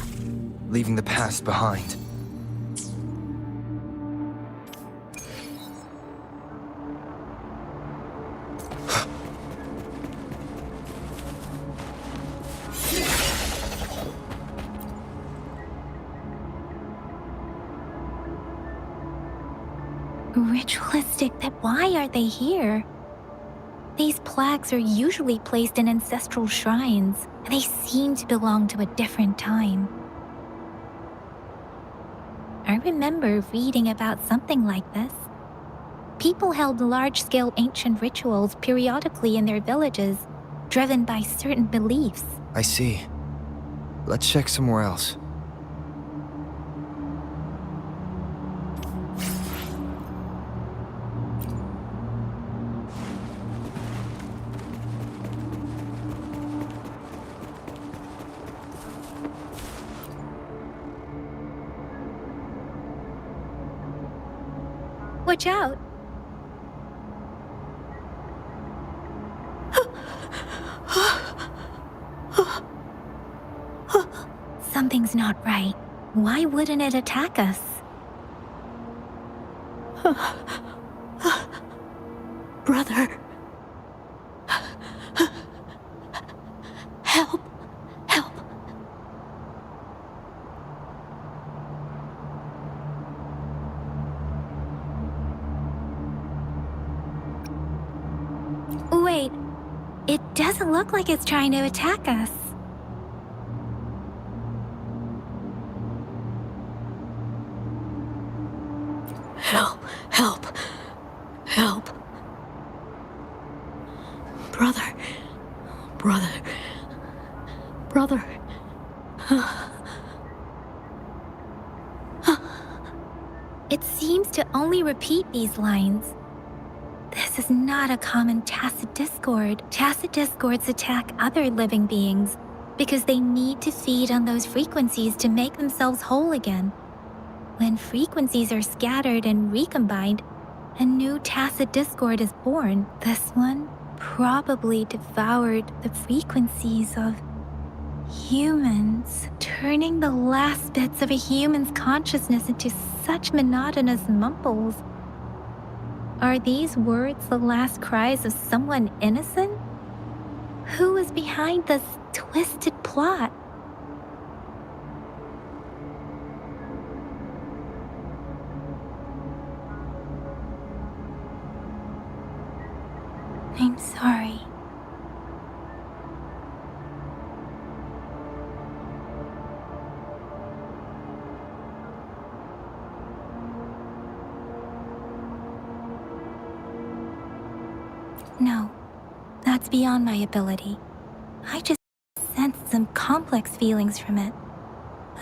leaving the past behind. Ritualistic, but why are they here? These plaques are usually placed in ancestral shrines, and they seem to belong to a different time. I remember reading about something like this. People held large-scale ancient rituals periodically in their villages, driven by certain beliefs. I see. Let's check somewhere else. Watch out! Something's not right. Why wouldn't it attack us? Brother. Help. Help. Wait, it doesn't look like it's trying to attack us. Help. Help. Help. Brother. Brother. Brother. It seems to only repeat these lines. This is not a common tacit discord. Tacit discords attack other living beings because they need to feed on those frequencies to make themselves whole again. When frequencies are scattered and recombined, a new tacit discord is born. This one probably devoured the frequencies of humans, turning the last bits of a human's consciousness into such monotonous mumbles. Are these words the last cries of someone innocent? Who is behind this twisted plot? I'm sorry. No, that's beyond my ability. I just sensed some complex feelings from it.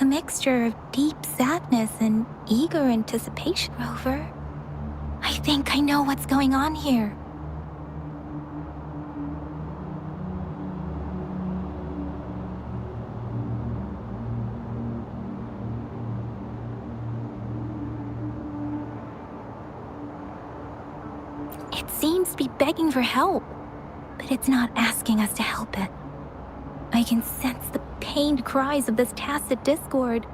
A mixture of deep sadness and eager anticipation. Rover, I think I know what's going on here. It seems to be begging for help, but it's not asking us to help it. I can sense the pained cries of this tacit discord.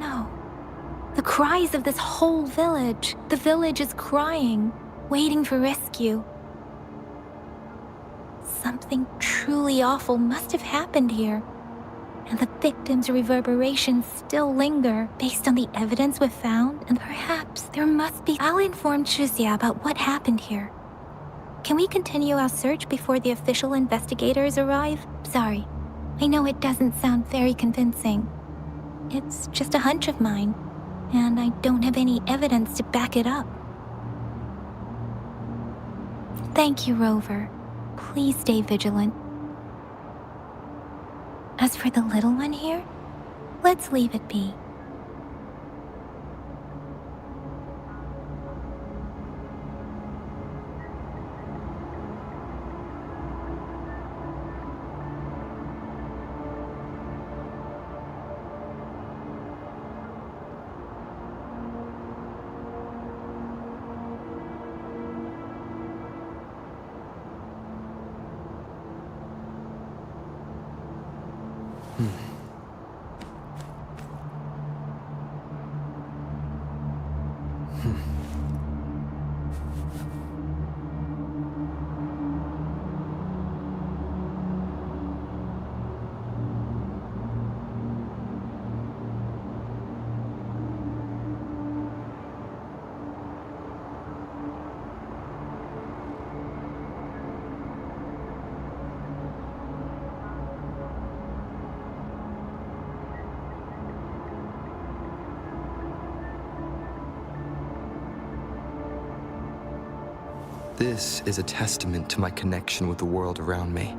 No, the cries of this whole village. The village is crying, waiting for rescue. Something truly awful must have happened here, and the victims' reverberations still linger based on the evidence we've found, and perhaps there must be. I'll inform Shuzia about what happened here. Can we continue our search before the official investigators arrive? Sorry, I know it doesn't sound very convincing. It's just a hunch of mine, and I don't have any evidence to back it up. Thank you, Rover. Please stay vigilant. As for the little one here, let's leave it be. This is a testament to my connection with the world around me,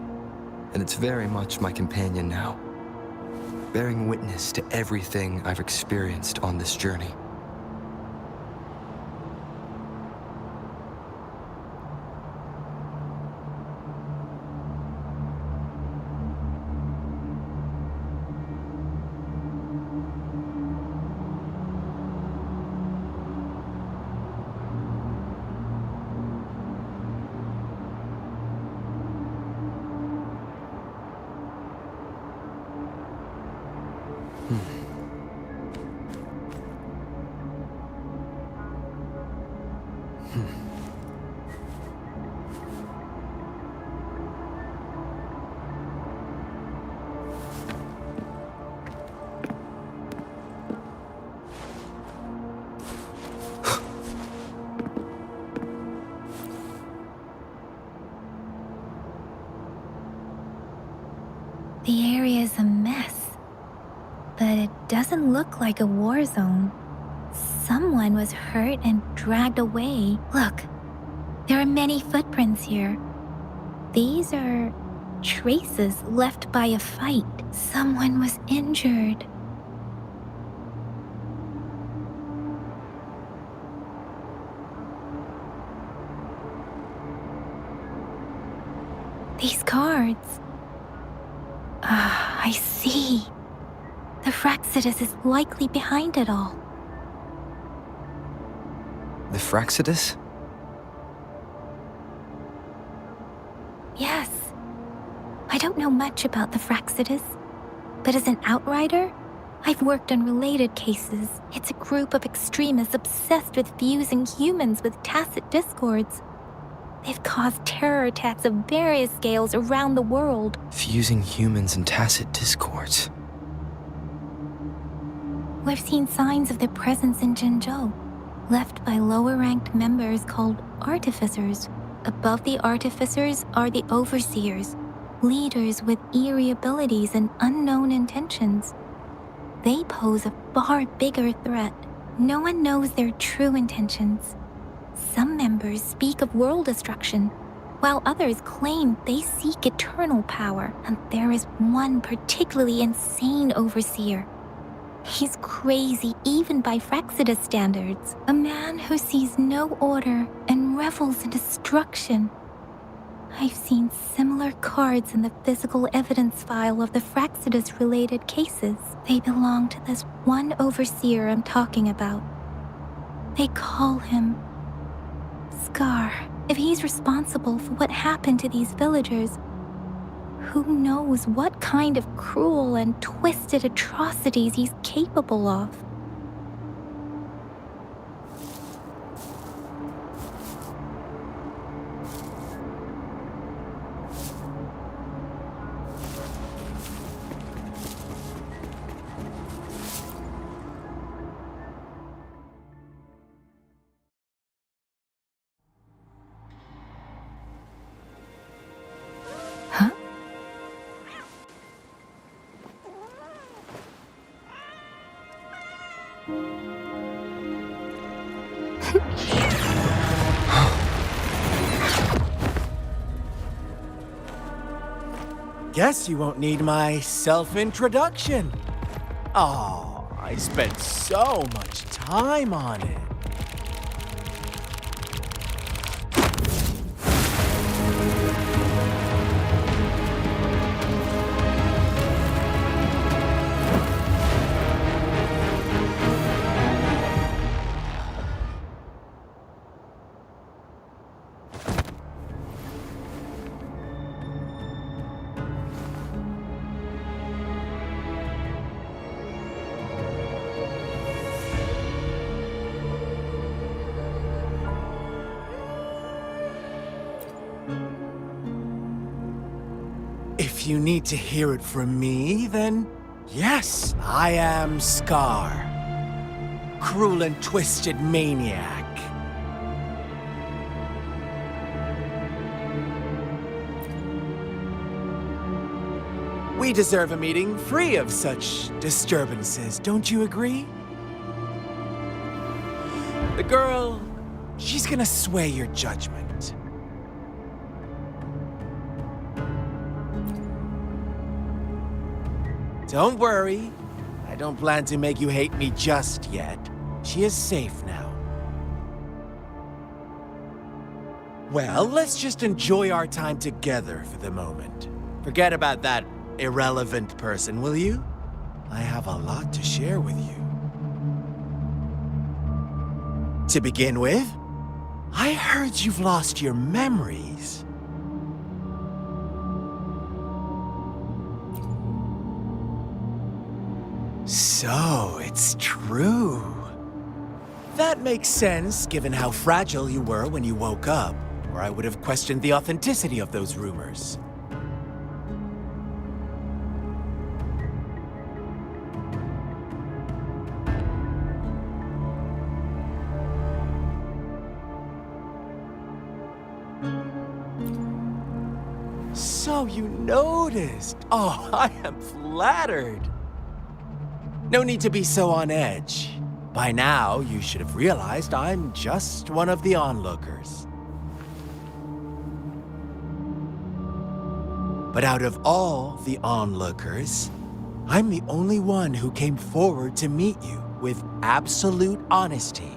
and it's very much my companion now, bearing witness to everything I've experienced on this journey. The area is a mess, but it doesn't look like a war zone. Someone was hurt and dragged away. Look, there are many footprints here. These are traces left by a fight. Someone was injured. These cards. I see. The Fraxidus is likely behind it all. The Fraxidus? Yes. I don't know much about the Fraxidus, but as an outrider, I've worked on related cases. It's a group of extremists obsessed with fusing humans with tacit discords. They've caused terror attacks of various scales around the world. Fusing humans and tacit discords. We've seen signs of their presence in Jinzhou, left by lower-ranked members called artificers. Above the artificers are the overseers, leaders with eerie abilities and unknown intentions. They pose a far bigger threat. No one knows their true intentions. Some members speak of world destruction, while others claim they seek eternal power, and there is one particularly insane overseer. He's crazy even by Fraxidus standards, a man who sees no order and revels in destruction. I've seen similar cards in the physical evidence file of the Fraxidus-related cases. They belong to this one overseer I'm talking about. They call him Scar. If he's responsible for what happened to these villagers, who knows what kind of cruel and twisted atrocities he's capable of? Guess you won't need my self-introduction. Oh, I spent so much time on it. If you need to hear it from me, then yes, I am Scar. Cruel and twisted maniac. We deserve a meeting free of such disturbances, don't you agree? The girl, she's gonna sway your judgment. Don't worry. I don't plan to make you hate me just yet. She is safe now. Well, let's just enjoy our time together for the moment. Forget about that irrelevant person, will you? I have a lot to share with you. To begin with, I heard you've lost your memories. So, it's true. That makes sense, given how fragile you were when you woke up, or I would have questioned the authenticity of those rumors. So you noticed. Oh, I am flattered. No need to be so on edge. By now, you should have realized I'm just one of the onlookers. But out of all the onlookers, I'm the only one who came forward to meet you with absolute honesty.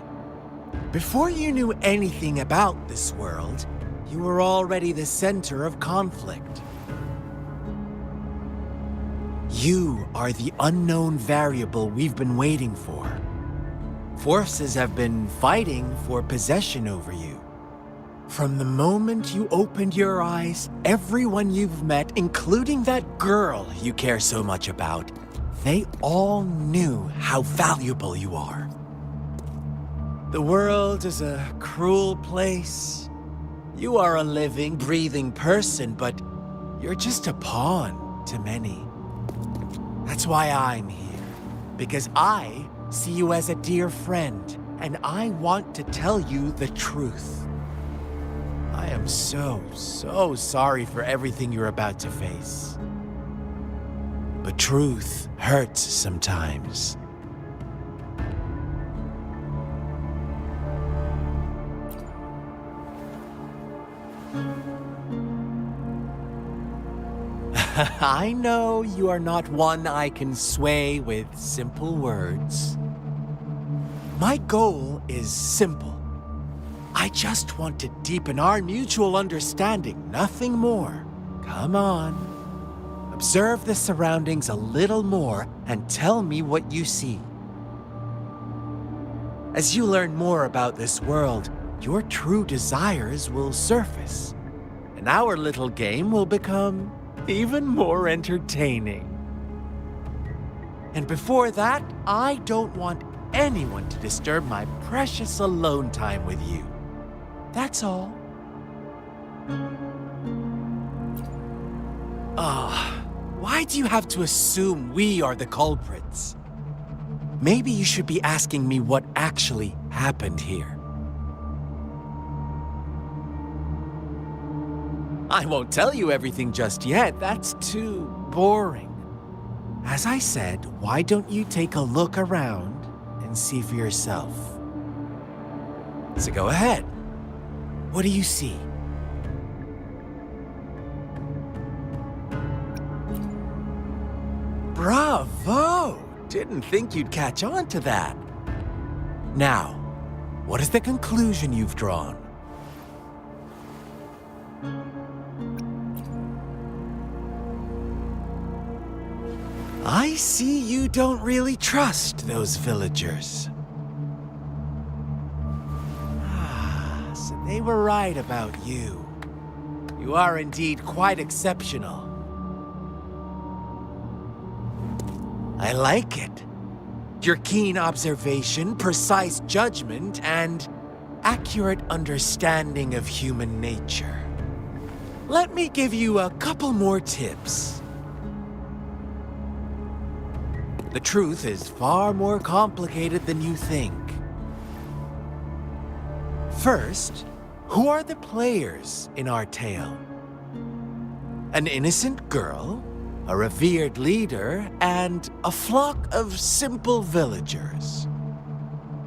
Before you knew anything about this world, you were already the center of conflict. You are the unknown variable we've been waiting for. Forces have been fighting for possession over you. From the moment you opened your eyes, everyone you've met, including that girl you care so much about, they all knew how valuable you are. The world is a cruel place. You are a living, breathing person, but you're just a pawn to many. That's why I'm here, because I see you as a dear friend, and I want to tell you the truth. I am so sorry for everything you're about to face. But truth hurts sometimes. I know you are not one I can sway with simple words. My goal is simple. I just want to deepen our mutual understanding, nothing more. Come on. Observe the surroundings a little more and tell me what you see. As you learn more about this world, your true desires will surface, and our little game will become even more entertaining. And before that, I don't want anyone to disturb my precious alone time with you. That's all. Why do you have to assume we are the culprits? Maybe you should be asking me what actually happened here. I won't tell you everything just yet. That's too boring. As I said, why don't you take a look around and see for yourself? So go ahead. What do you see? Bravo! Didn't think you'd catch on to that. Now, what is the conclusion you've drawn? I see you don't really trust those villagers. So they were right about you. You are indeed quite exceptional. I like it. Your keen observation, precise judgment, and accurate understanding of human nature. Let me give you a couple more tips. The truth is far more complicated than you think. First, who are the players in our tale? An innocent girl, a revered leader, and a flock of simple villagers.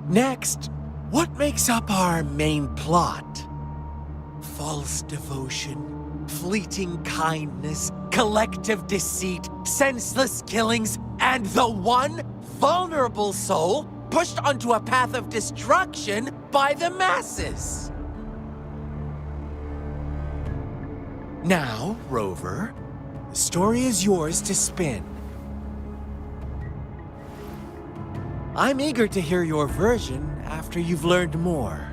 Next, what makes up our main plot? False devotion, fleeting kindness, collective deceit, senseless killings, and the one vulnerable soul pushed onto a path of destruction by the masses. Now, Rover, the story is yours to spin. I'm eager to hear your version after you've learned more.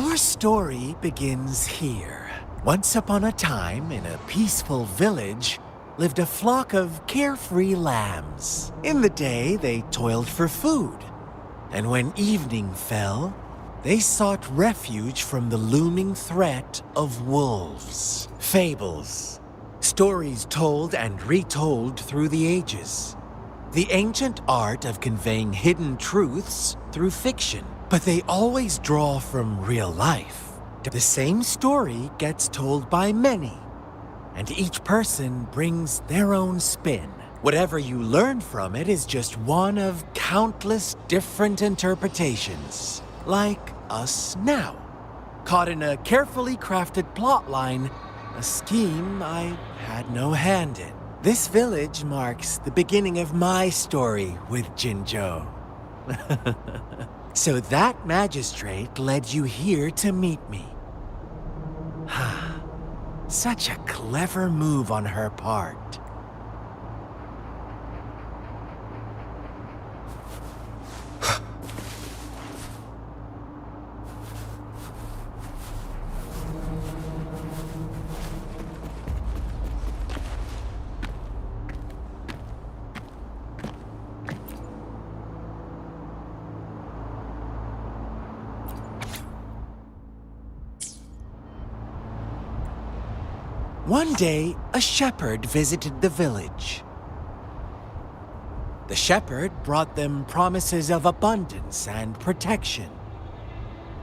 Our story begins here. Once upon a time, in a peaceful village, lived a flock of carefree lambs. In the day, they toiled for food. And when evening fell, they sought refuge from the looming threat of wolves. Fables. Stories told and retold through the ages. The ancient art of conveying hidden truths through fiction. But they always draw from real life. The same story gets told by many, and each person brings their own spin. Whatever you learn from it is just one of countless different interpretations. Like us now, caught in a carefully crafted plotline, a scheme I had no hand in. This village marks the beginning of my story with Jinzhou. So that magistrate led you here to meet me. Such a clever move on her part. One day, a shepherd visited the village. The shepherd brought them promises of abundance and protection.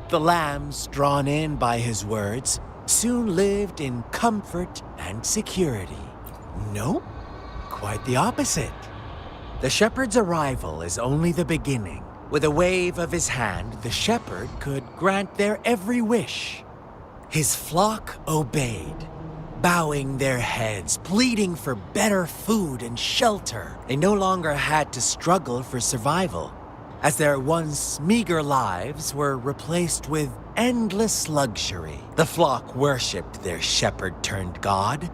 The lambs, drawn in by his words, soon lived in comfort and security. Nope, quite the opposite. The shepherd's arrival is only the beginning. With a wave of his hand, the shepherd could grant their every wish. His flock obeyed, bowing their heads, pleading for better food and shelter. They no longer had to struggle for survival, as their once meager lives were replaced with endless luxury. The flock worshipped their shepherd-turned-god,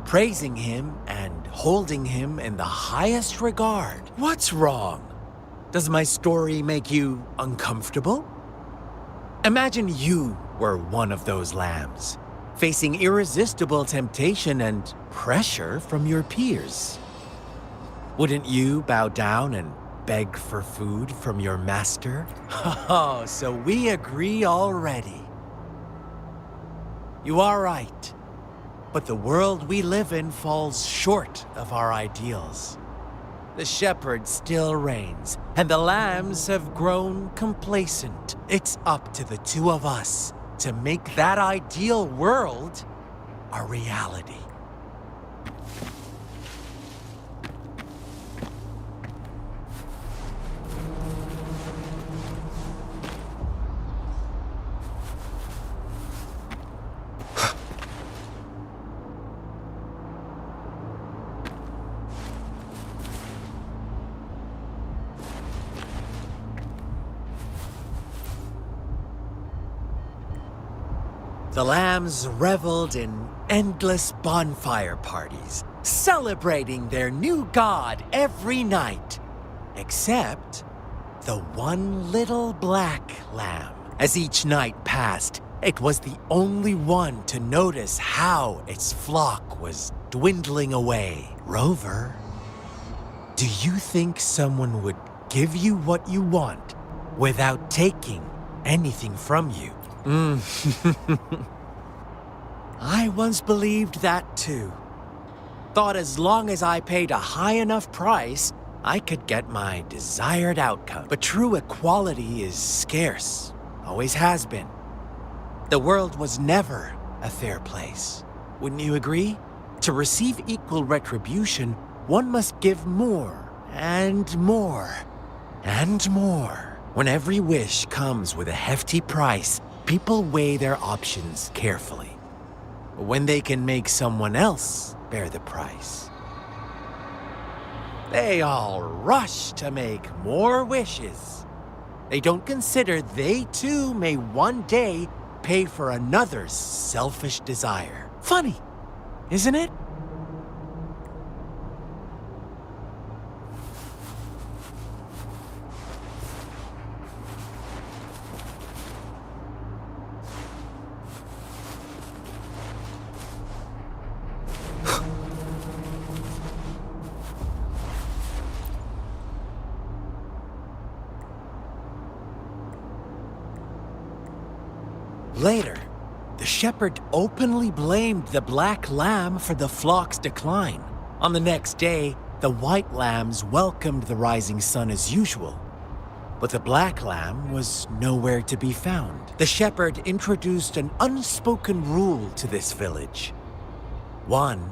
praising him and holding him in the highest regard. What's wrong? Does my story make you uncomfortable? Imagine you were one of those lambs, facing irresistible temptation and pressure from your peers. Wouldn't you bow down and beg for food from your master? Oh, so we agree already. You are right, but the world we live in falls short of our ideals. The shepherd still reigns, and the lambs have grown complacent. It's up to the two of us to make that ideal world a reality. The lambs reveled in endless bonfire parties, celebrating their new god every night. Except the one little black lamb. As each night passed, it was the only one to notice how its flock was dwindling away. Rover, do you think someone would give you what you want without taking anything from you? I once believed that too. Thought as long as I paid a high enough price, I could get my desired outcome. But true equality is scarce, always has been. The world was never a fair place. Wouldn't you agree? To receive equal retribution, one must give more, and more, and more. When every wish comes with a hefty price, people weigh their options carefully. When they can make someone else bear the price, they all rush to make more wishes. They don't consider they too may one day pay for another's selfish desire. Funny, isn't it? Later, the shepherd openly blamed the black lamb for the flock's decline. On the next day, the white lambs welcomed the rising sun as usual. But the black lamb was nowhere to be found. The shepherd introduced an unspoken rule to this village. One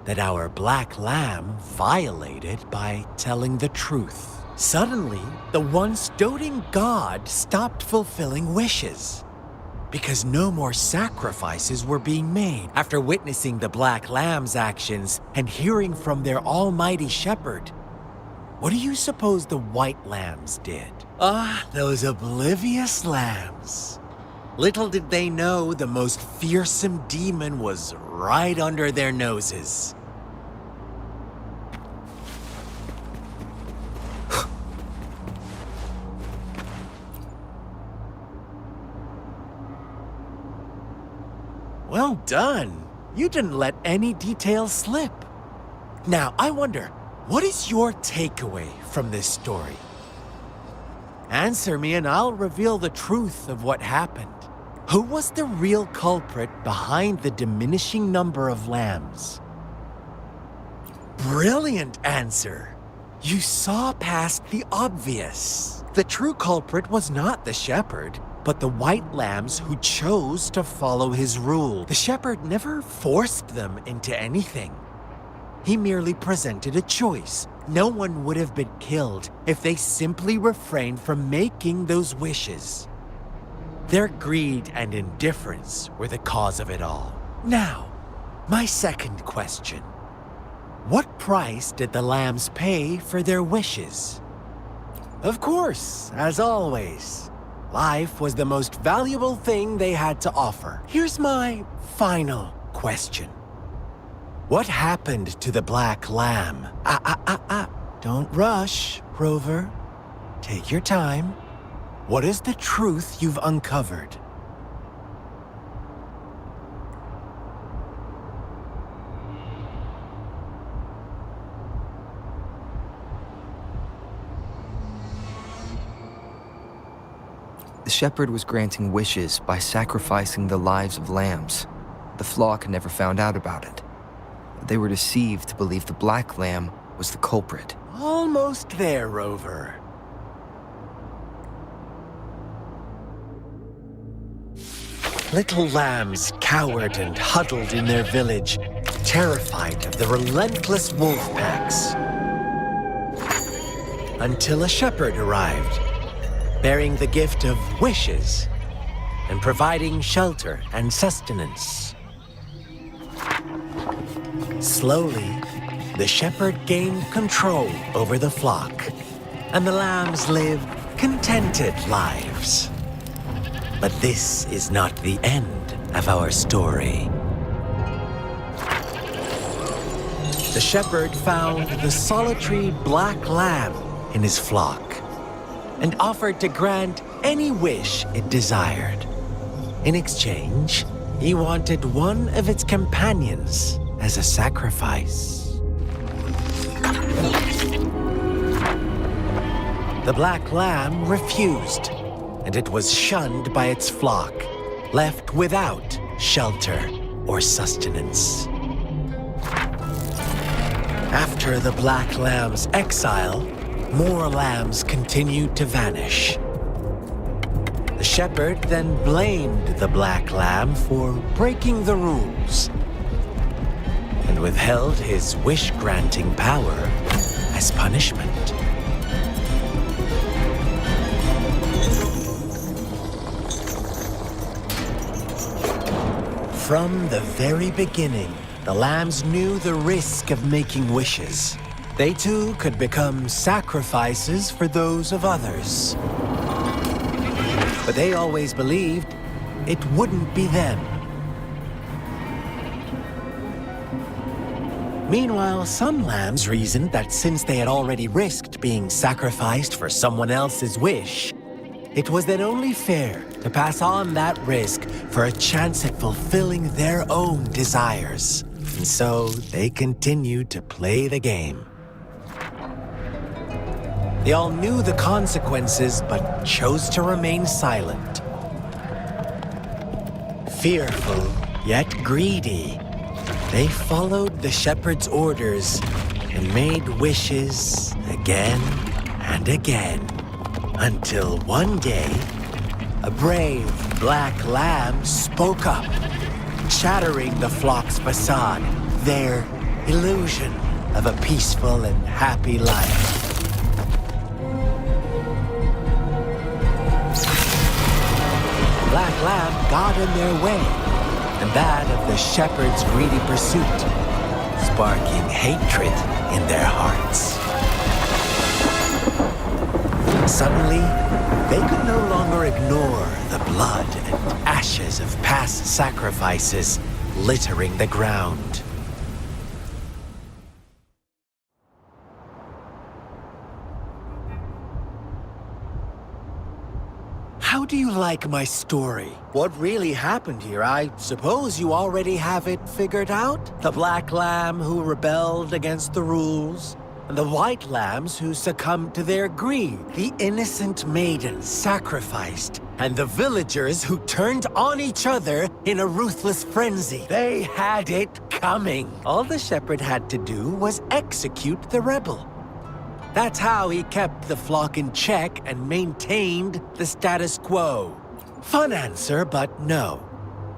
that our black lamb violated by telling the truth. Suddenly, the once doting god stopped fulfilling wishes, because no more sacrifices were being made. After witnessing the black lamb's actions and hearing from their almighty shepherd, what do you suppose the white lambs did? Ah, those oblivious lambs. Little did they know the most fearsome demon was right under their noses. Well done. You didn't let any details slip. Now, I wonder, what is your takeaway from this story? Answer me and I'll reveal the truth of what happened. Who was the real culprit behind the diminishing number of lambs? Brilliant answer. You saw past the obvious. The true culprit was not the shepherd, but the white lambs who chose to follow his rule. The shepherd never forced them into anything. He merely presented a choice. No one would have been killed if they simply refrained from making those wishes. Their greed and indifference were the cause of it all. Now, my second question. What price did the lambs pay for their wishes? Of course, as always, life was the most valuable thing they had to offer. Here's my final question. What happened to the black lamb? Don't rush, Rover. Take your time. What is the truth you've uncovered? The shepherd was granting wishes by sacrificing the lives of lambs. The flock never found out about it. They were deceived to believe the black lamb was the culprit. Almost there, Rover. Little lambs cowered and huddled in their village, terrified of the relentless wolf packs. Until a shepherd arrived, bearing the gift of wishes and providing shelter and sustenance. Slowly, the shepherd gained control over the flock, and the lambs lived contented lives. But this is not the end of our story. The shepherd found the solitary black lamb in his flock and offered to grant any wish it desired. In exchange, he wanted one of its companions as a sacrifice. The black lamb refused, and it was shunned by its flock, left without shelter or sustenance. After the black lamb's exile, more lambs continued to vanish. The shepherd then blamed the black lamb for breaking the rules and withheld his wish-granting power as punishment. From the very beginning, the lambs knew the risk of making wishes. They too could become sacrifices for those of others. But they always believed it wouldn't be them. Meanwhile, some lambs reasoned that since they had already risked being sacrificed for someone else's wish, it was then only fair to pass on that risk for a chance at fulfilling their own desires. And so they continued to play the game. They all knew the consequences, but chose to remain silent. Fearful, yet greedy, they followed the shepherd's orders and made wishes again and again, until one day, a brave black lamb spoke up, shattering the flock's facade, their illusion of a peaceful and happy life. Black lamb got in their way, and that of the shepherd's greedy pursuit, sparking hatred in their hearts. Suddenly, they could no longer ignore the blood and ashes of past sacrifices littering the ground. How do you like my story? What really happened here? I suppose you already have it figured out? The black lamb who rebelled against the rules, and the white lambs who succumbed to their greed. The innocent maiden sacrificed, and the villagers who turned on each other in a ruthless frenzy. They had it coming. All the shepherd had to do was execute the rebel. That's how he kept the flock in check and maintained the status quo. Fun answer, but no.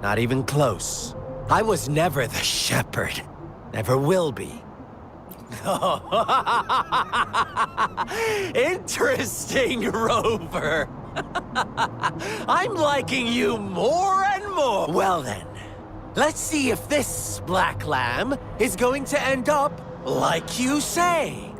Not even close. I was never the shepherd. Never will be. Interesting, Rover. I'm liking you more and more. Well then, let's see if this black lamb is going to end up like you say.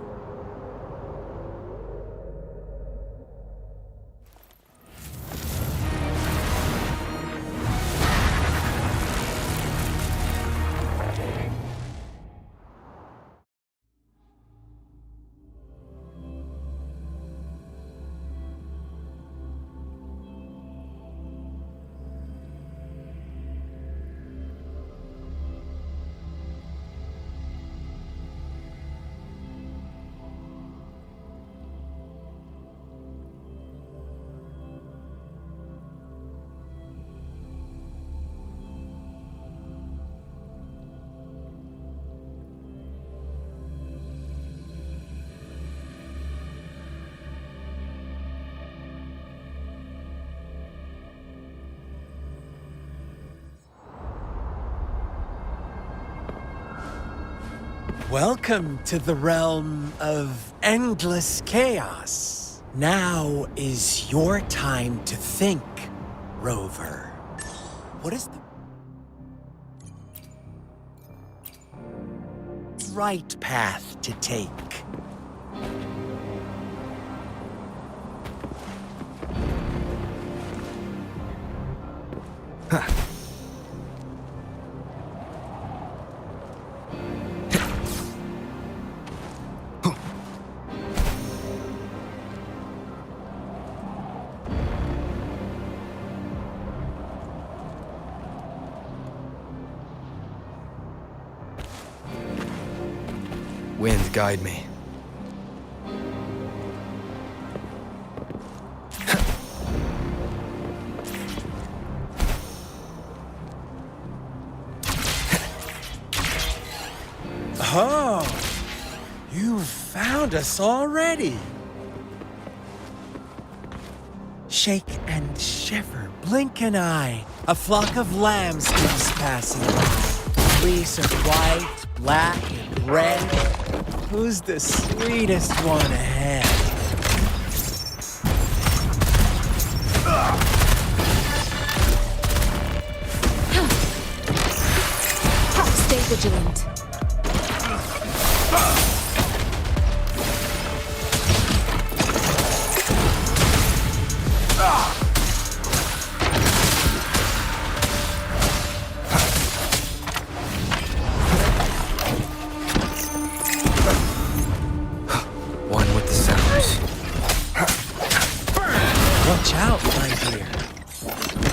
Welcome to the realm of endless chaos. Now is your time to think, Rover. What is the right path to take? Huh. Wind, guide me. Oh, you found us already. Shake and shiver, blink an eye. A flock of lambs keeps passing by. Fleece of white, black, and red. Who's the sweetest one ahead? Stay vigilant. Watch out, my dear.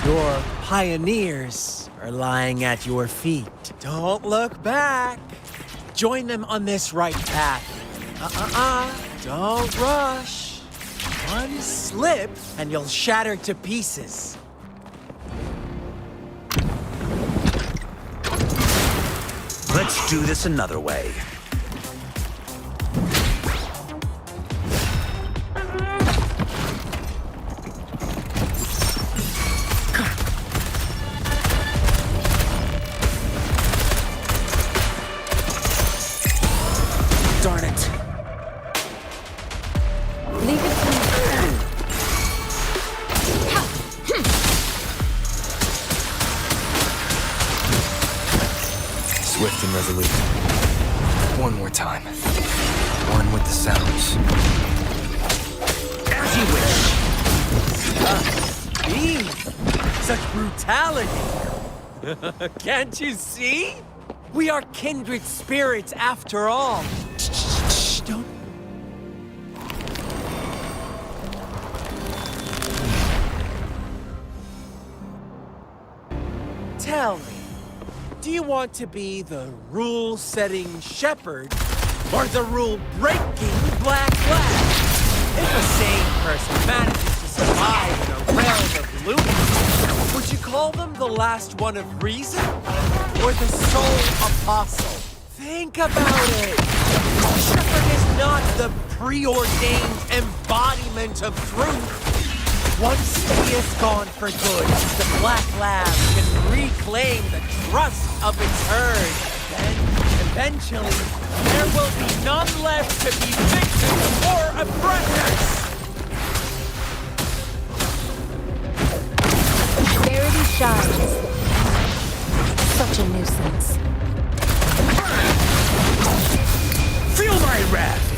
Your pioneers are lying at your feet. Don't look back. Join them on this right path. Don't rush. One slip and you'll shatter to pieces. Let's do this another way. Darn it. Leave it to me. Swift and resolute. One more time. One with the sounds. As you wish. Speed! Such brutality! Can't you see? We are kindred spirits after all. Shh, don't. Tell me, do you want to be the rule-setting shepherd or the rule-breaking black lad? If a sane person manages to survive in a realm of lunacy, would you call them the last one of reason or the sole apostle? Think about it. Shepherd is not the preordained embodiment of truth. Once he is gone for good, the Black Lab can reclaim the trust of its herd. Then, eventually, there will be none left to be victims or oppressors. Verity shines. Such a nuisance. Feel my wrath!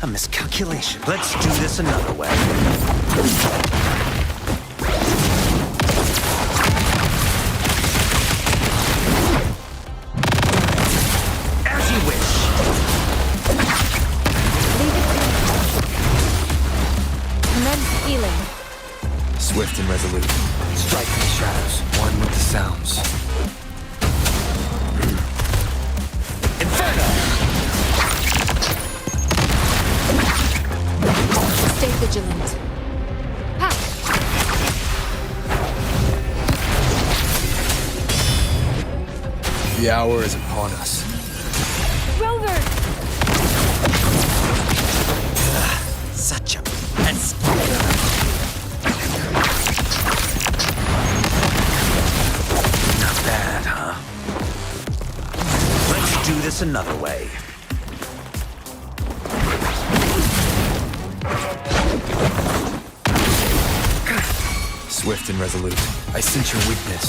A miscalculation. Let's do this another way. As you wish. Commence healing. Swift and resolute. Strike in the shadows. One with the sounds. Inferno! Stay vigilant. Ha! The hour is upon us. Rover! Such a mess. Not bad, huh? Let's do this another way. Swift and resolute. I sense your weakness.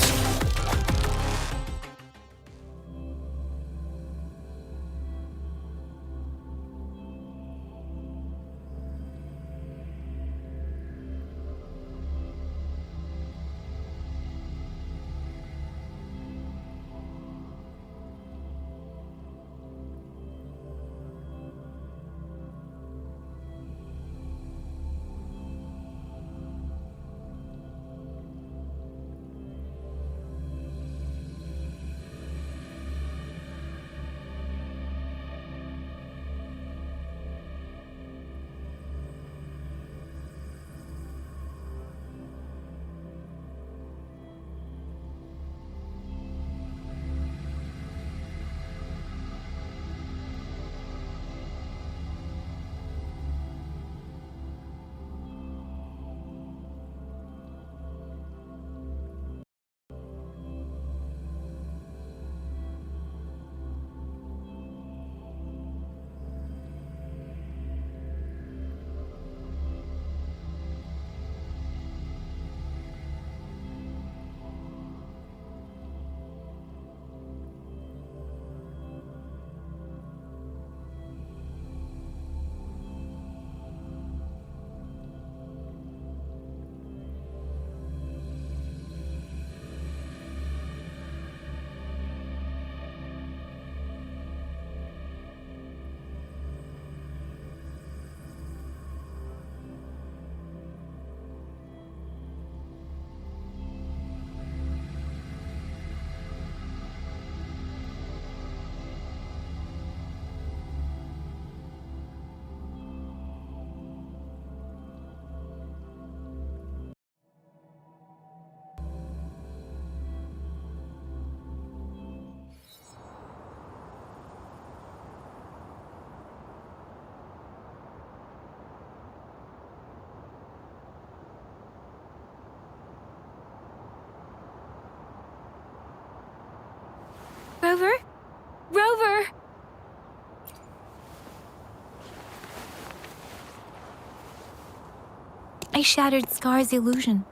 I shattered Scar's illusion.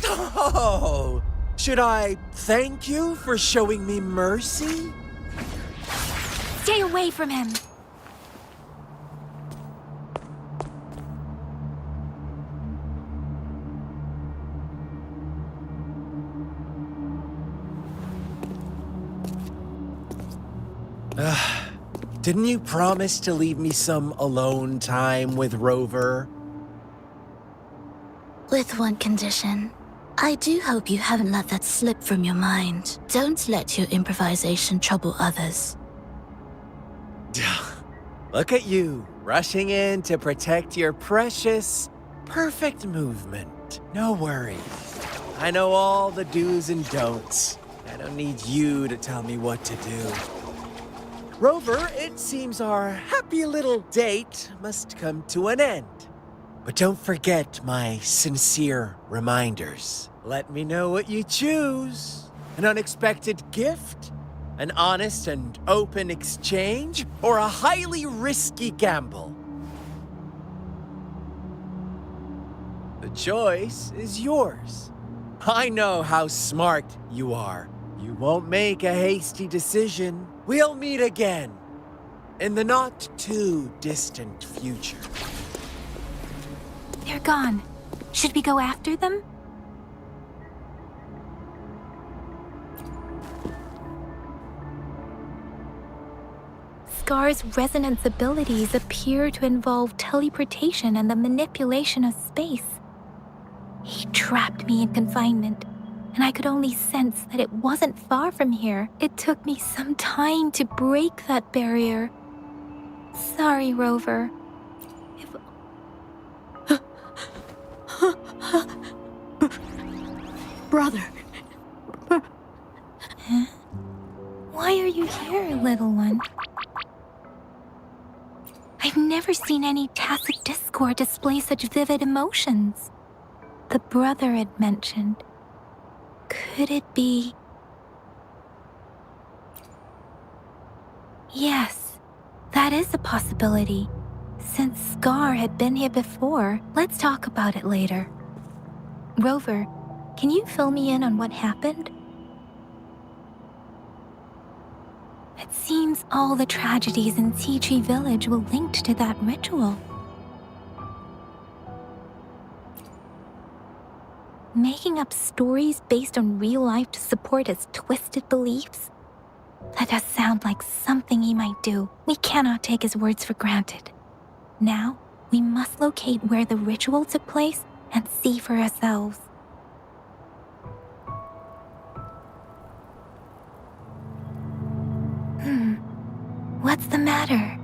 Oh! Should I thank you for showing me mercy? Stay away from him! Didn't you promise to leave me some alone time with Rover? With one condition. I do hope you haven't let that slip from your mind. Don't let your improvisation trouble others. Look at you, rushing in to protect your precious, perfect movement. No worries. I know all the do's and don'ts. I don't need you to tell me what to do. Rover, it seems our happy little date must come to an end. But don't forget my sincere reminders. Let me know what you choose. An unexpected gift? An honest and open exchange? Or a highly risky gamble? The choice is yours. I know how smart you are. You won't make a hasty decision. We'll meet again in the not-too-distant future. They're gone. Should we go after them? Scar's resonance abilities appear to involve teleportation and the manipulation of space. He trapped me in confinement, and I could only sense that it wasn't far from here. It took me some time to break that barrier. Sorry, Rover. Brother. Huh? Why are you here, little one? I've never seen any tacit discord display such vivid emotions. The brother had mentioned. Could it be? Yes, that is a possibility. Since Scar had been here before, let's talk about it later. Rover, can you fill me in on what happened? It seems all the tragedies in Tea Tree Village were linked to that ritual. Making up stories based on real life to support his twisted beliefs? That does sound like something he might do. We cannot take his words for granted. Now, we must locate where the ritual took place and see for ourselves. What's the matter?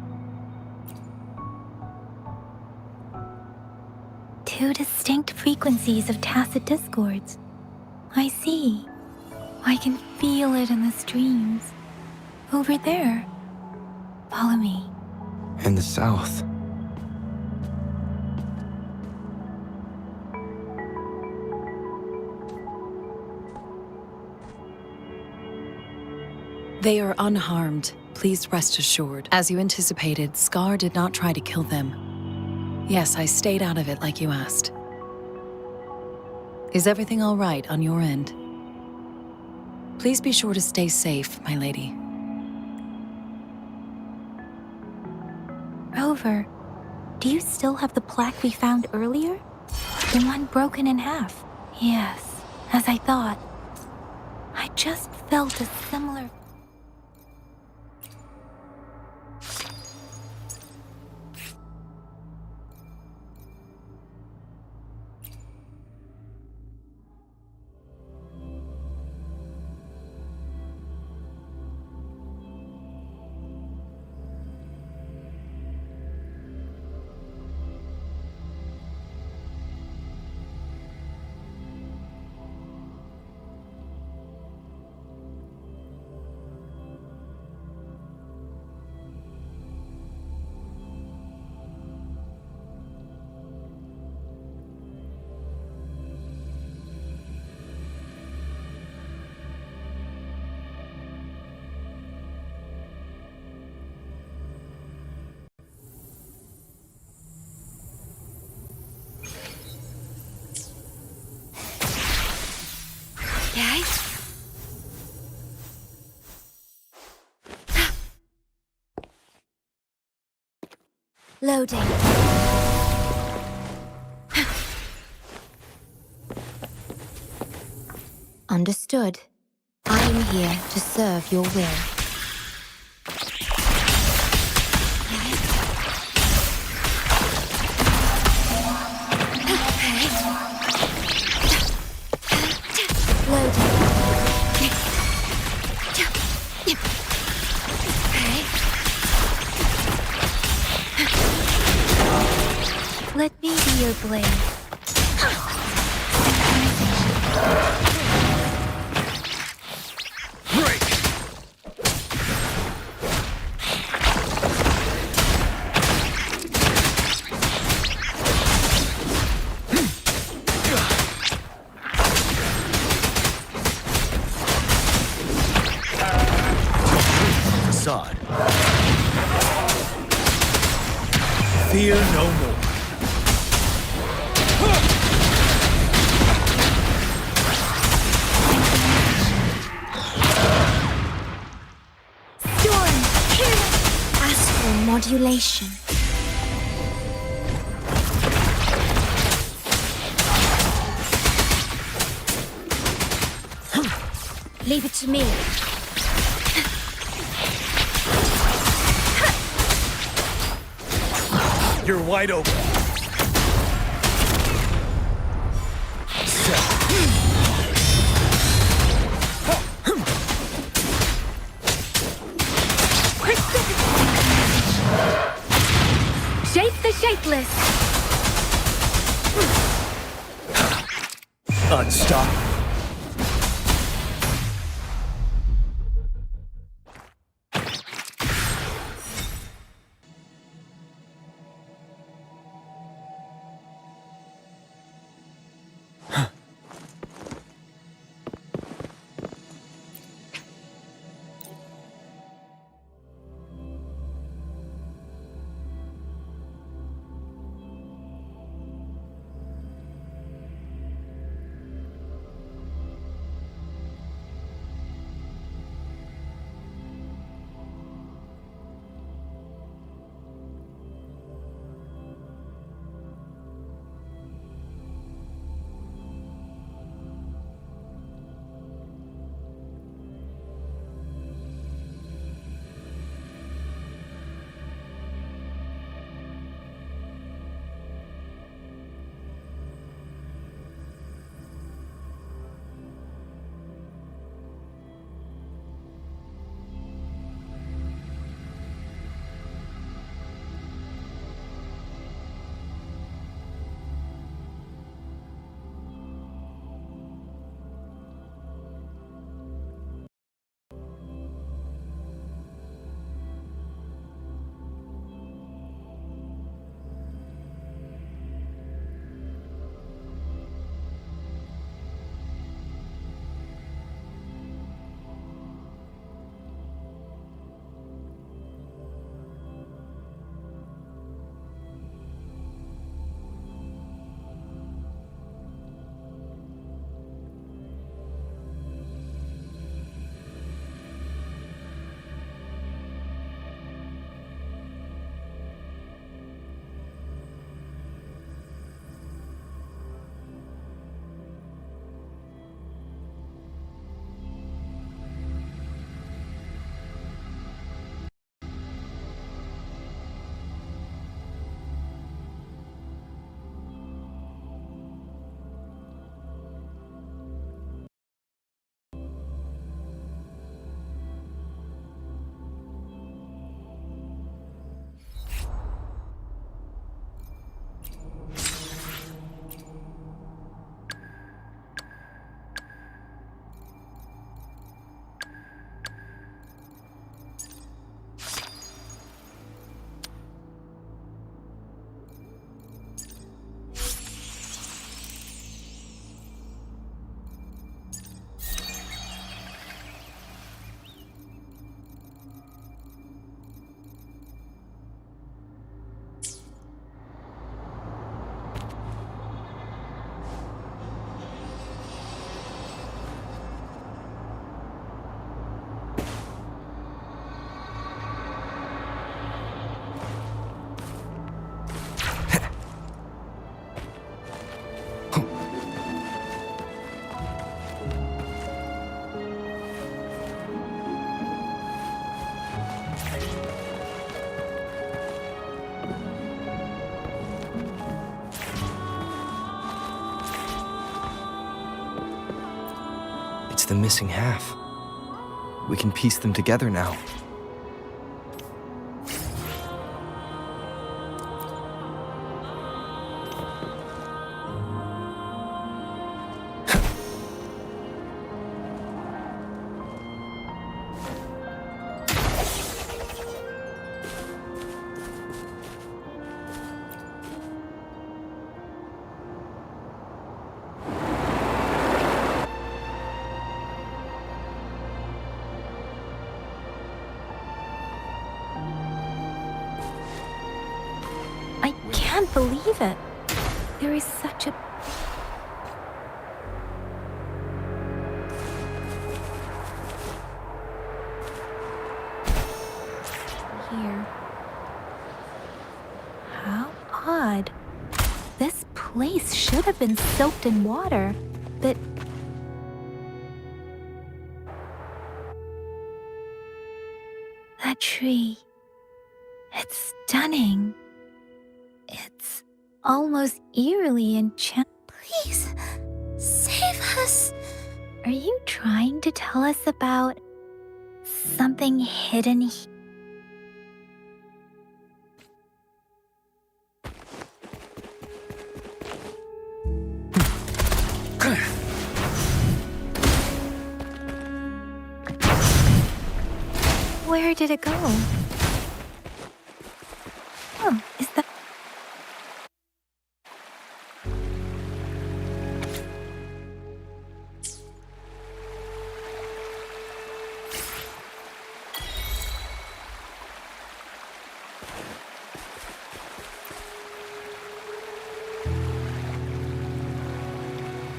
Two distinct frequencies of tacit discords. I see. I can feel it in the streams. Over there. Follow me. In the south. They are unharmed. Please rest assured. As you anticipated, Scar did not try to kill them. Yes, I stayed out of it like you asked. Is everything all right on your end? Please be sure to stay safe, my lady. Rover, do you still have the plaque we found earlier? The one broken in half. Yes, as I thought. I just felt a similar... Loading. Understood. I am here to serve your will. Let me be your blade. Facade. Fear no more. Storm! Astral modulation. Leave it to me. You're wide open. Shape the shapeless. Unstoppable. It's the missing half. We can piece them together now. I can't believe it. There is such a... Here. How odd. This place should have been soaked in water, but... That tree. It's stunning. It's almost eerily enchanting. Please, save us. Are you trying to tell us about something hidden here? Where did it go? Oh, is that...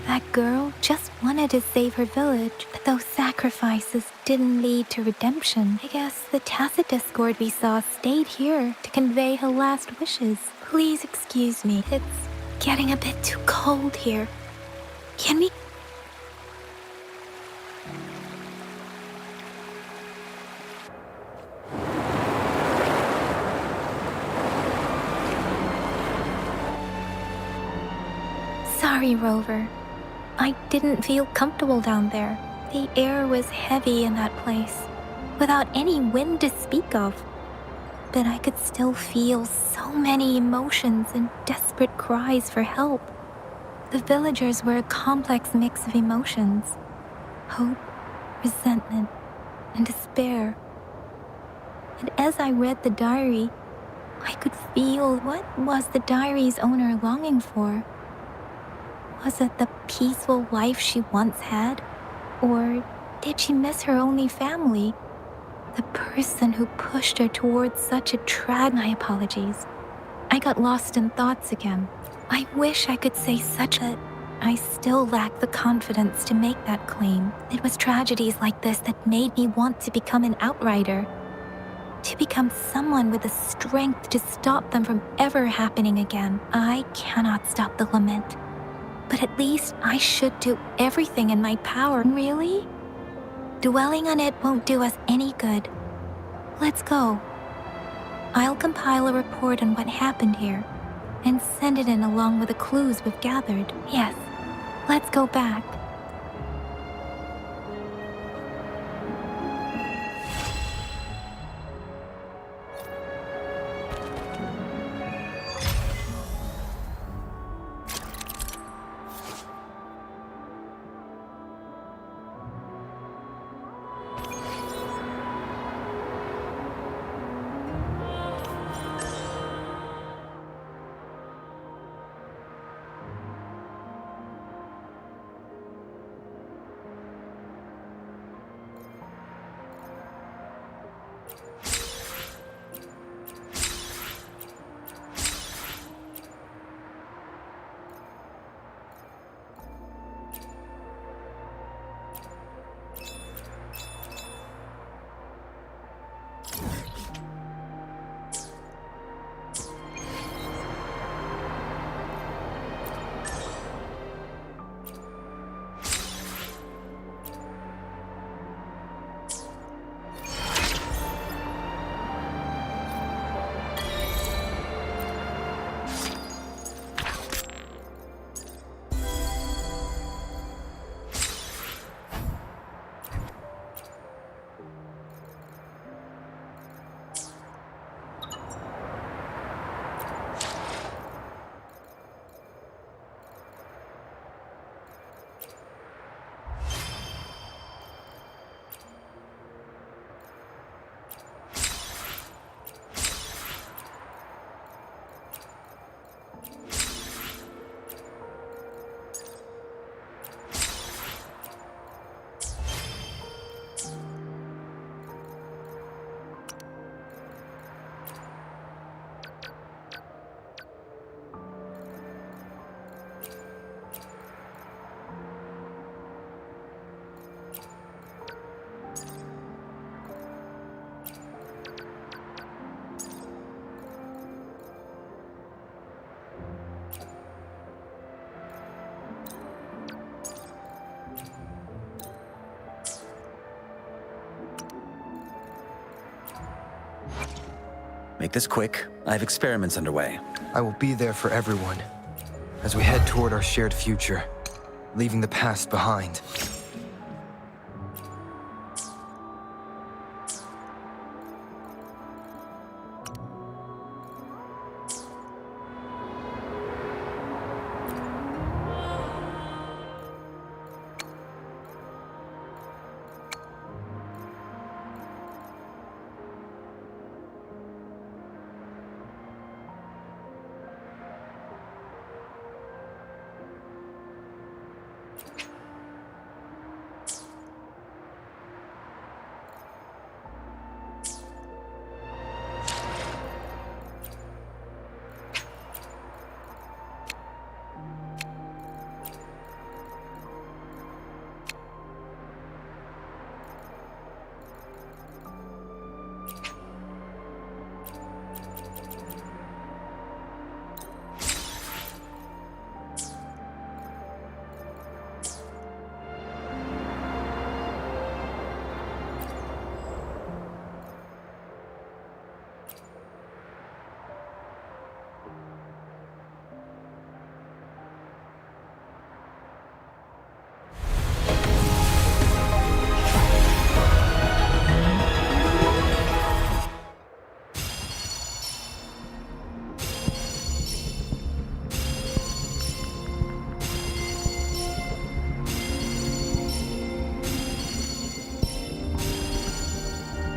That girl just wanted to save her village, but those sacrifices didn't lead to redemption. I guess the tacit discord we saw stayed here to convey her last wishes. Please excuse me, it's getting a bit too cold here. Can we... Sorry, Rover. I didn't feel comfortable down there. The air was heavy in that place, without any wind to speak of. But I could still feel so many emotions and desperate cries for help. The villagers were a complex mix of emotions: hope, resentment, and despair. And as I read the diary, I could feel what was the diary's owner longing for. Was it the peaceful life she once had? Or did she miss her only family? The person who pushed her towards such a My apologies. I got lost in thoughts again. I wish I could say such a... I still lack the confidence to make that claim. It was tragedies like this that made me want to become an outrider. To become someone with the strength to stop them from ever happening again. I cannot stop the lament. But at least I should do everything in my power. Really? Dwelling on it won't do us any good. Let's go. I'll compile a report on what happened here and send it in along with the clues we've gathered. Yes, let's go back. Make this quick. I have experiments underway. I will be there for everyone as we head toward our shared future, leaving the past behind.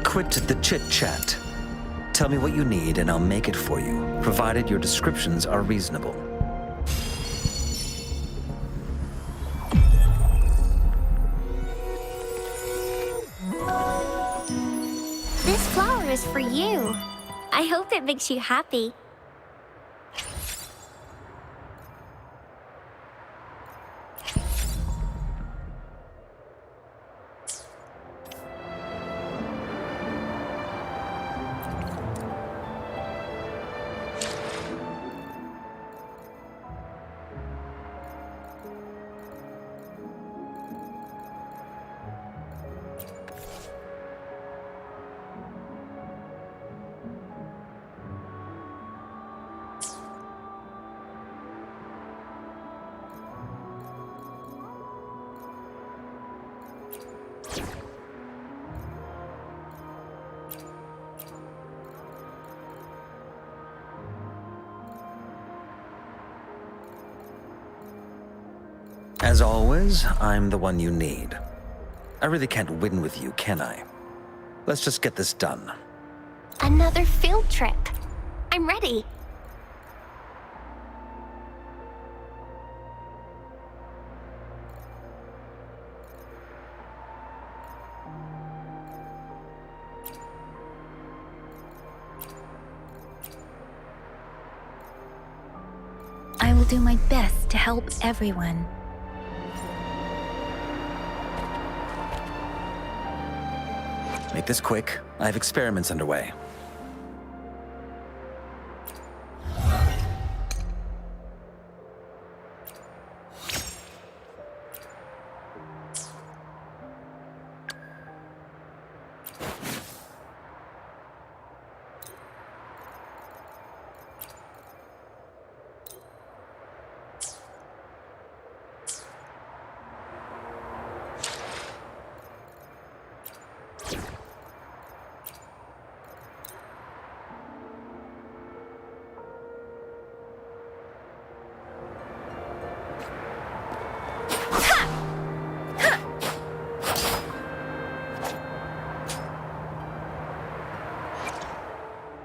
Quit the chit-chat. Tell me what you need and I'll make it for you, provided your descriptions are reasonable. This flower is for you. I hope it makes you happy. As always, I'm the one you need. I really can't win with you, can I? Let's just get this done. Another field trip. I'm ready. I will do my best to help everyone. Make this quick. I have experiments underway.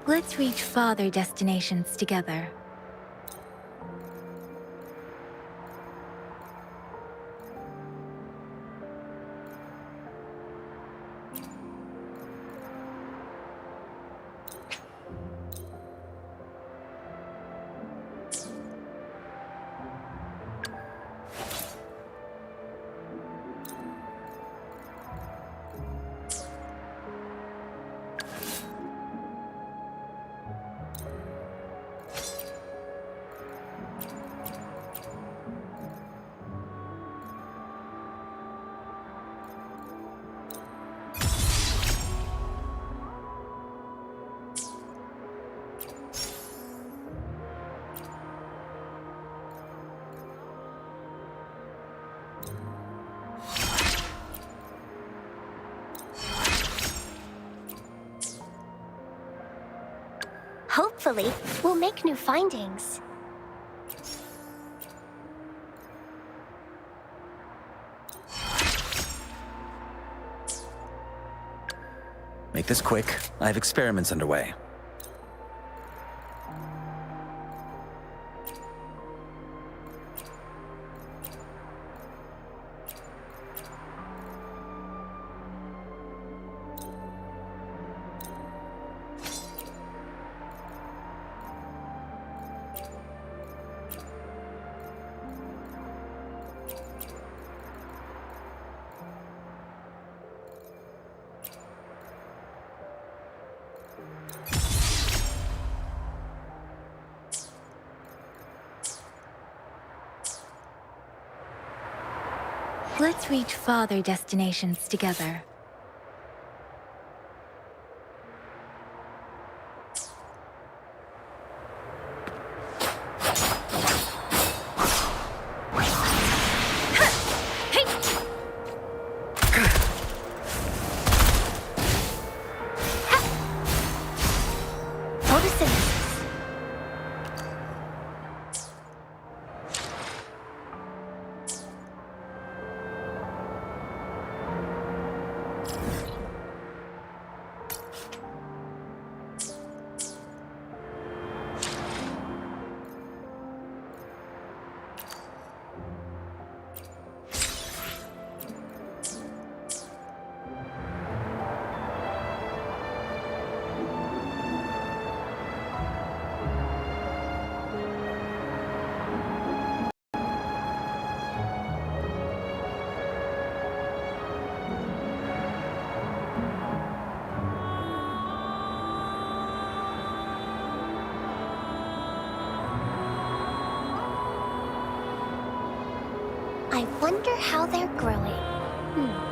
Let's reach farther destinations together. Hopefully, we'll make new findings. Make this quick. I have experiments underway. Let's reach farther destinations together. I wonder how they're growing.